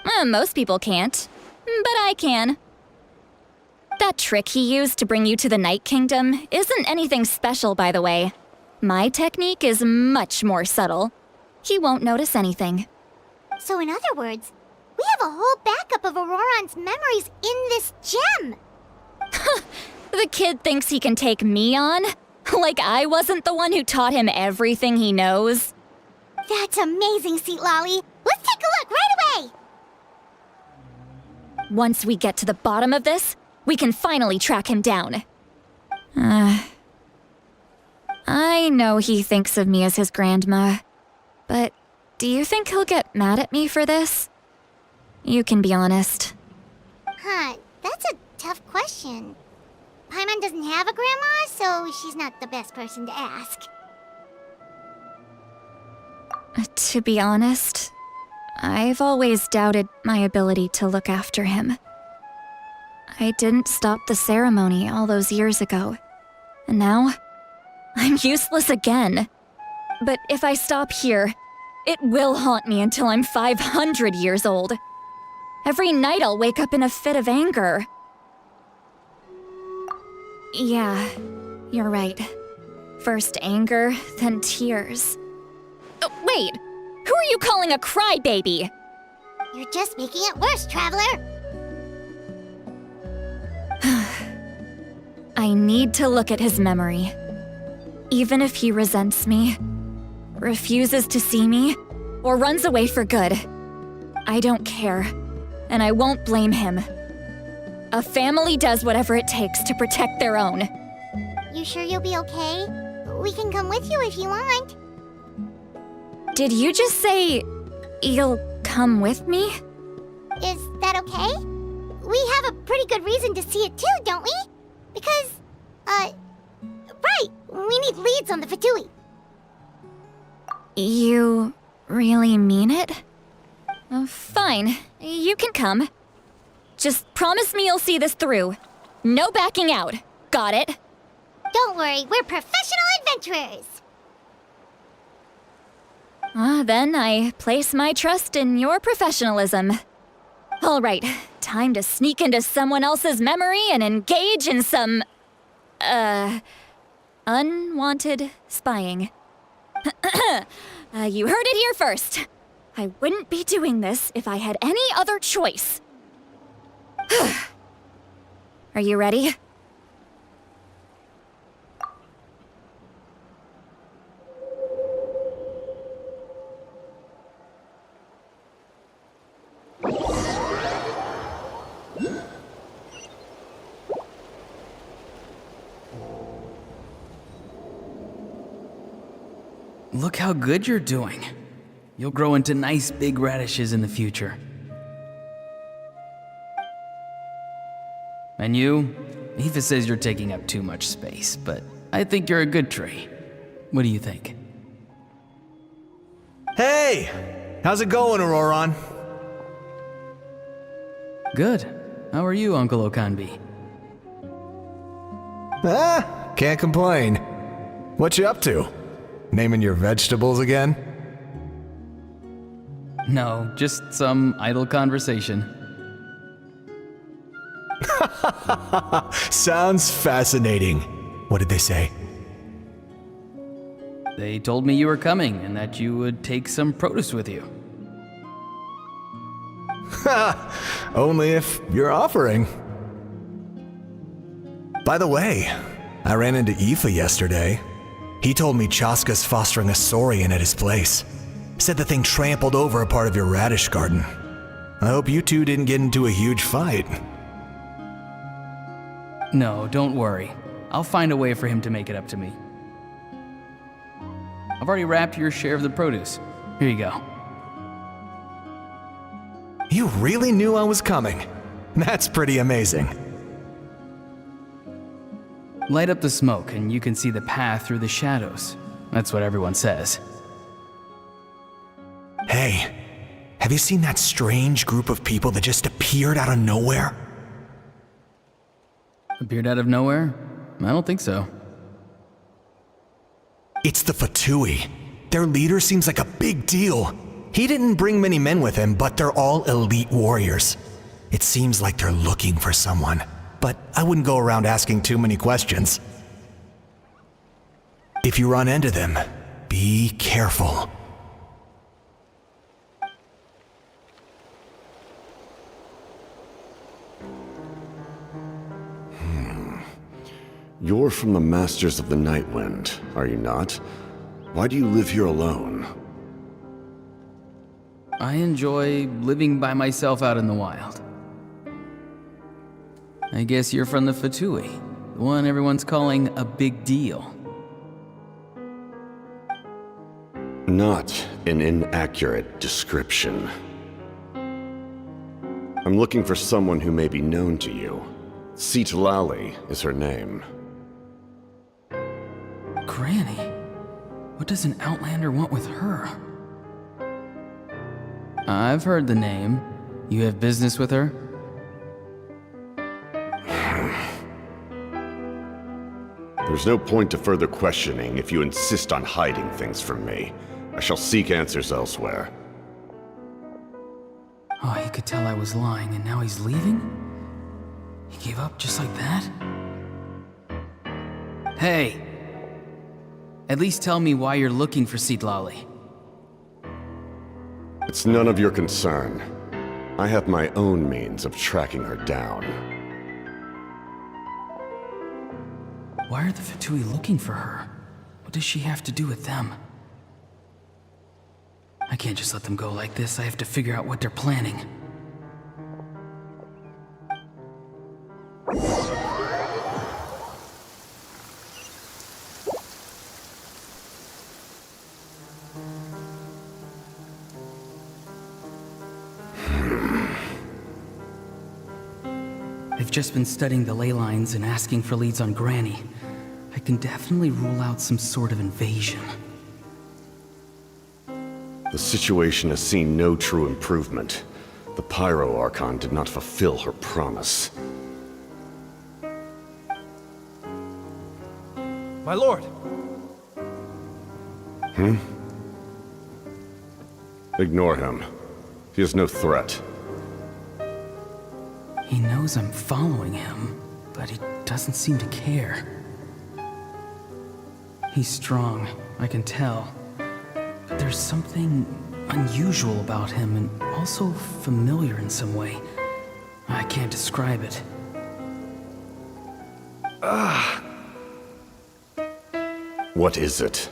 that? Most people can't, but I can. That trick he used to bring you to the Night Kingdom isn't anything special, by the way. My technique is much more subtle. He won't notice anything. So in other words, we have a whole backup of Auroron's memories in this gem. The kid thinks he can take me on? Like I wasn't the one who taught him everything he knows? That's amazing, Seat Lolly. Let's take a look right away. Once we get to the bottom of this, we can finally track him down. I know he thinks of me as his grandma, but do you think he'll get mad at me for this? You can be honest. That's a tough question. Paimon doesn't have a grandma, so she's not the best person to ask. To be honest, I've always doubted my ability to look after him. I didn't stop the ceremony all those years ago, and now I'm useless again. But if I stop here, It will haunt me until I'm 500 years old. Every night I'll wake up in a fit of anger. Yeah, you're right. First anger, then tears. Oh, wait! Who are you calling a crybaby? You're just making it worse, Traveler! I need to look at his memory. Even if he resents me, refuses to see me, or runs away for good, I don't care, and I won't blame him. A family does whatever it takes to protect their own. You sure you'll be okay? We can come with you if you want. Did you just say you'll come with me? Is that okay? We have a pretty good reason to see it too, don't we? Because, right, we need leads on the Fatui. You really mean it? Fine, you can come. Just promise me you'll see this through. No backing out. Got it? Don't worry, we're professional adventurers. Then I place my trust in your professionalism. All right, time to sneak into someone else's memory and engage in some, unwanted spying. You heard it here first. I wouldn't be doing this if I had any other choice. Are you ready? Look how good you're doing. You'll grow into nice big radishes in the future. And you? Aoife says you're taking up too much space, but I think you're a good tree. What do you think? Hey! How's it going, Auroron? Good. How are you, Uncle Okanbi? Can't complain. What you up to? Naming your vegetables again? No, just some idle conversation. Sounds fascinating. What did they say? They told me you were coming and that you would take some produce with you. Only if you're offering. By the way, I ran into Aoife yesterday. He told me Chaska's fostering a saurian at his place. Said the thing trampled over a part of your radish garden. I hope you two didn't get into a huge fight. No, don't worry. I'll find a way for him to make it up to me. I've already wrapped your share of the produce. Here you go. You really knew I was coming. That's pretty amazing. Light up the smoke and you can see the path through the shadows. That's what everyone says. Hey, have you seen that strange group of people that just appeared out of nowhere? Appeared out of nowhere? I don't think so. It's the Fatui. Their leader seems like a big deal. He didn't bring many men with him, but they're all elite warriors. It seems like they're looking for someone, but I wouldn't go around asking too many questions. If you run into them, be careful. You're from the Masters of the Night Wind, are you not? Why do you live here alone? I enjoy living by myself out in the wild. I guess you're from the Fatui, the one everyone's calling a big deal. Not an inaccurate description. I'm looking for someone who may be known to you. Citlali is her name. Granny? What does an Outlander want with her? I've heard the name. You have business with her? There's no point to further questioning if you insist on hiding things from me. I shall seek answers elsewhere. Oh, he could tell I was lying, and now he's leaving? He gave up just like that? Hey! At least tell me why you're looking for Seedlolly. It's none of your concern. I have my own means of tracking her down. Why are the Fatui looking for her? What does she have to do with them? I can't just let them go like this. I have to figure out what they're planning. I've just been studying the ley lines and asking for leads on Granny. I can definitely rule out some sort of invasion. The situation has seen no true improvement. The Pyro Archon did not fulfill her promise. My lord! Ignore him. He is no threat. He knows I'm following him, but he doesn't seem to care. He's strong, I can tell. But there's something unusual about him and also familiar in some way. I can't describe it. What is it?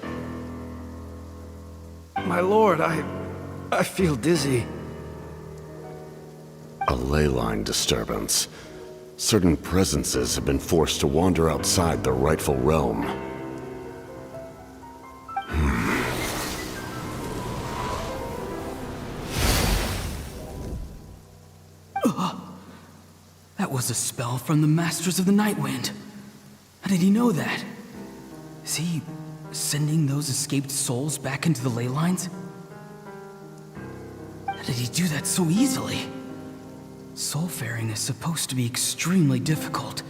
My lord, I feel dizzy. A ley line disturbance. Certain presences have been forced to wander outside their rightful realm. That was a spell from the Masters of the Night Wind. How did he know that? Is he sending those escaped souls back into the ley lines? How did he do that so easily? Soulfaring is supposed to be extremely difficult.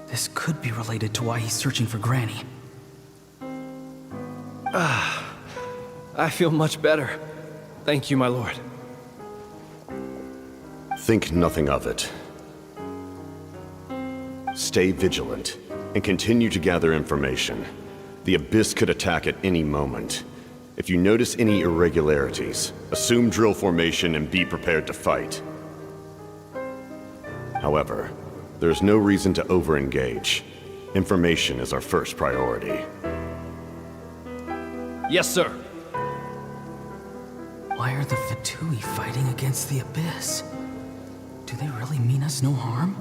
This could be related to why he's searching for Granny. I feel much better. Thank you, my lord. Think nothing of it. Stay vigilant, and continue to gather information. The Abyss could attack at any moment. If you notice any irregularities, assume drill formation and be prepared to fight. However, there's no reason to over-engage. Information is our first priority. Yes, sir. Why are the Fatui fighting against the Abyss? Do they really mean us no harm?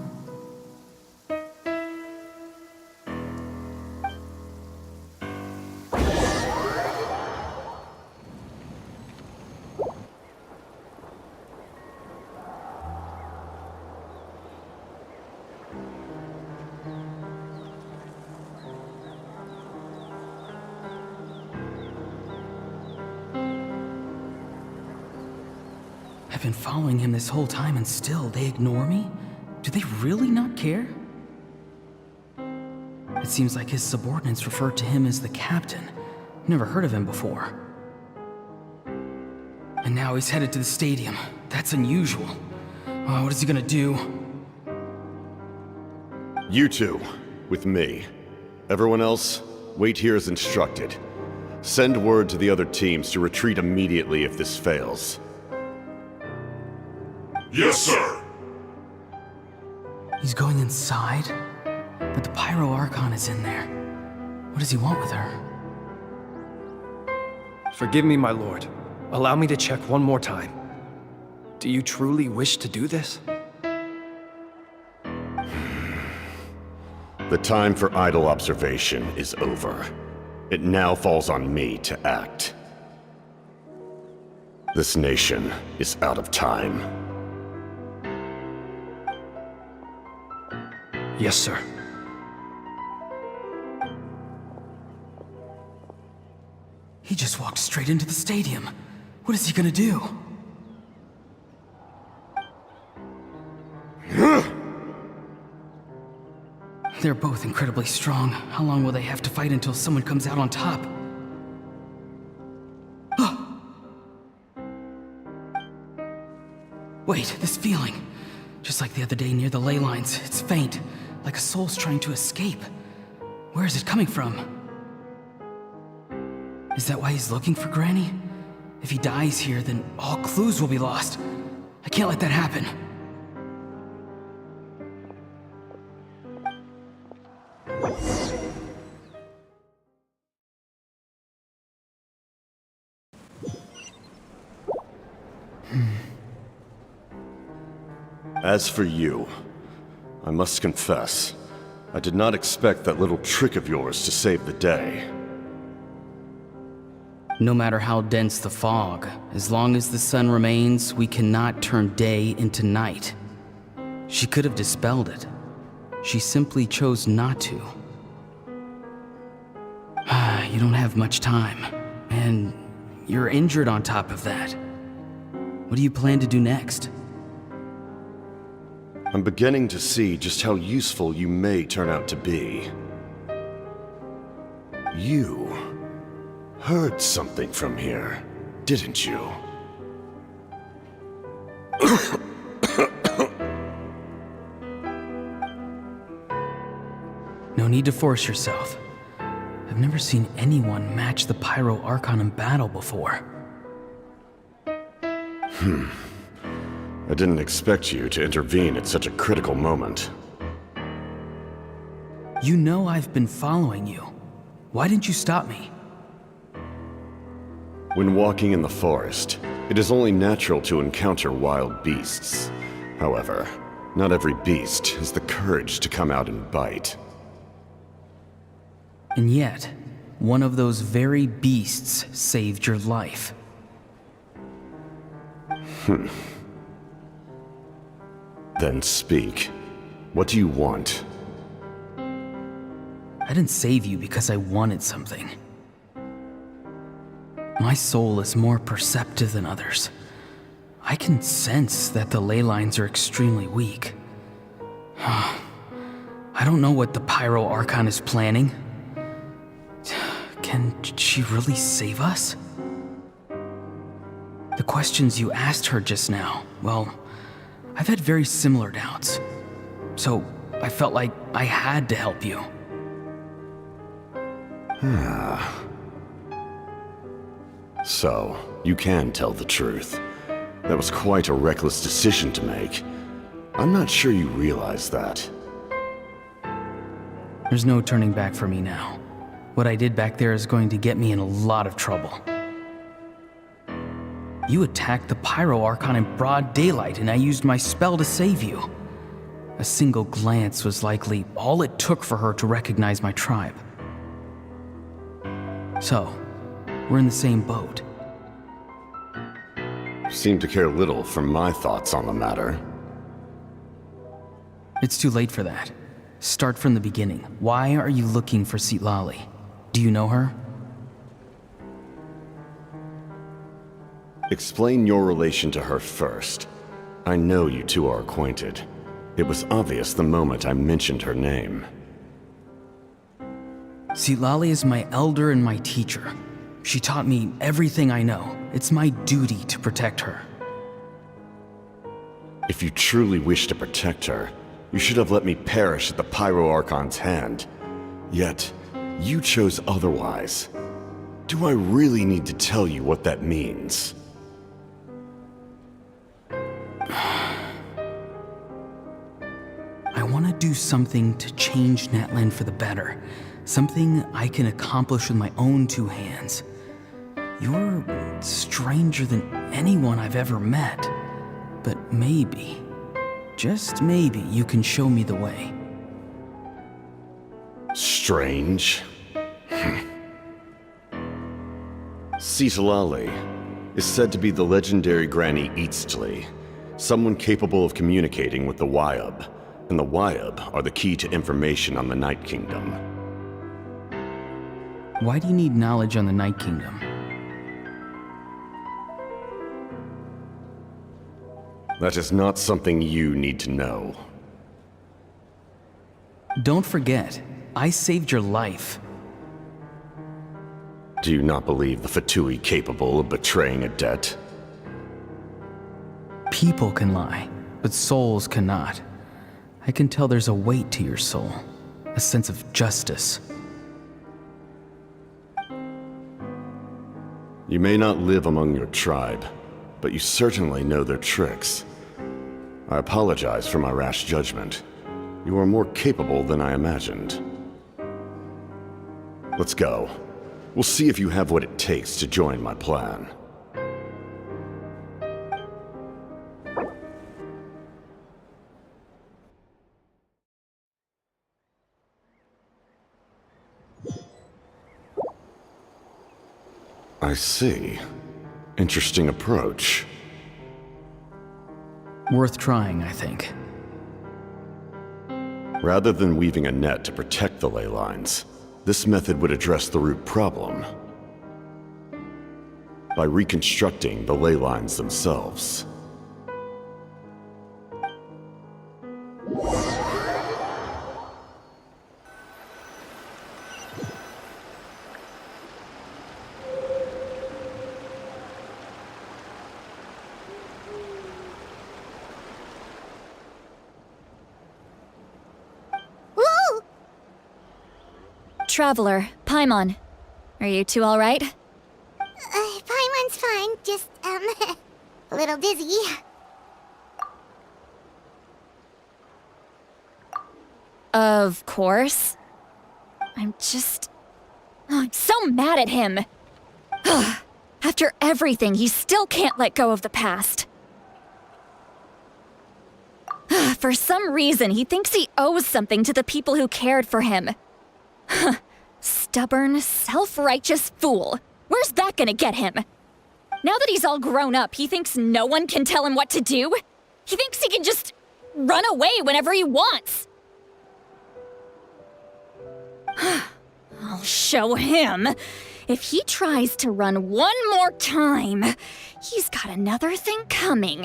I've been following him this whole time and still they ignore me? Do they really not care? It seems like his subordinates refer to him as the captain. Never heard of him before. And now he's headed to the stadium. That's unusual. What is he gonna do? You two, with me. Everyone else, wait here as instructed. Send word to the other teams to retreat immediately if this fails. Yes, sir! He's going inside? But the Pyro Archon is in there. What does he want with her? Forgive me, my lord. Allow me to check one more time. Do you truly wish to do this? The time for idle observation is over. It now falls on me to act. This nation is out of time. Yes, sir. He just walked straight into the stadium. What is he gonna do? They're both incredibly strong. How long will they have to fight until someone comes out on top? Wait, this feeling. Just like the other day near the ley lines, it's faint, like a soul's trying to escape. Where is it coming from? Is that why he's looking for Granny? If he dies here, then all clues will be lost. I can't let that happen. As for you, I must confess, I did not expect that little trick of yours to save the day. No matter how dense the fog, as long as the sun remains, we cannot turn day into night. She could have dispelled it. She simply chose not to. You don't have much time, and you're injured on top of that. What do you plan to do next? I'm beginning to see just how useful you may turn out to be. You heard something from here, didn't you? No need to force yourself. I've never seen anyone match the Pyro Archon in battle before. I didn't expect you to intervene at such a critical moment. You know I've been following you. Why didn't you stop me? When walking in the forest, it is only natural to encounter wild beasts. However, not every beast has the courage to come out and bite. And yet, one of those very beasts saved your life. Then speak. What do you want? I didn't save you because I wanted something. My soul is more perceptive than others. I can sense that the ley lines are extremely weak. I don't know what the Pyro Archon is planning. Can she really save us? The questions you asked her just now, well, I've had very similar doubts. So I felt like I had to help you. So, you can tell the truth. That was quite a reckless decision to make. I'm not sure you realize that. There's no turning back for me now. What I did back there is going to get me in a lot of trouble. You attacked the Pyro Archon in broad daylight, and I used my spell to save you. A single glance was likely all it took for her to recognize my tribe. So, we're in the same boat. Seem to care little for my thoughts on the matter. It's too late for that. Start from the beginning. Why are you looking for Citlali? Do you know her? Explain your relation to her first. I know you two are acquainted. It was obvious the moment I mentioned her name. Citlali is my elder and my teacher. She taught me everything I know. It's my duty to protect her. If you truly wish to protect her, you should have let me perish at the Pyro Archon's hand. Yet, you chose otherwise. Do I really need to tell you what that means? I want to do something to change Natlan for the better. Something I can accomplish with my own two hands. You're stranger than anyone I've ever met. But maybe, just maybe, you can show me the way. Strange? Citlali is said to be the legendary Granny Eastli, someone capable of communicating with the Wyub, and the Wyub are the key to information on the Night Kingdom. Why do you need knowledge on the Night Kingdom? That is not something you need to know. Don't forget, I saved your life. Do you not believe the Fatui capable of betraying a debt? People can lie, but souls cannot. I can tell there's a weight to your soul, a sense of justice. You may not live among your tribe, but you certainly know their tricks. I apologize for my rash judgment. You are more capable than I imagined. Let's go. We'll see if you have what it takes to join my plan. I see. Interesting approach. Worth trying, I think. Rather than weaving a net to protect the ley lines, this method would address the root problem by reconstructing the ley lines themselves. Traveler, Paimon. Are you two alright? Paimon's fine, just, a little dizzy. Of course. I'm so mad at him. After everything, he still can't let go of the past. For some reason, he thinks he owes something to the people who cared for him. Stubborn, self-righteous fool. Where's that gonna get him? Now that he's all grown up, he thinks no one can tell him what to do? He thinks he can just run away whenever he wants. I'll show him. If he tries to run one more time, he's got another thing coming.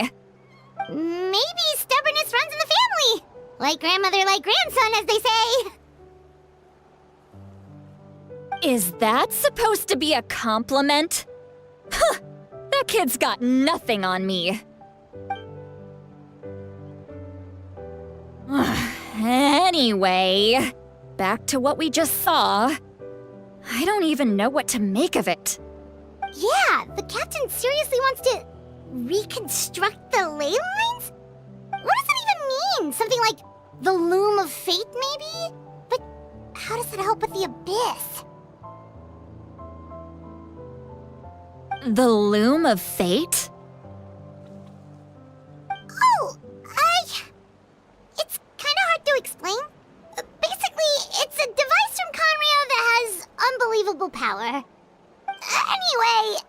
Maybe stubbornness runs in the family. Like grandmother, like grandson, as they say. Is that supposed to be a compliment? Huh, that kid's got nothing on me. Anyway, back to what we just saw. I don't even know what to make of it. Yeah, the captain seriously wants to reconstruct the ley lines? What does that even mean? Something like the loom of fate, maybe? But how does that help with the abyss? The loom of fate? Oh, it's kind of hard to explain. Basically, it's a device from Conrio that has unbelievable power. Anyway,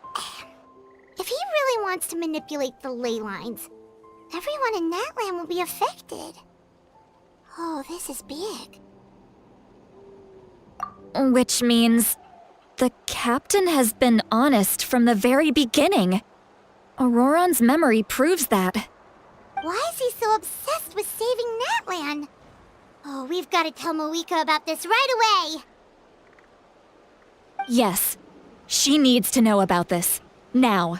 if he really wants to manipulate the ley lines, everyone in Natlan will be affected. Oh, this is big. Which means the captain has been honest from the very beginning. Auroron's memory proves that. Why is he so obsessed with saving Natlan? Oh, we've got to tell Moeka about this right away. Yes, she needs to know about this. Now.